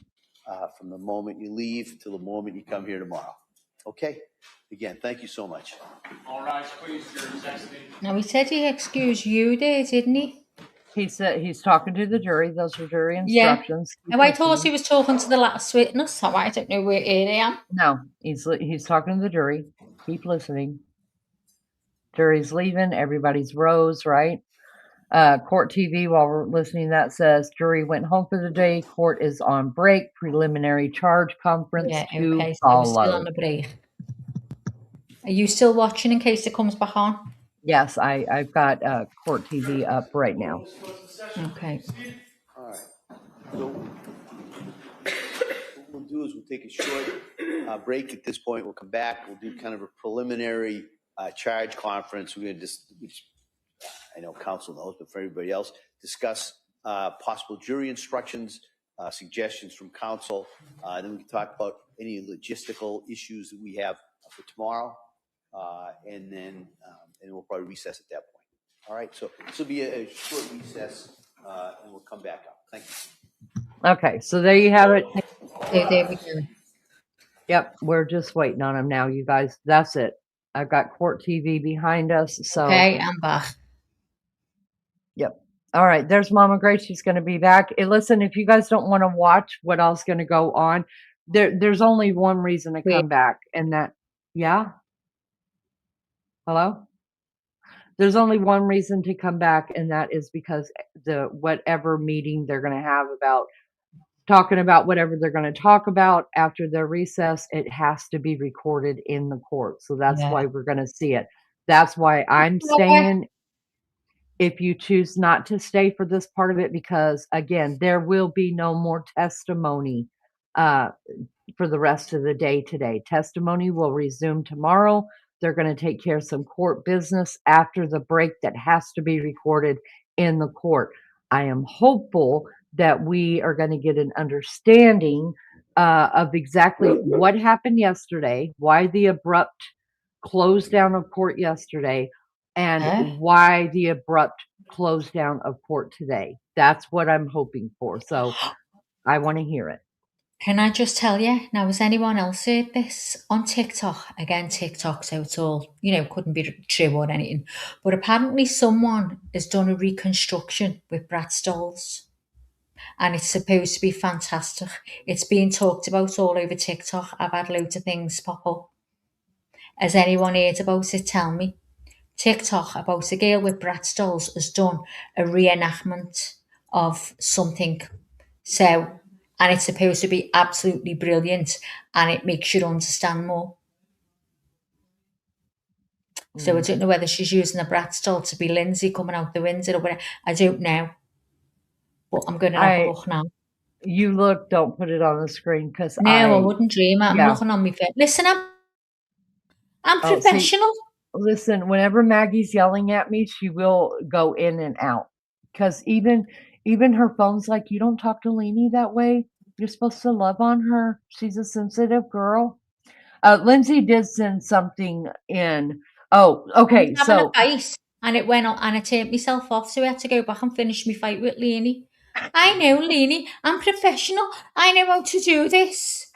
from the moment you leave to the moment you come here tomorrow. Okay? Again, thank you so much. All rise, please. Your necessity. Now, he said he excused you there, didn't he? He said he's talking to the jury. Those are jury Yeah. instructions. Now, I thought he was talking to the last witness, so I don't know where I am. No, he's talking to the jury. Keep listening. Jury's leaving. Everybody's rose, right? Court TV, while we're listening, that says jury went home for the day. Court is on break. Preliminary charge conference to Okay, so follow. we're still on the break. Are you still watching in case it comes back on? Yes, I've got Court TV up right now. Okay. All right. So what we'll do is we'll take a short break at this point. We'll come back. We'll do kind of a preliminary charge conference. We're going to I know counsel knows, but for everybody else, discuss possible jury instructions, suggestions from counsel. Then we can talk about any logistical issues that we have for tomorrow. And then we'll probably recess at that point. All right. So this will be a short recess, and we'll come back up. Thank you. Okay, so there you have it. There we go. Yep, we're just waiting on them now, you guys. That's it. I've got Court TV behind us. So Okay, I'm back. Yep. All right, there's Mama Grace. She's going to be back. And listen, if you guys don't want to watch what else is going to go on, there's only one reason to come back, and that, yeah? Hello? There's only one reason to come back, and that is because the whatever meeting they're going to have about talking about whatever they're going to talk about after their recess, it has to be recorded in the court. So that's why we're going to see it. That's why I'm staying. If you choose not to stay for this part of it, because again, there will be no more testimony for the rest of the day today. Testimony will resume tomorrow. They're going to take care of some court business after the break that has to be recorded in the court. I am hopeful that we are going to get an understanding of exactly what happened yesterday, why the abrupt close down of court yesterday, and why the abrupt close down of court today. That's what I'm hoping for. So I want to hear it. Can I just tell you, now, has anyone else heard this on TikTok? Again, TikTok, so it's all, couldn't be true or anything. But apparently someone has done a reconstruction with Brad Stolz. And it's supposed to be fantastic. It's being talked about all over TikTok. I've had loads of things pop up. Has anyone heard about it? Tell me. TikTok about a girl with Brad Stolz has done a reenactment of something. So, and it's supposed to be absolutely brilliant, and it makes you understand more. So I don't know whether she's using a Brad Stolz to be Lindsay coming out the window or whatever. I don't know. But I'm going to have a look now. You look, don't put it on the screen because No, I wouldn't dream. I'm looking on my phone. Listen, I'm professional. Listen, whenever Maggie's yelling at me, she will go in and out. Because even her phone's like, you don't talk to Lainey that way. You're supposed to love on her. She's a sensitive girl. Lindsay did send something in. Oh, okay. I'm having a fight, and it went on, and I turned myself off, so I had to go back and finish my fight with Lainey. I know, Lainey. I'm professional. I know how to do this.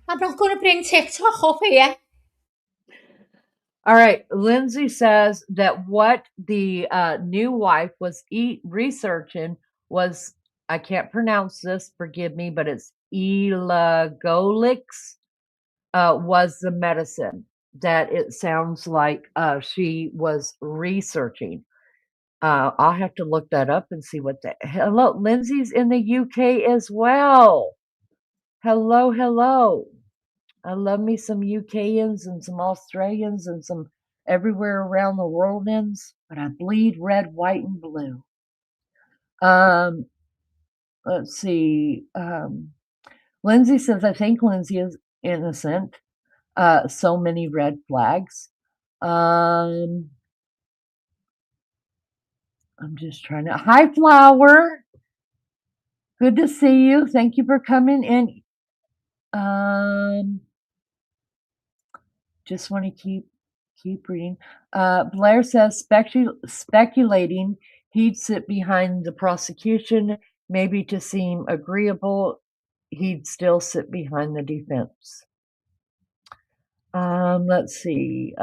I'm not going to bring TikTok up here. All right. Lindsay says that what the new wife was researching was, I can't pronounce this, forgive me, but it's elagolix, was the medicine that it sounds like she was researching. I'll have to look that up and see what the hello. Lindsay's in the UK as well. Hello, hello. I love me some UKians and some Australians and some everywhere around the world ends, but I bleed red, white, and blue. Let's see. Lindsay says, I think Lindsay is innocent. So many red flags. I'm just trying to. Hi, Flower. Good to see you. Thank you for coming in. Just want to keep reading. Blair says speculating he'd sit behind the prosecution, maybe to seem agreeable. He'd still sit behind the defense. Let's see.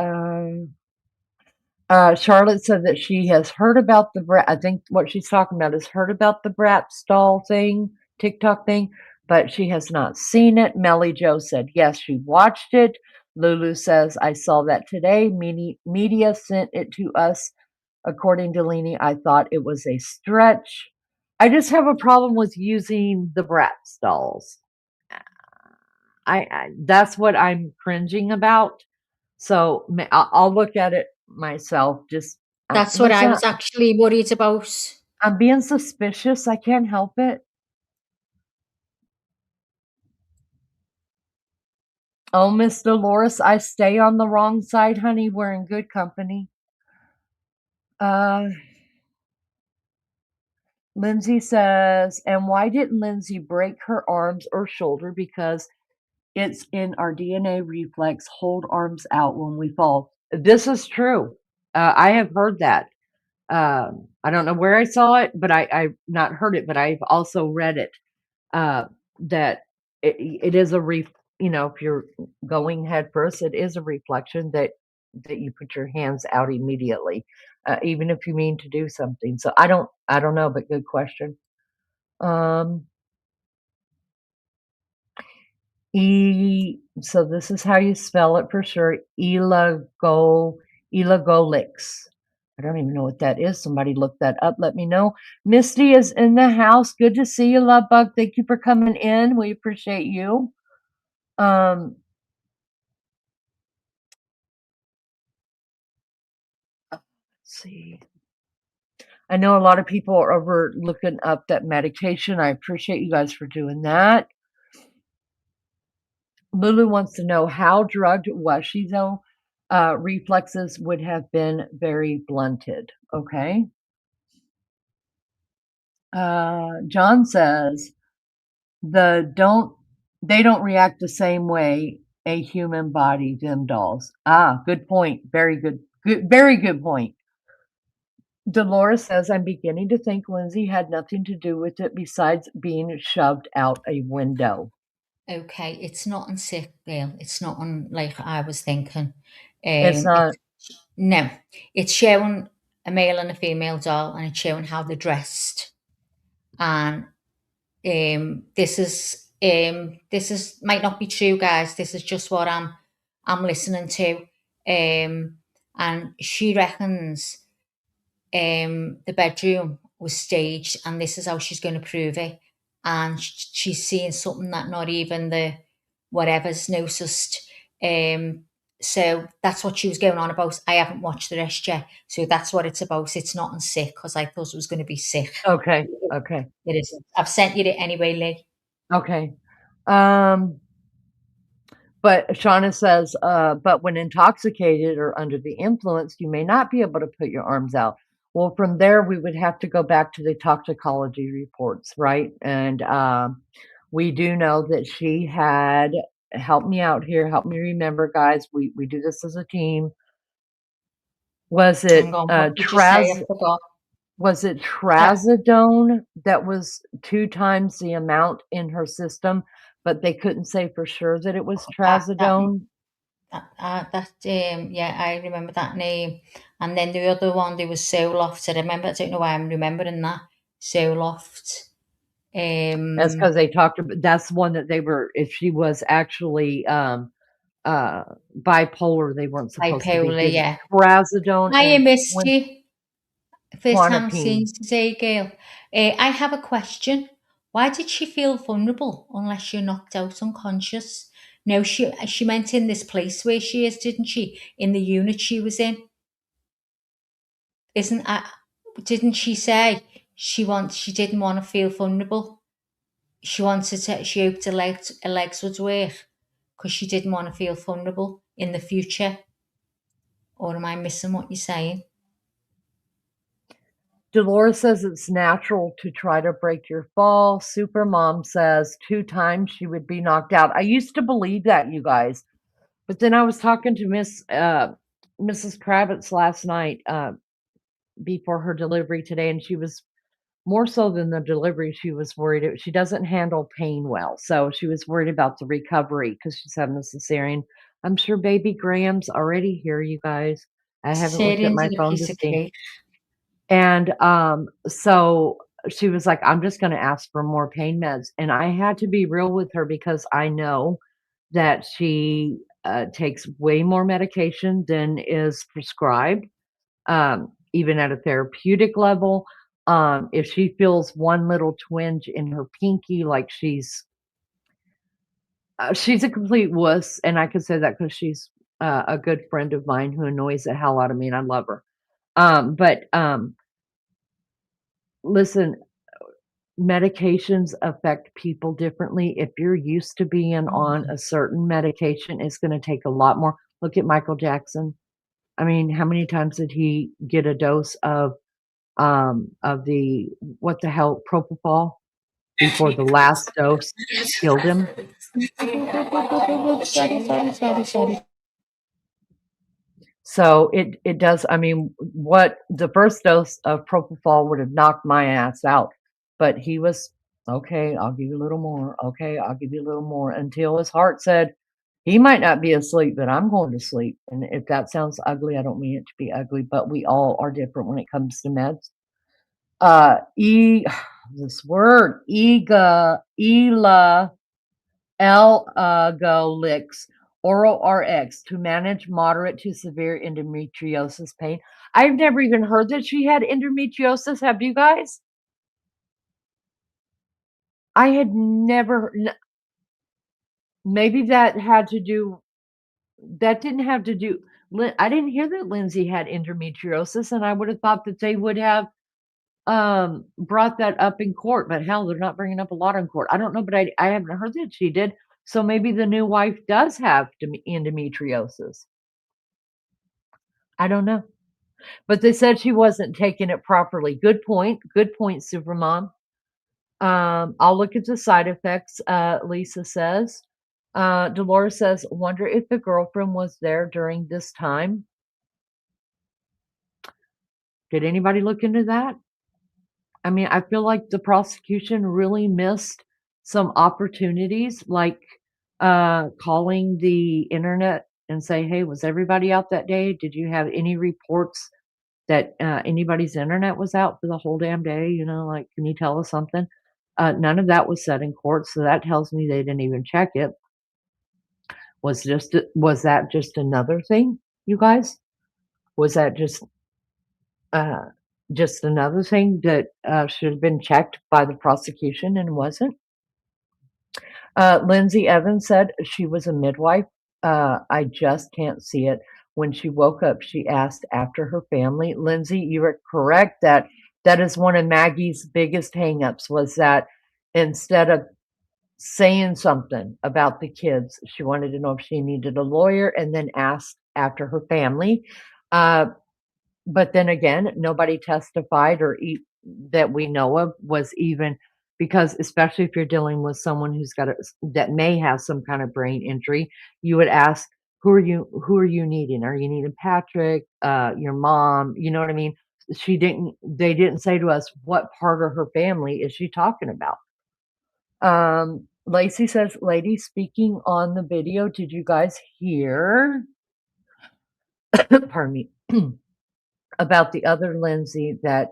Charlotte said that she has heard about the Brat. I think what she's talking about is heard about the Bratz doll thing, TikTok thing, but she has not seen it. Melly Jo said yes, she watched it. Lulu says I saw that today. Media sent it to us. According to Leanie, I thought it was a stretch. I just have a problem with using the Bratz dolls. I that's what I'm cringing about. So I'll look at it myself. Just That's what I was actually worried about. I'm being suspicious. I can't help it. Oh, Miss Dolores, I stay on the wrong side, honey. We're in good company. Lindsay says, and why didn't Lindsay break her arms or shoulder? Because it's in our DNA reflex, hold arms out when we fall. This is true. I have heard that. I don't know where I saw it, but I've not heard it, but I've also read it, that it is if you're going head first, it is a reflection that you put your hands out immediately, even if you mean to do something. So I don't know, but good question. So this is how you spell it for sure. Elagolix. I don't even know what that is. Somebody look that up. Let me know. Misty is in the house. Good to see you, Love Bug. Thank you for coming in. We appreciate you. Let's see. I know a lot of people are over looking up that medication. I appreciate you guys for doing that. Lulu wants to know how drugged was she, though? Reflexes would have been very blunted. Okay. John says they don't react the same way a human body, them dolls. Good point. Very good. Very good point. Dolores says, I'm beginning to think Lindsay had nothing to do with it besides being shoved out a window. Okay, it's not on sick, girl. It's not on like I was thinking. It's not. No, it's showing a male and a female doll, and it's showing how they're dressed. And this is might not be true, guys. This is just what I'm listening to. And she reckons the bedroom was staged, and this is how she's going to prove it. And she's seeing something that not even the whatever's noticed. So that's what she was going on about. I haven't watched the rest yet, so that's what it's about. It's not on sick, because I thought it was going to be sick. Okay. It isn't. I've sent you it anyway, Lee. Okay. But Shauna says, but when intoxicated or under the influence, you may not be able to put your arms out. Well, from there, we would have to go back to the toxicology reports, right? And we do know that she had, help me out here, help me remember, guys, we do this as a team. Was it was it trazodone that was 2 times the amount in her system but they couldn't say for sure that it was That trazodone. yeah, I remember that name. And then the other one, there was Soloft. I don't know why I'm remembering that. Soloft. That's because they talked about, that's one that they were, if she was actually bipolar, they weren't supposed to be Bipolar, giving yeah. trazodone I and missed you. First time seeing quinapine. you today, girl. I have a question. Why did she feel vulnerable unless you're knocked out unconscious? No, she meant in this place where she is, didn't she? In the unit she was in. Didn't she say she didn't want to feel vulnerable? She hoped her legs would work because she didn't want to feel vulnerable in the future. Or am I missing what you're saying? Dolores says it's natural to try to break your fall. Supermom says 2 times she would be knocked out. I used to believe that, you guys. But then I was talking to Mrs. Kravitz last night before her delivery today, and she was more so than the delivery. She was worried. She doesn't handle pain well, so she was worried about the recovery because she's having a cesarean. I'm sure baby Graham's already here, you guys. I haven't looked at Cesareans my are a phone to piece of see. cake. And so she was like, I'm just going to ask for more pain meds. And I had to be real with her because I know that she takes way more medication than is prescribed, even at a therapeutic level. If she feels one little twinge in her pinky, like she's a complete wuss. And I can say that because she's a good friend of mine who annoys the hell out of me, and I love her. But listen, medications affect people differently. If you're used to being on a certain medication, it's going to take a lot more. Look at Michael Jackson. I mean, how many times did he get a dose of the what the hell propofol before the last dose killed him? Sorry. So it does. I mean, what the first dose of propofol would have knocked my ass out, but he was okay. I'll give you a little more. Okay, I'll give you a little more until his heart said he might not be asleep, but I'm going to sleep. And if that sounds ugly, I don't mean it to be ugly, but we all are different when it comes to meds. This word elagolix oral RX to manage moderate to severe endometriosis pain. I've never even heard that she had endometriosis. Have you guys? I had never. Maybe that had to do. That didn't have to do. I didn't hear that Lindsay had endometriosis, and I would have thought that they would have brought that up in court, but hell, they're not bringing up a lot in court. I don't know, but I haven't heard that she did. So maybe the new wife does have endometriosis. I don't know. But they said she wasn't taking it properly. Good point. Good point, Supermom. I'll look at the side effects, Lisa says. Dolores says, wonder if the girlfriend was there during this time. Did anybody look into that? I mean, I feel like the prosecution really missed some opportunities, like calling the internet and say, hey, was everybody out that day? Did you have any reports that anybody's internet was out for the whole damn day? You know, like, can you tell us something? None of that was said in court, so that tells me they didn't even check it. Was that just another thing, you guys? Was that just another thing that should have been checked by the prosecution and wasn't? Lindsay Evans said she was a midwife. I just can't see it. When she woke up, she asked after her family. Lindsay, you are correct that is one of Maggie's biggest hangups, was that instead of saying something about the kids, she wanted to know if she needed a lawyer and then asked after her family. But then again, nobody testified that we know of was even, because especially if you're dealing with someone that may have some kind of brain injury, you would ask, who are you needing? Are you needing Patrick, your mom? You know what I mean? They didn't say to us what part of her family is she talking about. Lacey says, lady speaking on the video, did you guys hear, pardon me, about the other Lindsay that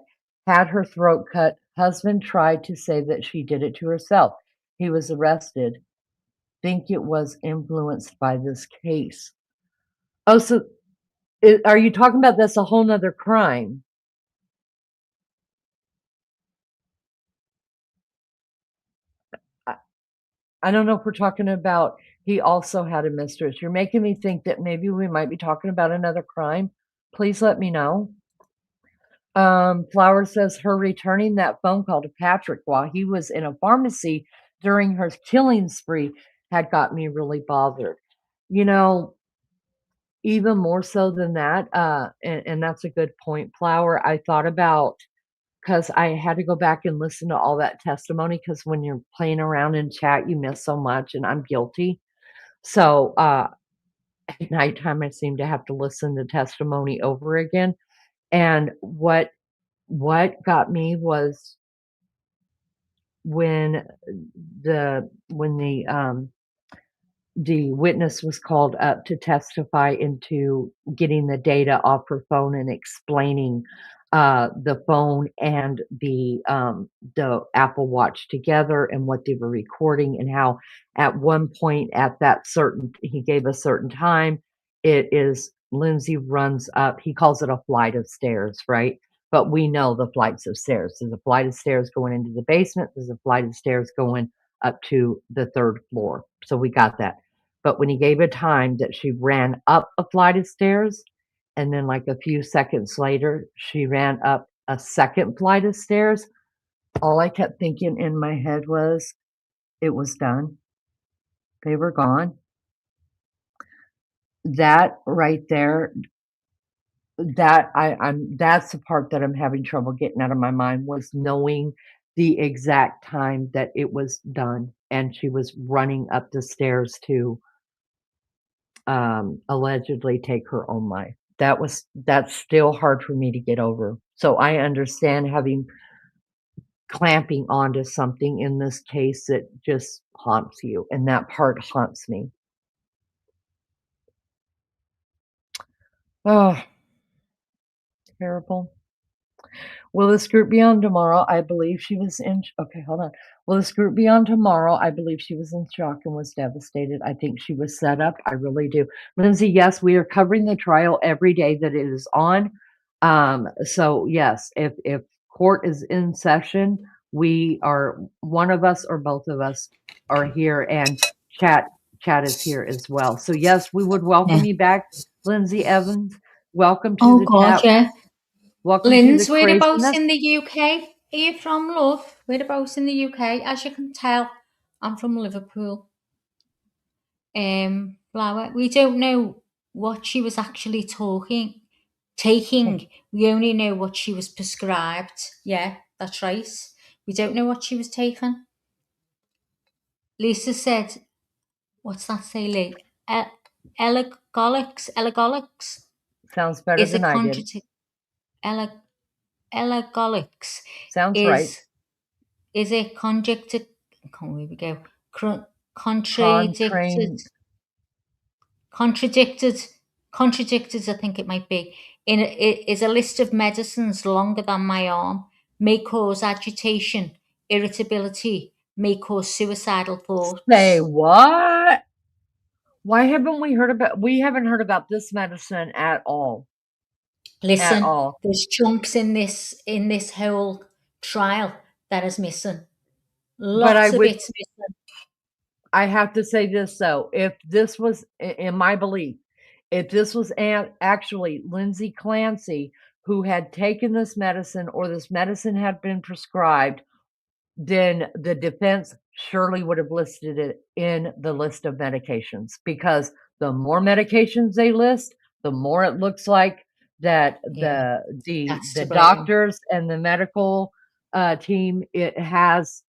had her throat cut? Husband tried to say that she did it to herself. He was arrested. Think it was influenced by this case. Oh, so are you talking about that's a whole nother crime? I don't know if we're talking about he also had a mistress. You're making me think that maybe we might be talking about another crime. Please let me know. Flower says her returning that phone call to Patrick while he was in a pharmacy during her killing spree had got me really bothered. You know, even more so than that, and that's a good point, Flower. I thought about, because I had to go back and listen to all that testimony, because when you're playing around in chat, you miss so much, and I'm guilty. So at nighttime, I seem to have to listen to testimony over again. And what got me was when the witness was called up to testify into getting the data off her phone and explaining the phone and the Apple Watch together and what they were recording, and how at one point at that certain, he gave a certain time, it is Lindsay runs up, he calls it a flight of stairs, right? But we know the flights of stairs. There's a flight of stairs going into the basement. There's a flight of stairs going up to the third floor. So we got that. But when he gave a time that she ran up a flight of stairs, and then like a few seconds later, she ran up a second flight of stairs, all I kept thinking in my head was, it was done. They were gone. That right there, that's the part that I'm having trouble getting out of my mind, was knowing the exact time that it was done and she was running up the stairs to allegedly take her own life. That's still hard for me to get over. So I understand having clamping onto something in this case that just haunts you, and that part haunts me. Oh, terrible. Will this group be on tomorrow? I believe she was in. Okay, hold on. Will this group be on tomorrow? I believe she was in shock and was devastated. I think she was set up. I really do. Lindsay, yes, we are covering the trial every day that it is on. So yes, if court is in session, we are, one of us or both of us are here, and chat is here as well. So yes, we would welcome you back, Lindsay Evans. Welcome to the God, chat. yeah. Welcome Linz, to the whereabouts craziness. in the UK are you from, love? Whereabouts in the UK? As you can tell, I'm from Liverpool. Flower, we don't know what she was actually taking. We only know what she was prescribed. Yeah, that's right. We don't know what she was taking. Lisa said, what's that say, Lee? Elagolics. Sounds better than I did. Elagolics Sounds right. Is it conjuncted? Here we go. Contradicted, I think it might be. It is a list of medicines longer than my arm, may cause agitation, irritability, may cause suicidal thoughts. Say what? Why haven't we heard about? We haven't heard about this medicine at all. Listen, at all. There's chunks in this whole trial that is missing. Lots of it's missing. I have to say this though, if this was, in my belief, if this was actually Lindsay Clancy who had taken this medicine, or this medicine had been prescribed, then the defense surely would have listed it in the list of medications, because the more medications they list, the more it looks like that the doctors and the medical team, it has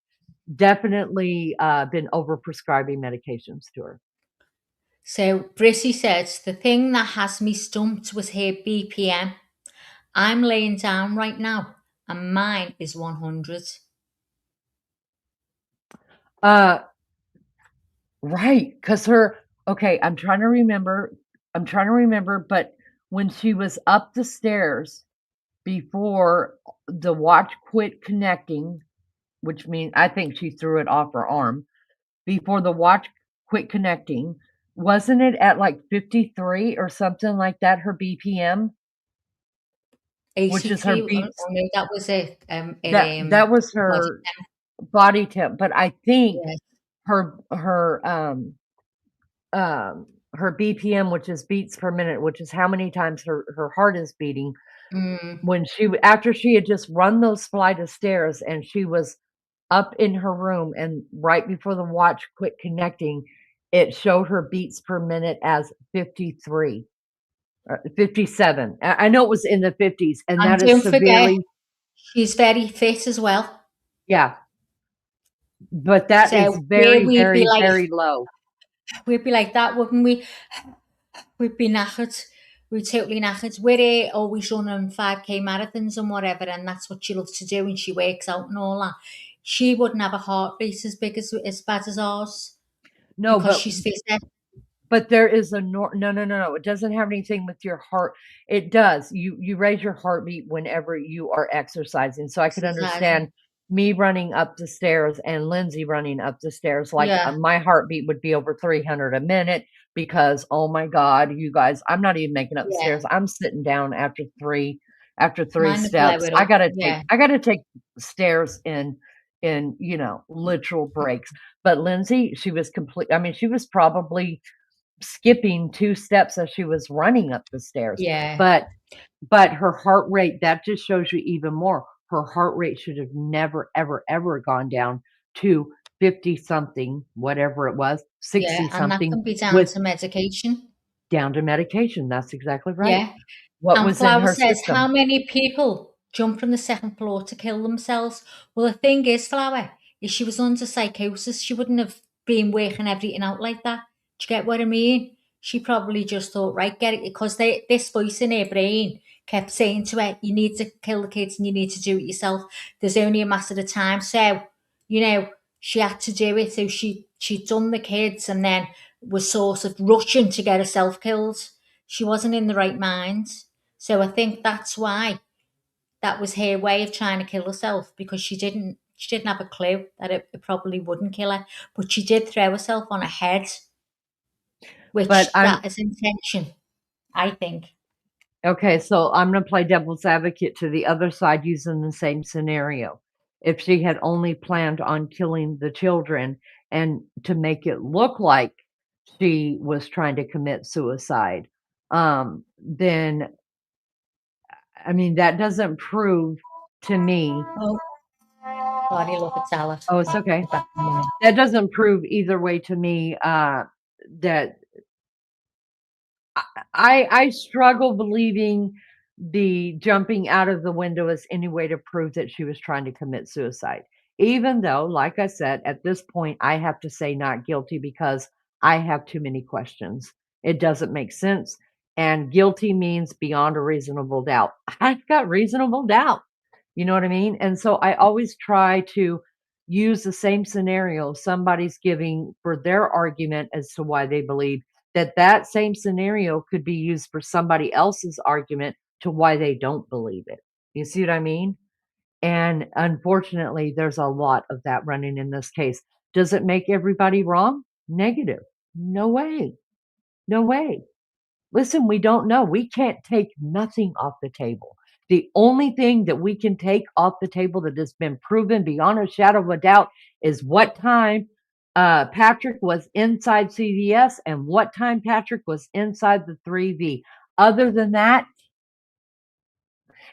definitely been overprescribing medications to her. So Brissy says, the thing that has me stumped was her BPM. I'm laying down right now and mine is 100. Right, because okay, I'm trying to remember, but when she was up the stairs before the watch quit connecting, which means I think she threw it off her arm, before the watch quit connecting, wasn't it at like 53 or something like that, her BPM, which is her 83, beats? no, that was it. That was Body her body temp, but I think temp. her her BPM, which is beats per minute, which is how many times her heart is beating, when after she had just run those flight of stairs and she was up in her room and right before the watch quit connecting, it showed her beats per minute as 53, 57. I know it was in the 50s, and And that is don't forget, severely, she's very fit as well. yeah, but that is So very, very, very low. we'd be like that, wouldn't we? We'd be knackered. We'd totally knackered. We're always running 5K marathons and whatever, and that's what she loves to do, and she works out and all that. She wouldn't have a heart rate as bad as ours No, because she's fit. but there is a no. It doesn't have anything with your heart. It does. You raise your heartbeat whenever you are exercising. So I could understand me running up the stairs and Lindsay running up the stairs. Like my heartbeat would be over 300 a minute because, oh my God, you guys, I'm not even making up the stairs. I'm sitting down after three steps. I gotta take stairs in literal breaks. But Lindsay, she was she was probably skipping 2 steps as she was running up the stairs. Yeah. But her heart rate, that just shows you even more. Her heart rate should have never, ever, ever gone down to 50 something, whatever it was, 60 something. And that can be down to medication. Down to medication. That's exactly right. Yeah. What was in her says, system? how many people jump from the second floor to kill themselves? Well, the thing is, Flower, if she was under psychosis, she wouldn't have been working everything out like that. Do you get what I mean? She probably just thought, right, get it, because this voice in her brain kept saying to her, you need to kill the kids and you need to do it yourself. There's only a matter of time. So, she had to do it. So she'd done the kids and then was sort of rushing to get herself killed. She wasn't in the right mind. So I think that's why that was her way of trying to kill herself, because she didn't have a clue that it probably wouldn't kill her. But she did throw herself on her head, which that is intention, I think. Okay, so I'm going to play devil's advocate to the other side using the same scenario. If she had only planned on killing the children and to make it look like she was trying to commit suicide, then, I mean, that doesn't prove to me. Oh, sorry, look, it's Alice. Oh, it's okay. That doesn't prove either way to me that I struggle believing the jumping out of the window is any way to prove that she was trying to commit suicide. Even though, like I said, at this point, I have to say not guilty because I have too many questions. It doesn't make sense. And guilty means beyond a reasonable doubt. I've got reasonable doubt. You know what I mean? And so I always try to use the same scenario somebody's giving for their argument as to why they believe that same scenario could be used for somebody else's argument to why they don't believe it. You see what I mean? And unfortunately, there's a lot of that running in this case. Does it make everybody wrong? Negative. No way. No way. Listen, we don't know. We can't take nothing off the table. The only thing that we can take off the table that has been proven beyond a shadow of a doubt is what time Patrick was inside CVS and what time Patrick was inside the 3V. Other than that,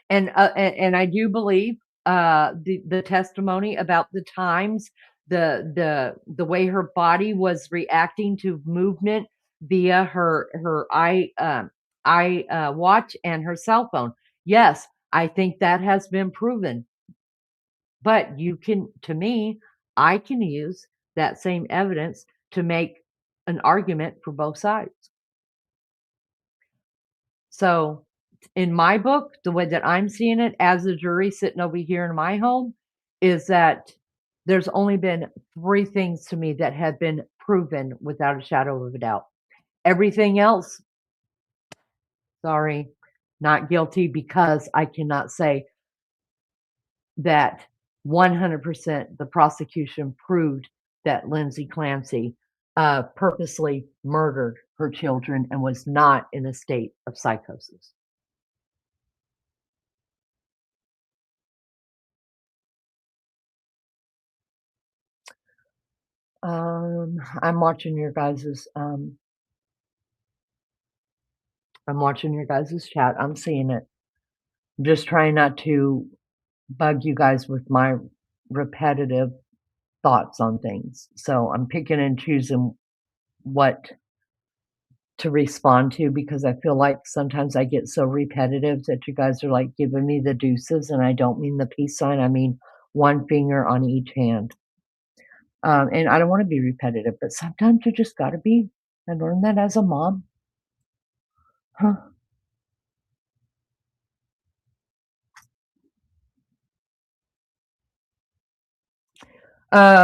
and I do believe the testimony about the times, the way her body was reacting to movement via her eye watch and her cell phone. Yes, I think that has been proven. But to me, I can use that same evidence to make an argument for both sides. So in my book, the way that I'm seeing it as a jury sitting over here in my home is that there's only been 3 things to me that have been proven without a shadow of a doubt. Everything else, sorry, not guilty, because I cannot say that 100% the prosecution proved that Lindsay Clancy purposely murdered her children and was not in a state of psychosis. I'm watching your guys's chat. I'm seeing it. I'm just trying not to bug you guys with my repetitive thoughts on things. So I'm picking and choosing what to respond to, because I feel like sometimes I get so repetitive that you guys are like giving me the deuces, and I don't mean the peace sign. I mean one finger on each hand. And I don't want to be repetitive, but sometimes you just got to be. I learned that as a mom. Huh.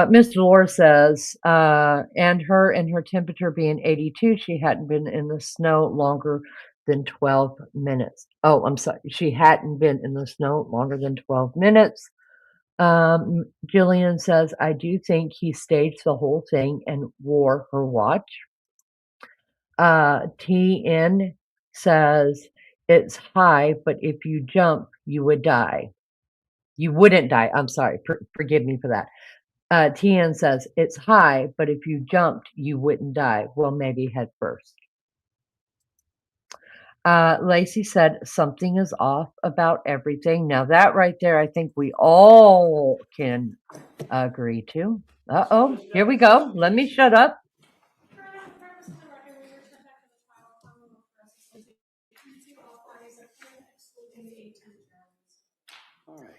Miss Dolores says, and her temperature being 82, she hadn't been in the snow longer than 12 minutes. Oh, I'm sorry. She hadn't been in the snow longer than 12 minutes. Jillian says, I do think he staged the whole thing and wore her watch. TN says, it's high, but if you jump, you would die. You wouldn't die. I'm sorry. Forgive me for that. TN says, it's high, but if you jumped, you wouldn't die. Well, maybe head first. Lacey said, something is off about everything. Now that right there, I think we all can agree to. Uh-oh, here we go. Let me shut up.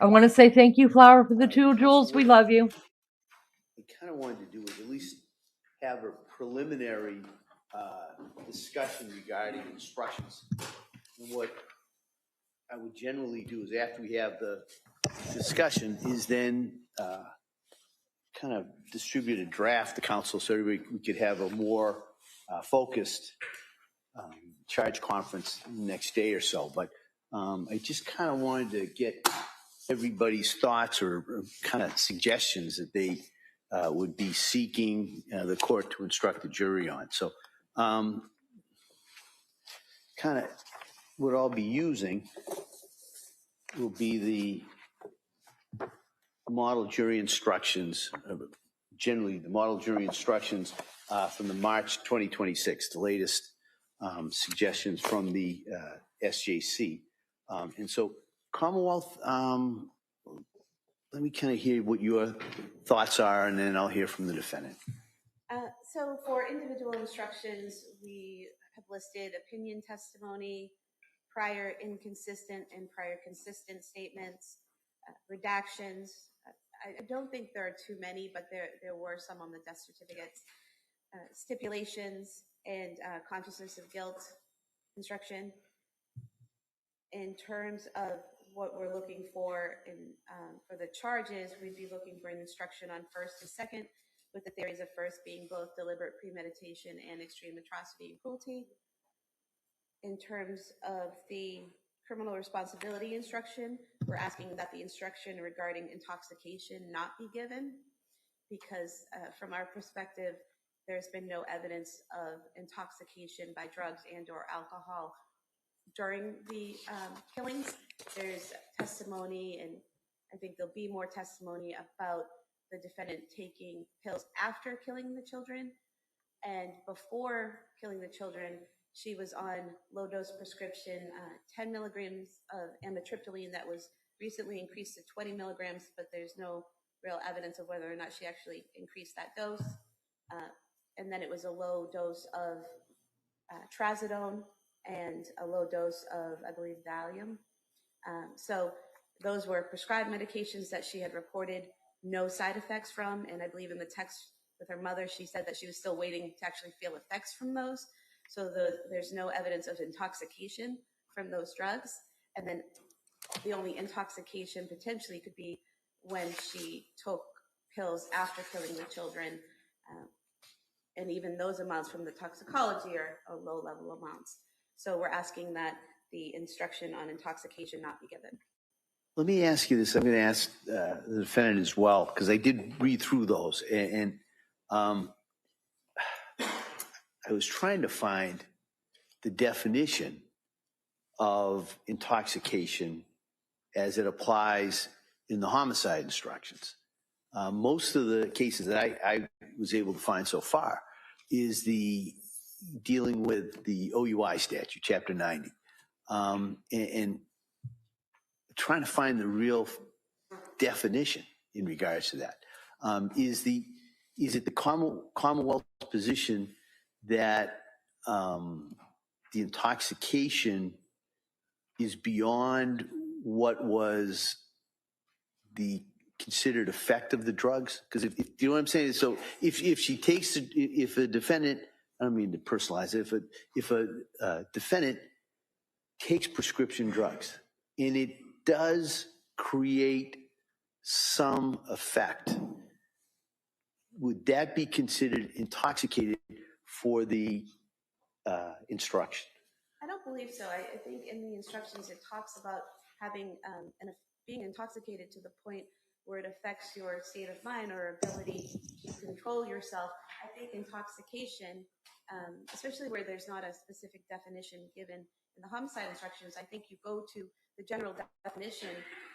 I want to say thank you, Flower, for the 2 jewels. We love you. I kind of wanted to do is at least have a preliminary discussion regarding instructions. And what I would generally do is after we have the discussion is then kind of distribute a draft to council so we could have a more focused charge conference next day or so. But I just kind of wanted to get everybody's thoughts or kind of suggestions that they would be seeking the court to instruct the jury on. So kind of what I'll be using will be the model jury instructions, generally the model jury instructions from the March 2026, the latest suggestions from the SJC. And so Commonwealth, let me kind of hear what your thoughts are, and then I'll hear from the defendant. So for individual instructions, we have listed opinion testimony, prior inconsistent and prior consistent statements, redactions. I don't think there are too many, but there were some on the death certificates, stipulations, and consciousness of guilt instruction. In terms of what we're looking for for the charges, we'd be looking for an instruction on first and second, with the theories of first being both deliberate premeditation and extreme atrocity and cruelty. In terms of the criminal responsibility instruction, we're asking that the instruction regarding intoxication not be given, because from our perspective, there's been no evidence of intoxication by drugs and or alcohol during the killings. There's testimony, and I think there'll be more testimony about the defendant taking pills after killing the children. And before killing the children, she was on low-dose prescription, 10 milligrams of amitriptyline that was recently increased to 20 milligrams, but there's no real evidence of whether or not she actually increased that dose. And then it was a low dose of trazodone and a low dose of, I believe, Valium. So those were prescribed medications that she had reported no side effects from, and I believe in the text with her mother, she said that she was still waiting to actually feel effects from those. So there's no evidence of intoxication from those drugs. And then the only intoxication potentially could be when she took pills after killing the children. and even those amounts from the toxicology are low-level amounts. So we're asking that the instruction on intoxication not be given. Let me ask you this. I'm going to ask the defendant as well, because I did read through those, and I was trying to find the definition of intoxication as it applies in the homicide instructions. Most of the cases that I was able to find so far is the dealing with the OUI statute, Chapter 90, and trying to find the real definition in regards to that. Is it the Commonwealth's position that the intoxication is beyond what was the considered effect of the drugs? Because if you know what I'm saying, so if she takes, if a defendant, I don't mean to personalize it, if a defendant takes prescription drugs and it does create some effect, would that be considered intoxicated for the instruction? I don't believe so. I think in the instructions it talks about having being intoxicated to the point where it affects your state of mind or ability to control yourself. I think intoxication, especially where there's not a specific definition given in the homicide instructions, I think you go to the general definition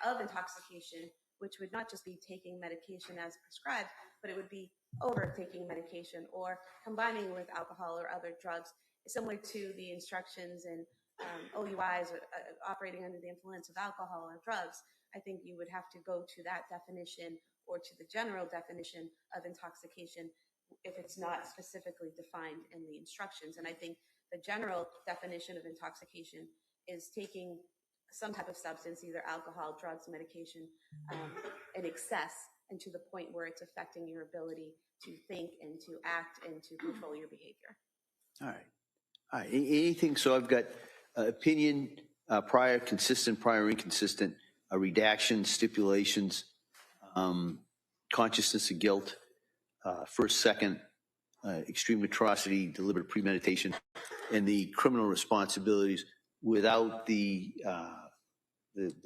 of intoxication, which would not just be taking medication as prescribed, but it would be overtaking medication or combining with alcohol or other drugs, similar to the instructions in OUIs, operating under the influence of alcohol or drugs. I think you would have to go to that definition or to the general definition of intoxication if it's not specifically defined in the instructions. And I think the general definition of intoxication is taking some type of substance, either alcohol, drugs, medication, in excess and to the point where it's affecting your ability to think and to act and to control your behavior. All right. All right. Anything? So I've got opinion, prior, consistent, prior, inconsistent, redaction, stipulations, consciousness of guilt, first, second, extreme atrocity, deliberate premeditation, and the criminal responsibilities without the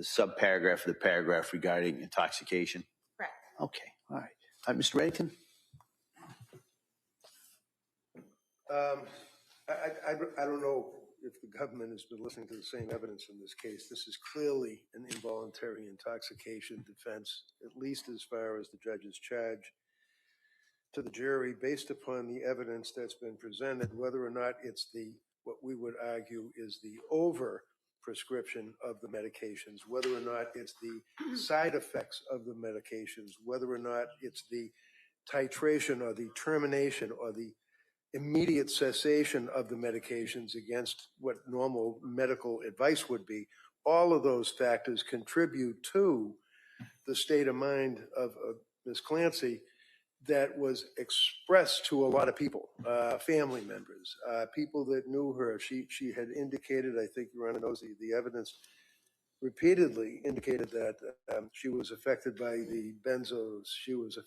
subparagraph or the paragraph regarding intoxication. Correct. Okay. All right. Mr. Reddington? I don't know if the government has been listening to the same evidence in this case. This is clearly an involuntary intoxication defense, at least as far as the judge's charge to the jury, based upon the evidence that's been presented, whether or not it's what we would argue is the over prescription of the medications, whether or not it's the side effects of the medications, whether or not it's the titration or the termination or the immediate cessation of the medications against what normal medical advice would be. All of those factors contribute to the state of mind of Ms. Clancy that was expressed to a lot of people, family members, people that knew her. She had indicated, I think Your Honor knows the evidence, repeatedly indicated that she was affected by the benzos. She was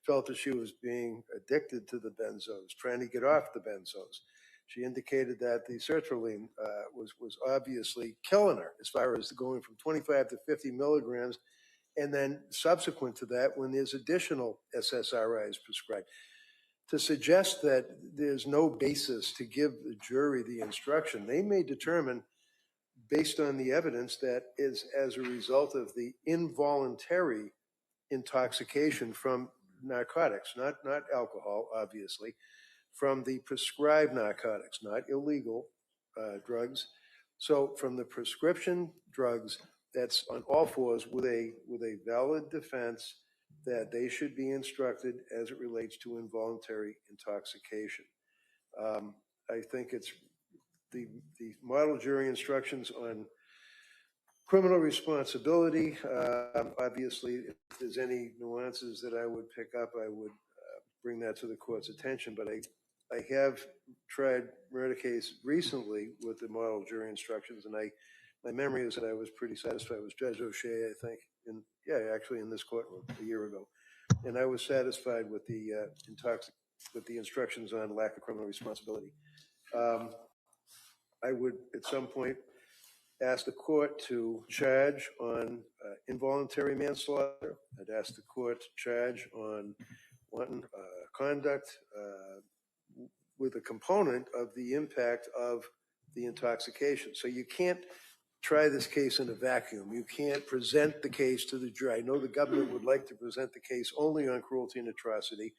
felt that she was being addicted to the benzos, trying to get off the benzos. She indicated that the sertraline was obviously killing her as far as going from 25 to 50 milligrams. And then subsequent to that, when there's additional SSRIs prescribed, to suggest that there's no basis to give the jury the instruction, they may determine based on the evidence that is as a result of the involuntary intoxication from narcotics, not alcohol, obviously, from the prescribed narcotics, not illegal drugs. So from the prescription drugs, that's on all fours with a valid defense that they should be instructed as it relates to involuntary intoxication. I think it's the model jury instructions on criminal responsibility. Obviously, if there's any nuances that I would pick up, I would bring that to the court's attention. But I have tried murder case recently with the model jury instructions, and my memory is that I was pretty satisfied with Judge O'Shea, I think, actually in this courtroom a year ago. And I was satisfied with the with the instructions on lack of criminal responsibility. I would, at some point, ask the court to charge on involuntary manslaughter. I'd ask the court to charge on wanton conduct with a component of the impact of the intoxication. So you can't try this case in a vacuum. You can't present the case to the jury. I know the government would like to present the case only on cruelty and atrocity.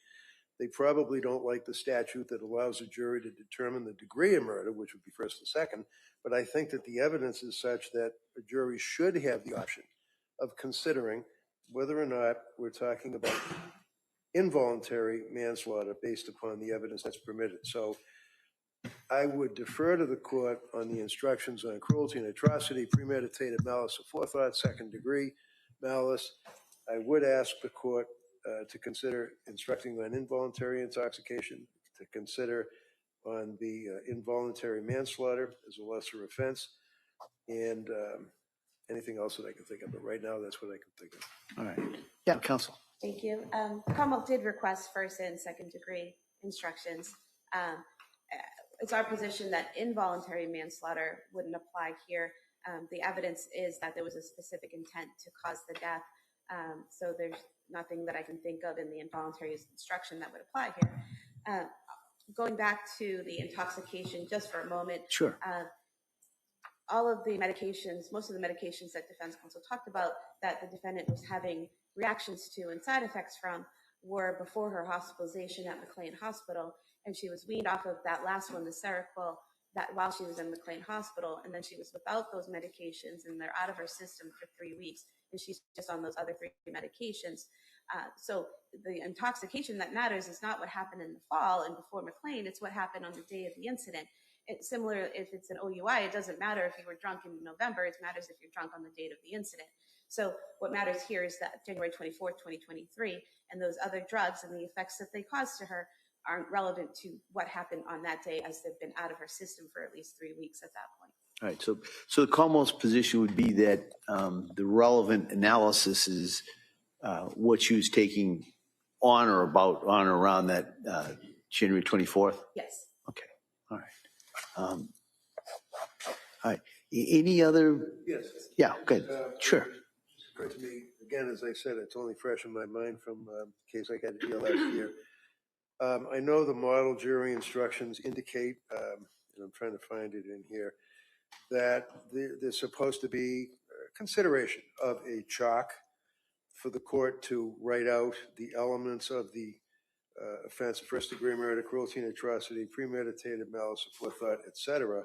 They probably don't like the statute that allows a jury to determine the degree of murder, which would be first and second. But I think that the evidence is such that a jury should have the option of considering whether or not we're talking about involuntary manslaughter based upon the evidence that's permitted. So I would defer to the court on the instructions on cruelty and atrocity, premeditated malice aforethought, second degree malice. I would ask the court to consider instructing on involuntary intoxication, to consider on the involuntary manslaughter as a lesser offense, and anything else that I can think of. But right now, that's what I can think of. All right. Yeah, counsel. Thank you. Commonwealth did request first and second degree instructions. It's our position that involuntary manslaughter wouldn't apply here. The evidence is that there was a specific intent to cause the death. So there's nothing that I can think of in the involuntary instruction that would apply here. Going back to the intoxication just for a moment. Sure. All of the medications, most of the medications that defense counsel talked about that the defendant was having reactions to and side effects from were before her hospitalization at McLean Hospital. And she was weaned off of that last one, the Seroquel, that while she was in McLean Hospital. And then she was without those medications and they're out of her system for 3 weeks. And she's just on those other 3 medications. So the intoxication that matters is not what happened in the fall and before McLean, it's what happened on the day of the incident. It's similar if it's an OUI, it doesn't matter if you were drunk in November, it matters if you're drunk on the date of the incident. So what matters here is that January 24th, 2023, and those other drugs and the effects that they caused to her aren't relevant to what happened on that day as they've been out of her system for at least 3 weeks at that point. All right. So the Commonwealth's position would be that the relevant analysis is what she was taking on or around that January 24th? Yes. Okay. All right. All right. Any other? Yes. Yeah, good. Sure. It occurred to me, again, as I said, it's only fresh in my mind from a case I had to deal last year. I know the model jury instructions indicate, and I'm trying to find it in here, that there's supposed to be consideration of a chalk for the court to write out the elements of the offense, first degree murder, cruelty and atrocity, premeditated malice aforethought, etc.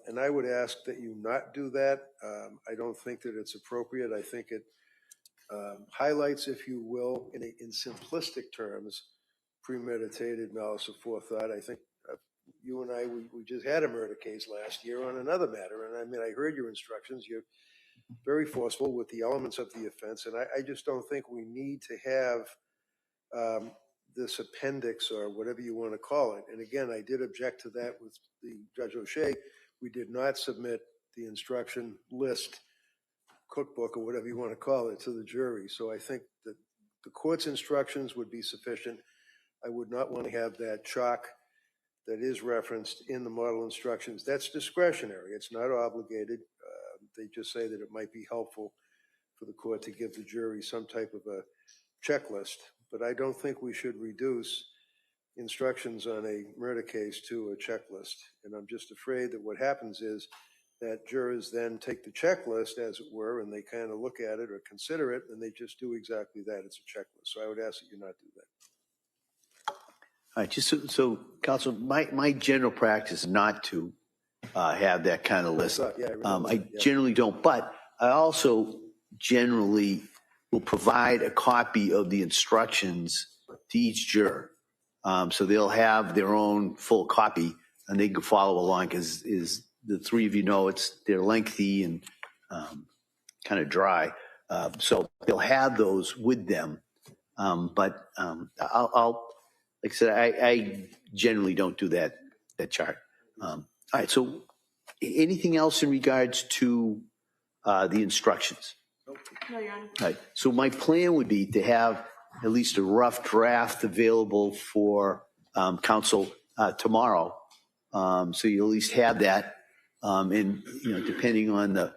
And I would ask that you not do that. I don't think that it's appropriate. I think it highlights, if you will, in simplistic terms, premeditated malice aforethought. I think you and I, we just had a murder case last year on another matter. And I mean, I heard your instructions. You're very forceful with the elements of the offense. And I just don't think we need to have this appendix or whatever you want to call it. And again, I did object to that with the Judge O'Shea. We did not submit the instruction list, cookbook, or whatever you want to call it, to the jury. So I think that the court's instructions would be sufficient. I would not want to have that chalk that is referenced in the model instructions. That's discretionary. It's not obligated. They just say that it might be helpful for the court to give the jury some type of a checklist. But I don't think we should reduce instructions on a murder case to a checklist. And I'm just afraid that what happens is that jurors then take the checklist, as it were, and they kind of look at it or consider it, and they just do exactly that. It's a checklist. So I would ask that you not do that. All right. Just so counsel, my general practice is not to have that kind of list. I generally don't, but I also generally will provide a copy of the instructions to each juror. So they'll have their own full copy and they can follow along because the three of you know they're lengthy and kind of dry. So they'll have those with them. But I'll like I said, I generally don't do that chart. All right. So anything else in regards to the instructions? No, Your Honor. All right. So my plan would be to have at least a rough draft available for council tomorrow. So you at least have that. And, depending on the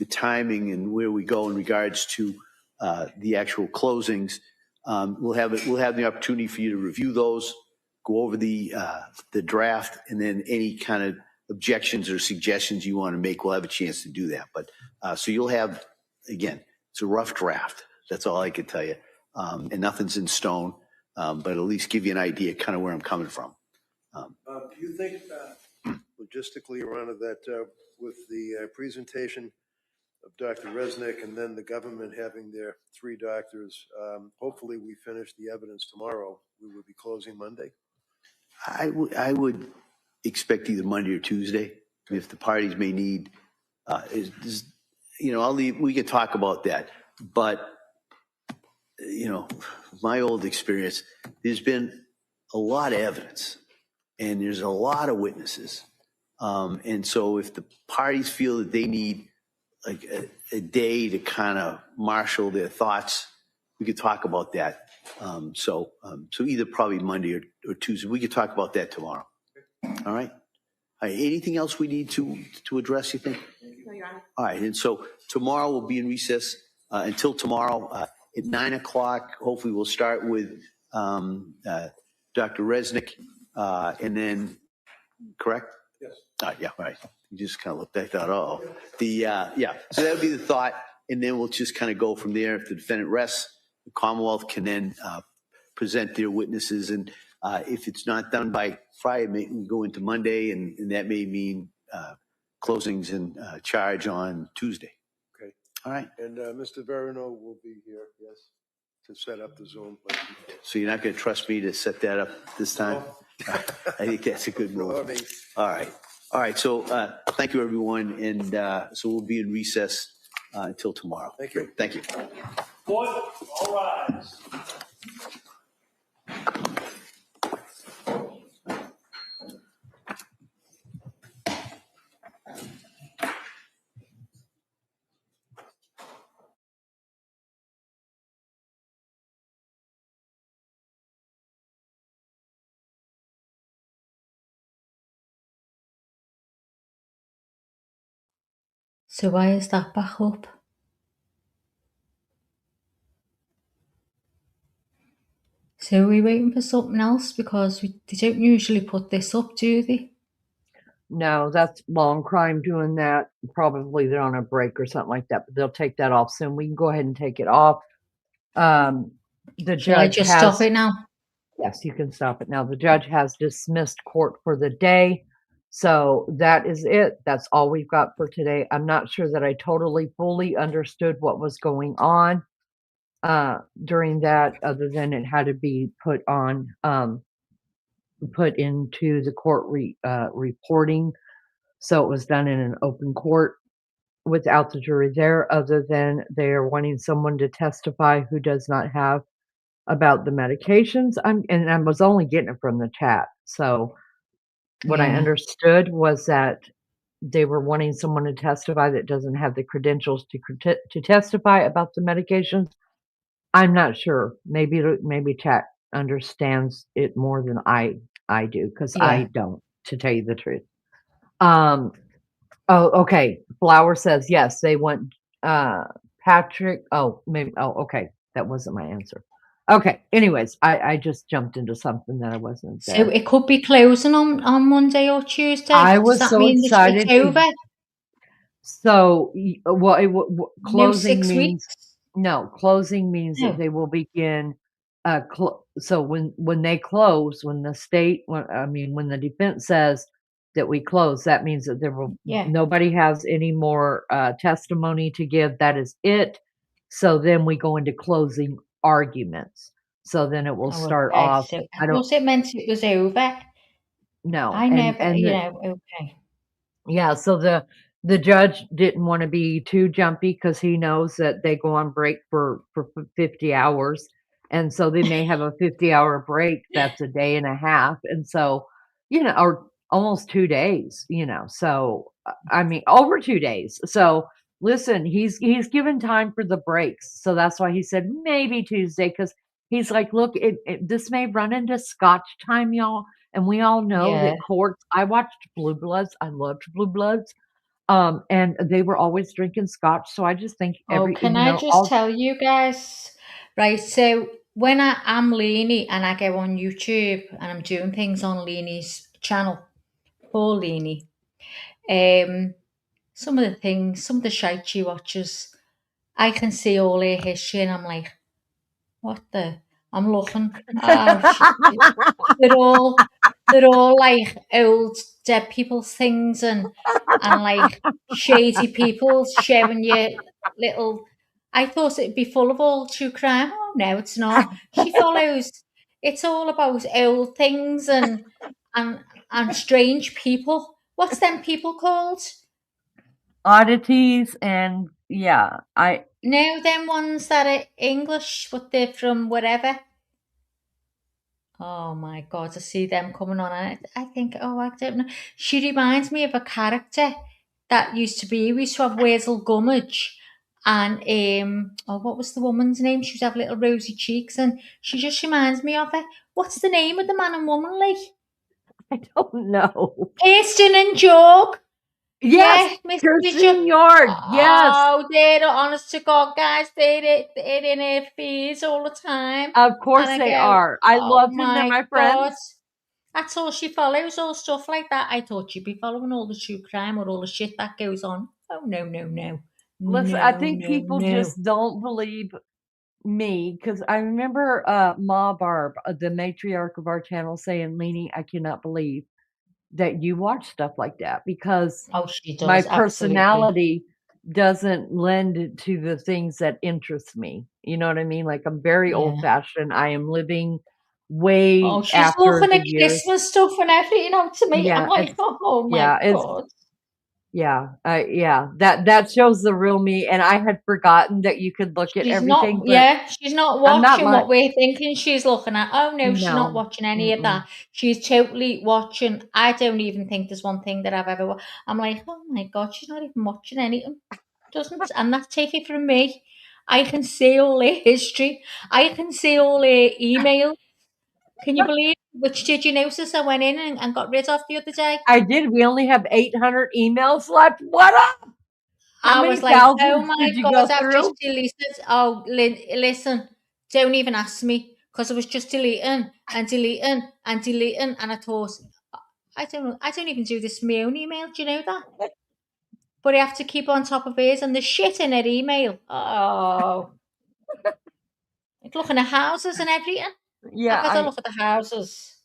timing and where we go in regards to the actual closings, we'll have the opportunity for you to review those, go over the draft, and then any kind of objections or suggestions you want to make, we'll have a chance to do that. But so you'll have, again, it's a rough draft. That's all I can tell you. And nothing's in stone, but at least give you an idea kind of where I'm coming from. Do you think logistically, Your Honor, that with the presentation of Dr. Resnick and then the government having their 3 doctors, hopefully we finish the evidence tomorrow, we would be closing Monday? I would expect either Monday or Tuesday. If the parties may need, I'll leave, we could talk about that. But, my old experience, there's been a lot of evidence and there's a lot of witnesses. And so if the parties feel that they need like a day to kind of marshal their thoughts, we could talk about that. So either probably Monday or Tuesday. We could talk about that tomorrow. All right. Anything else we need to address, you think? No, Your Honor. All right. And so tomorrow we'll be in recess until tomorrow at 9 o'clock. Hopefully we'll start with Dr. Resnick and then, correct? Yes. Yeah, right. You just kind of looked, I thought, so that would be the thought. And then we'll just kind of go from there. If the defendant rests, the Commonwealth can then present their witnesses. And if it's not done by Friday, we go into Monday, and that may mean closings and charge on Tuesday. Okay. All right. And Mr. Verino will be here, yes, to set up the Zoom. So you're not going to trust me to set that up this time? I think that's a good move. All right. So thank you, everyone. And so we'll be in recess until tomorrow. Thank you. Thank you. Court, all rise. So why is that back up? So are we waiting for something else? Because they don't usually put this up, do they? No, that's long crime doing that. Probably they're on a break or something like that, but they'll take that off soon. We can go ahead and take it off. The Shall I judge just has, stop it now? Yes, you can stop it now. The judge has dismissed court for the day. So that is it. That's all we've got for today. I'm not sure that I totally fully understood what was going on during that, other than it had to be put into the court reporting. So it was done in an open court without the jury there, other than they're wanting someone to testify who does not have about the medications. And I was only getting it from the chat. So what I understood was that they were wanting someone to testify that doesn't have the credentials to testify about the medications. I'm not sure. Maybe chat understands it more than I do, because I don't, to tell you the truth. Oh, okay. Flower says yes. They want Patrick. Oh, maybe. Oh, okay. That wasn't my answer. Okay. Anyways, I just jumped into something that I wasn't there. So it could be closing on Monday or Tuesday. I was Does that so mean excited. it's over? So, closing No 6 means weeks? no. Closing means that they will begin. So when they close, when the defense says that we close, that means that nobody has any more testimony to give. That is it. So then we go into closing arguments. So then it will start off. So I thought it meant it was over. No, I never, okay. Yeah, so the judge didn't want to be too jumpy, because he knows that they go on break for 50 hours. And so they may have a 50-hour break. That's a day and a half. And so, or almost 2 days, so, I mean, over 2 days. So listen, he's given time for the breaks, so that's why he said maybe Tuesday, because he's like, look, this may run into Scotch time, y'all, and we all know Yeah. that courts. I watched Blue Bloods. I loved Blue Bloods. And they were always drinking Scotch, so I just think Oh, can I just all tell you guys? Right, so when I am Lainey and I go on YouTube and I'm doing things on Lainey's channel, poor Lainey, some of the things, some of the shite she watches, I can see all her history and I'm like, what the? I'm looking. Oh, they're all they're all like old dead people's things and like shady people showing you little. I thought it'd be full of all true crime. Oh no, it's not. She follows. It's all about old things and and strange people. What's them people called? oddities, and yeah, No, them ones that are English, but they're from wherever. Oh my God, to see them coming on, and I think, oh, I don't know. She reminds me of a character that used to be. We used to have Wurzel Gummidge, and oh, what was the woman's name? She used to have little rosy cheeks, and she just reminds me of her. What's the name of the man and woman, Lee? I don't know. Kirsten and Jorg. Yes, Yeah, Miss Bishop. Kirsten Yard. Yes, Oh, they're honest to God, guys. They're in her feeds all the time. of And course I they go, are. I oh love them. They're my my God. friends. That's all she follows, all stuff like that. I thought she'd be following all the true crime or all the shit that goes on. Oh, no, no, no. Listen, I No, think no, people no. just don't believe me, because I remember Ma Barb, the matriarch of our channel, saying, Leanie, I cannot believe that you watch stuff like that, because Oh, she my does, absolutely. personality doesn't lend to the things that interest me. You know what I mean? Like, I'm very old Yeah. fashioned. I am living Oh, way she's after looking the at years. Christmas stuff and everything, to me. I'm Yeah, like, oh my it's God. yeah. That shows the real me, and I had forgotten that you could look at everything, but She's not I'm not watching what we're thinking she's looking at. Oh no, she's not no. watching any of Mm-mm. that. She's totally watching. I don't even think there's one thing that I've ever watched. I'm like, oh my God, she's not even watching anything. Doesn't, and that's taken from me. I can see all her history. I can see all her emails. Can you believe? Which did you notice I went in and got rid of the other day? I did. We only have 800 emails left. What up? How I many was like, oh thousands my did you go God, I've just through? deleted. Oh, listen, don't even ask me because I was just deleting and deleting and deleting. And I thought, I don't even do this for my own email. Do you know that? But I have to keep on top of hers and the shit in her email. Oh, like looking at houses and everything. Yeah, I've had a look at the houses.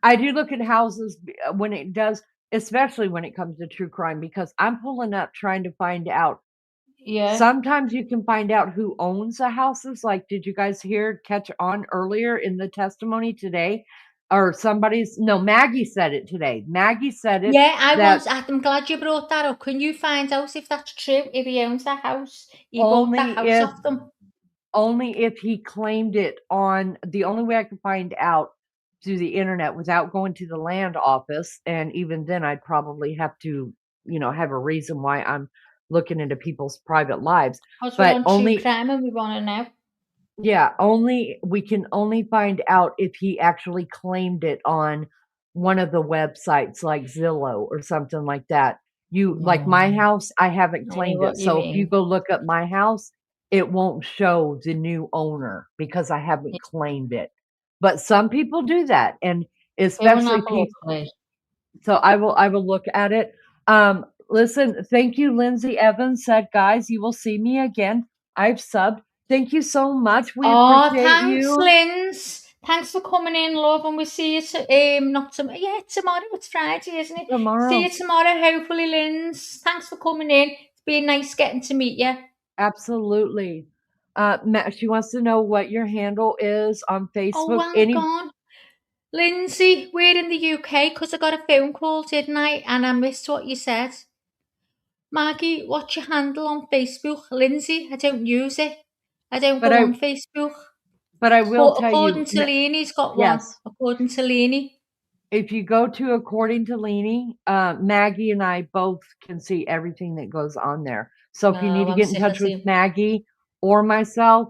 I do look at houses when it does, especially when it comes to true crime, because I'm pulling up trying to find out. Yeah. Sometimes you can find out who owns the houses. Like, did you guys catch on earlier in the testimony today? Or no, Maggie said it today. Maggie said it. Yeah, That I'm glad you brought that up. Can you find out if that's true? If he owns that house, he bought that only house if off them. only if he claimed it on the only way I could find out through the internet without going to the land office. And even then I'd probably have to, have a reason why I'm looking into people's private lives. Because we're But on true crime and we want to know. we can only find out if he actually claimed it on one of the websites like Zillow or something like that. Like my house, I haven't I know claimed it. what you So if you mean. go look up my house, it won't show the new owner because I haven't claimed it. But some people do that, and Go and especially have a look, people. please. So I will look at it. Listen, thank you, Lindsay Evans said, guys, you will see me again. I've subbed. Thank you so much. We Oh, appreciate thanks, you. Linz. Thanks for coming in, love, and we'll see you not tomorrow. Yeah, tomorrow. It's Friday, isn't it? See you Tomorrow. tomorrow, hopefully, Linz. Thanks for coming in. It's been nice getting to meet you. Absolutely. She wants to know what your handle is on Oh, Facebook. hang on. Lindsay, we're in the UK because I got a phone call, didn't I? And I missed what you said. Maggie, what's your handle on Facebook? Lindsay, I don't use it. I don't But go I on Facebook. but I will tell According you, to Leanie's got one. yes. According to Leanie. If you go to According to Leanie, Maggie and I both can see everything that goes on there. So if you need No, to I'm get in sick touch of with seeing. Maggie or myself,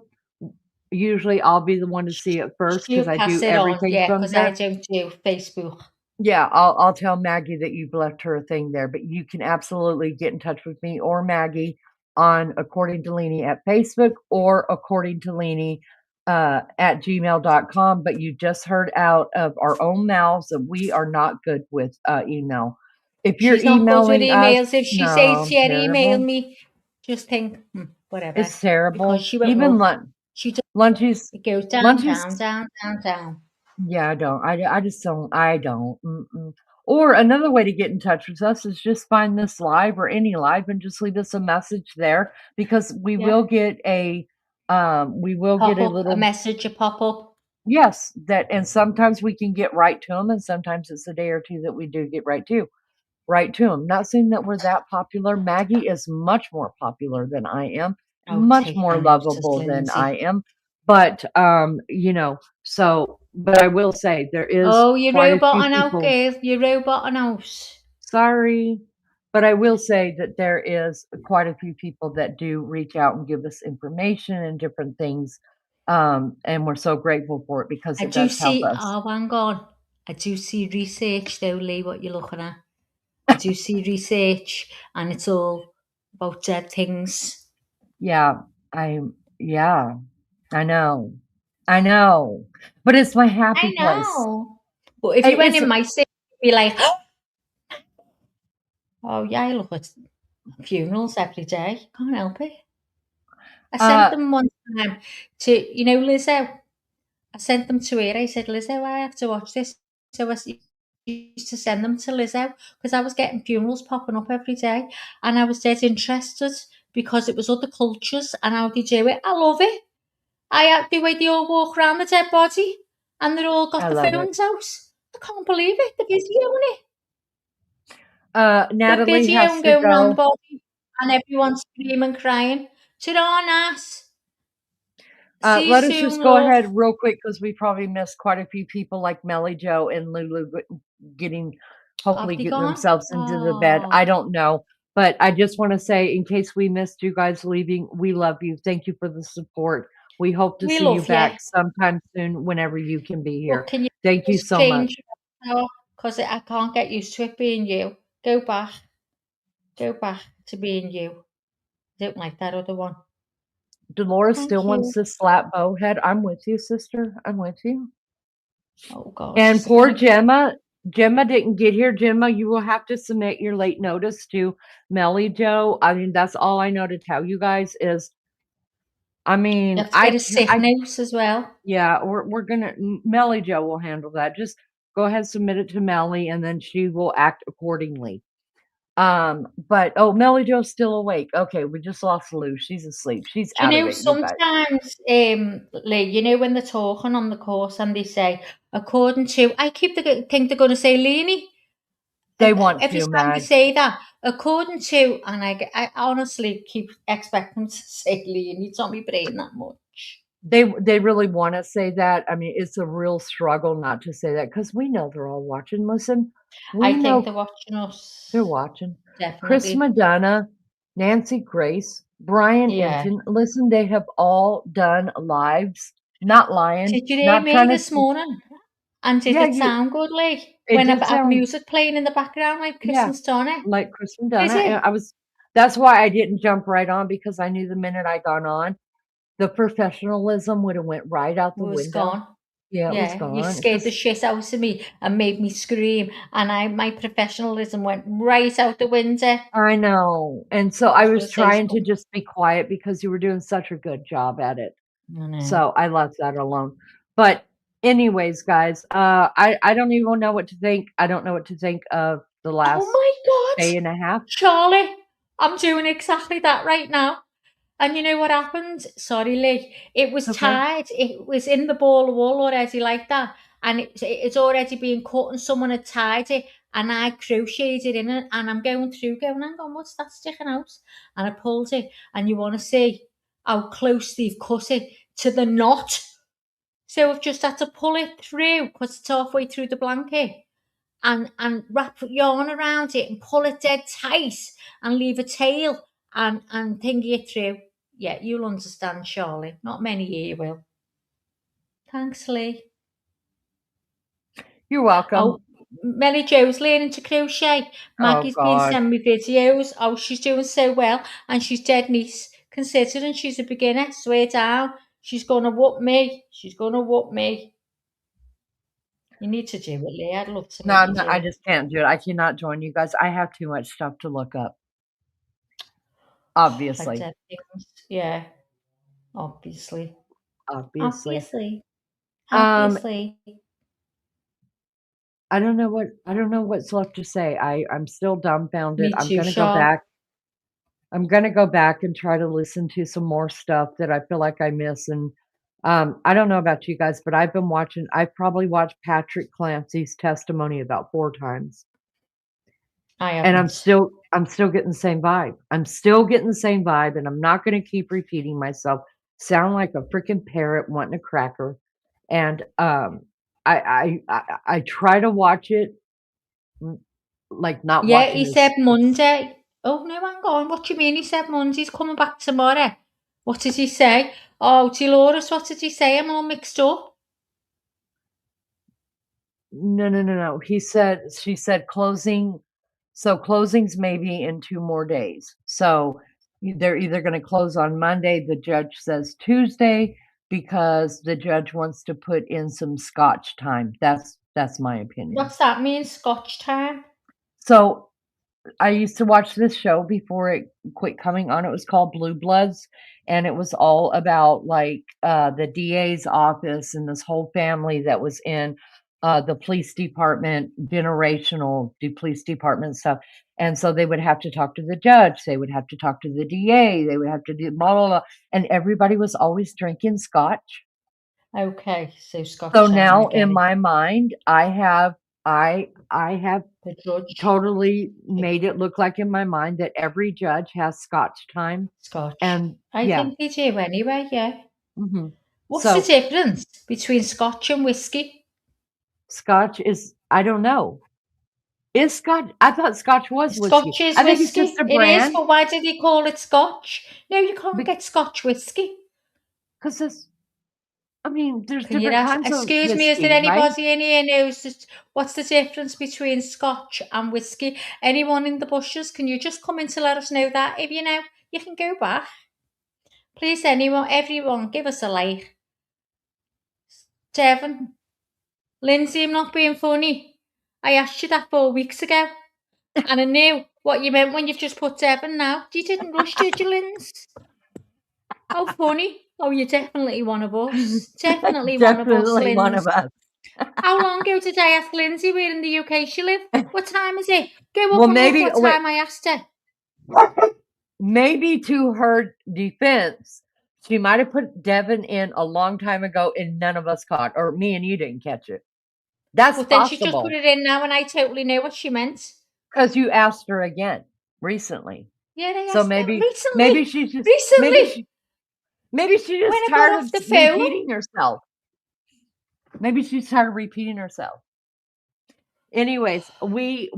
usually I'll be the one to see it first because She'll I pass do it on, everything yeah, from because I there. don't do Facebook. Yeah, I'll tell Maggie that you've left her a thing there, but you can absolutely get in touch with me or Maggie on According to Leanie at Facebook or According to Leanie at gmail.com. But you just heard out of our own mouths that we are not good with email. If you're She's not good with emailing us, emails. If she says no, she had emailed terrible. me, just think, whatever. It's Because terrible. she won't Even look. She just, lunches, it goes down, lunches. down, down, down, down. Yeah, I don't. I just don't. I don't. Mm-mm. Or another way to get in touch with us is just find this live or any live and just leave us a message there because we Yeah. will get a Pop up, a little message, a pop up. yes that, and sometimes we can get right to them and sometimes it's a day or two that we do get right to them. Not saying that we're that popular. Maggie is much more popular than I am, Oh, much take more that notice, lovable than I Lindsay. am. But so but I will say there is Oh, you're quite a few roboting out, people. girl. You're roboting out. Sorry, but I will say that there is quite a few people that do reach out and give us information and different things. And we're so grateful for it because I it do does help see, us. oh, hang on. I do see research though, Lee, what you're looking at. I do see research and it's all about dead things. Yeah, yeah, I know. I know. But it's my I happy place. know. But if you went It's in my city, you'd be like, oh yeah, I look at funerals every day. Can't help it. I sent them one time to, Lizzo. I sent them to her. I said, Lizzo, I have to watch this. So I used to send them to Lizzo because I was getting funerals popping up every day. And I was dead interested because it was other cultures and how they do it. I love it. The way they all walk around the dead body and they're all I got the love it. phones out. I can't believe it. The videoing it. The Natalie video has and to going around the go. body and everyone's screaming, crying. Ta-da, See you Let us just soon, go love. ahead real quick because we probably missed quite a few people like Melly Joe and Lulu Have hopefully they getting gone? themselves into the bed. Oh, I don't know. But I just want to say, in case we missed you guys leaving, we love you. Thank you for the support. We hope to we see you love you. back sometime soon whenever you can be here. But can you Thank you just so much. change your because I can't get used to it being you. Go back to being you. I don't like that other one. Dolores still Thank wants you. to slap Bowhead. I'm with you, sister. I'm with you. Oh God, And she's poor gonna. Gemma. Gemma didn't get here. Gemma, you will have to submit your late notice to Melly Joe. I mean, that's all I know to tell you guys is, I You mean, have to get a sick note as well. yeah, we're gonna, Melly Joe will handle that. Just go ahead, submit it to Melly, and then she will act accordingly. But oh, Melly Joe's still awake. Okay, we just lost Lou. She's asleep. She's Do you out of know it, you guys. sometimes, Lee, when they're talking on the course and they say, according to, I think they're going to say Leanie. They want Every to, time they Mag. say that, according to, and I honestly keep expecting to say Leanie. It's on my brain that much. They really want to say that. I mean, it's a real struggle not to say that because we know they're all watching. Listen, we I think know they're watching us. they're watching. Chris Definitely. Madonna, Nancy Grace, Brian Yeah. Enton. Listen, they have all done lives. Not lying. Did you hear Not me trying to. this morning? And did Yeah, it sound good, Lee? it When did I've had sound. music playing in the background like Chris Yeah, and Stone? like Chris Did Madonna. it? And that's why I didn't jump right on because I knew the minute I got on, the professionalism would have went right out the Was window. gone. Yeah, it was Yeah, you gone. scared the shit out of me and made me scream, and my professionalism went right out the window. I know. And so I Just was gonna say trying to something. just be quiet because you were doing such a good job at it. I know. So I left that alone. But anyways, guys, I don't even know what to think. I don't know what to think of the last Oh my day God, and a half. Charlie, I'm doing exactly that right now. And you know what happened? Sorry, Lee. It was Okay. tied. It was in the ball of wool already like that. And it's already been cut and someone had tied it. And I crocheted it in it. And I'm going through going, hang on, what's that sticking out? And I pulled it. And you want to see how close they've cut it to the knot. So I've just had to pull it through because it's halfway through the blanket. And wrap yarn around it and pull it dead tight and leave a tail and thingy it through. Yeah, you'll understand, Charlie. Not many here will. Thanks, Lee. You're welcome. Oh, Mary Jo's learning to crochet. Maggie's been God. sending me videos. Oh, she's doing so well, and she's dead nice, considering she's a beginner. Swear down, she's gonna whoop me. She's gonna whoop me. You need to do it, Lee. I'd love to No, meet I'm you. not, I just can't do it. I cannot join you guys. I have too much stuff to look up. Obviously. Like dead things. Yeah, obviously. Obviously. Obviously. I don't know what's left to say. I'm still dumbfounded. Me I'm too, gonna go Sean. back. I'm gonna go back and try to listen to some more stuff that I feel like I miss. And I don't know about you guys, but I've probably watched Patrick Clancy's testimony about 4 times. I haven't. And I'm still getting the same vibe. I'm still getting the same vibe, and I'm not gonna keep repeating myself. Sound like a freaking parrot wanting a cracker. And I try to watch it like not Yeah, watching he this. said Monday. Oh, no, hang on. What do you mean he said Monday's coming back tomorrow? What did he say? Oh, Dolores, what did he say? I'm all mixed up. No. She said closing. So closings maybe in 2 more days. So they're either going to close on Monday. The judge says Tuesday because the judge wants to put in some scotch time. That's my opinion. What's that mean, scotch time? So I used to watch this show before it quit coming on. It was called Blue Bloods, and it was all about like the DA's office and this whole family that was in the police department, generational police department stuff. And so they would have to talk to the judge, they would have to talk to the DA, they would have to do blah blah blah, and everybody was always drinking scotch. Okay, so scotch So time. now in my mind, I have the judge totally made it look like in my mind that every judge has scotch time. Scotch. And I think they do anyway, yeah. Mm-hmm. What's the difference between scotch and whiskey? Scotch is, I don't know. Is scotch? I thought scotch was whiskey. Scotch is I think whiskey. it's just a brand. It is, but why did he call it scotch? No, you can't get scotch whiskey. Because there's Can different you ask, kinds of excuse me, is whiskey, there right? anybody in here knows what's the difference between scotch and whiskey? Anyone in the bushes? Can you just come in to let us know that? If you know, you can go back. Please, everyone, give us a like. Devon, Lindsay, I'm not being funny. I asked you that 4 weeks ago, and I knew what you meant when you've just put Devon now. You didn't rush, did you, Lindsay? How funny. Oh, you're definitely one of us. Definitely one of us, Lindsay. One of us. How long ago did I ask Lindsay where in the UK she lived? What time is it? Go up Well, and maybe- look what time I asked her. Maybe to her defense, she might have put Devon in a long time ago and none of us caught, or me and you didn't catch it. That's But then possible. she just put it in now and I totally know what she meant. Because you asked her again recently. Yeah, I asked So her maybe recently. maybe she's just Recently. maybe she's When just I got tired off of the phone. repeating herself. Maybe she's tired of repeating herself. Anyways, we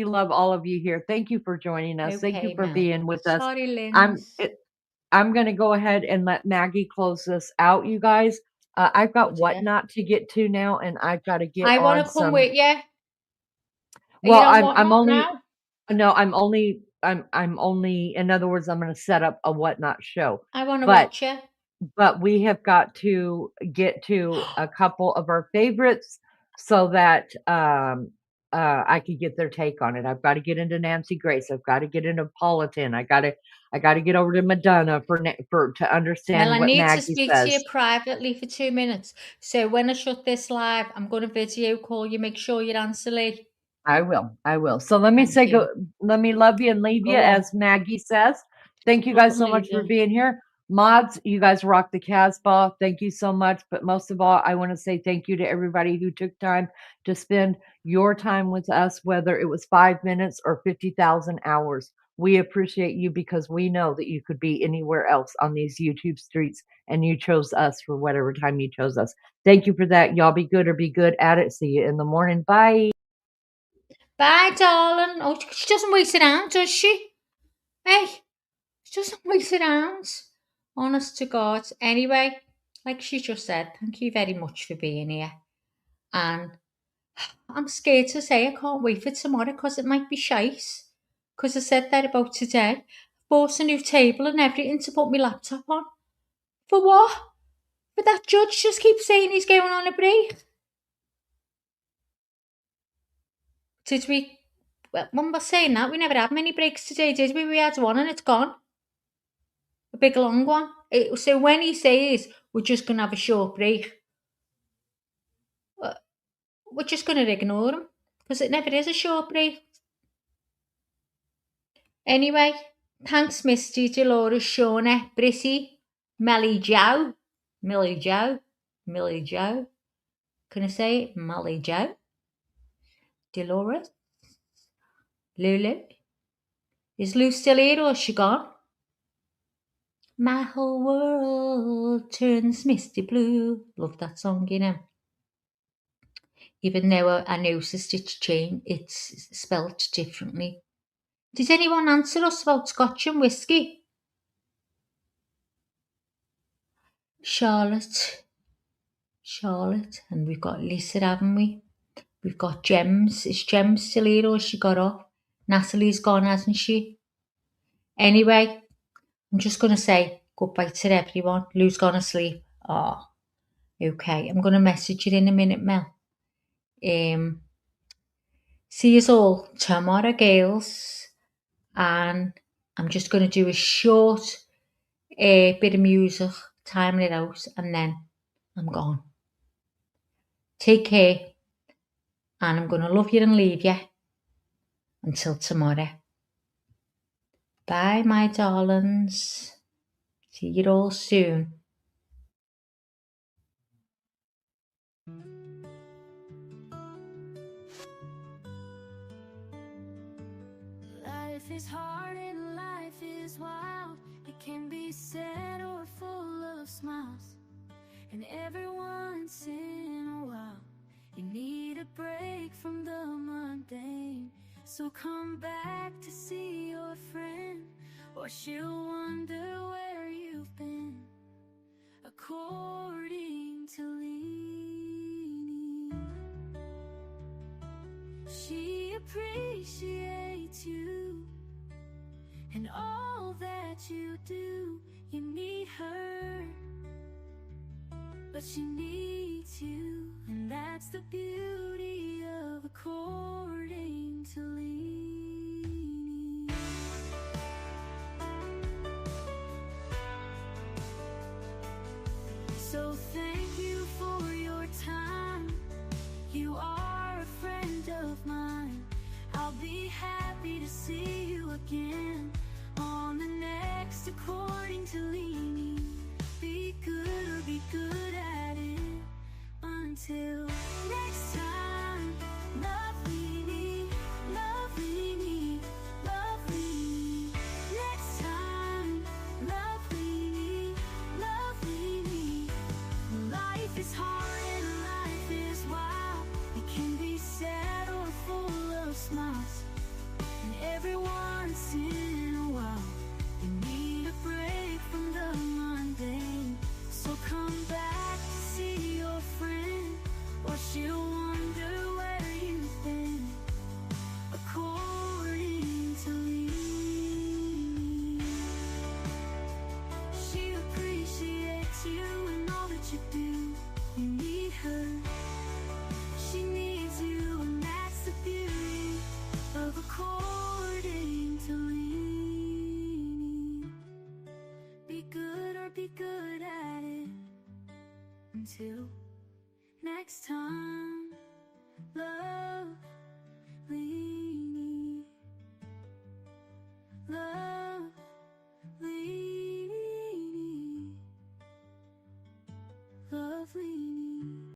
love all of you here. Thank you for joining us. Thank you Okay, for Mel. being with us. Sorry, Lindsay. I'm going to go ahead and let Maggie close this out, you guys. I've got whatnot to get to now, and I've got to get I on want to come some. with you. Well, I'm only. In other words, I'm going to set up a whatnot show. I want to watch you. But we have got to get to a couple of our favorites so that I could get their take on it. I've got to get into Nancy Grace. I've got to get into Politan. I got to get over to Madonna to understand Well, what I need Maggie to speak says. to you privately for 2 minutes. So when I shut this live, I'm going to video call you. Make sure you answer, Lee. I will. So let me let me love you and leave you, as Maggie says. Thank you guys so much for being here. Mods, you guys rock the Casbah. Thank you so much. But most of all, I want to say thank you to everybody who took time to spend your time with us, whether it was 5 minutes or 50,000 hours. We appreciate you because we know that you could be anywhere else on these YouTube streets, and you chose us for whatever time you chose us. Thank you for that. Y'all be good or be good at it. See you in the morning. Bye. Bye, darling. Oh, she doesn't wait around, does she? Hey. She doesn't wait around. Honest to God. Anyway, like she just said, thank you very much for being here. And I'm scared to say I can't wait for tomorrow because it might be shite. Because I said that about today. Bought a new table and everything to put my laptop on. For what? But that judge just keeps saying he's going on a break. Did we? Well, when we're saying that, we never had many breaks today, did we? We had one and it's gone. A big long one. So when he says we're just going to have a short break, we're just going to ignore him. Because it never is a short break. Anyway, thanks Misty, Dolores, Shauna, Brissy, Millie Joe. Can I say it? Millie Joe? Dolores? Lulu? Is Lou still here or is she gone? My whole world turns misty blue. Love that song, you know. Even though I noticed it's spelt differently. Did anyone answer us about Scotch and whiskey? Charlotte, and we've got Lisa, haven't we? We've got Gems. Is Gems still here or has she got off? Natalie's gone, hasn't she? Anyway, I'm just going to say goodbye to everyone. Lou's gone to sleep. Oh, okay. I'm going to message you in a minute, Mel. See you all tomorrow, girls. And I'm just going to do a short bit of music, timing it out, and then I'm gone. Take care. And I'm going to love you and leave you until tomorrow. Bye, my darlings. See you all soon. Life is hard and life is wild. It can be sad or full of smiles. And every once in a while, you need a break from the mundane. So come back to see your friend, or she'll wonder where you've been. According to Leanie, she appreciates you and all that you do. You need her, but she needs you, and that's the beauty of according to Leanie. So thank you for your time. You are a friend of mine. I'll be happy to see you again on the next According to Leanie. Be good or be good at it. Until next time, love Leanie, love Leanie, love Leanie. Next time, love Leanie, love Leanie. Life is hard and life is wild. It can be sad or full of smiles. And every once in a while, you need a break from the mundane. So come back to see your friend, or she'll wonder where you've been. According to Leanie, she appreciates you and all that you do. You need her, she needs you, and that's the beauty of according to Leanie. Be good or be good at it. Until next time, love Leanie.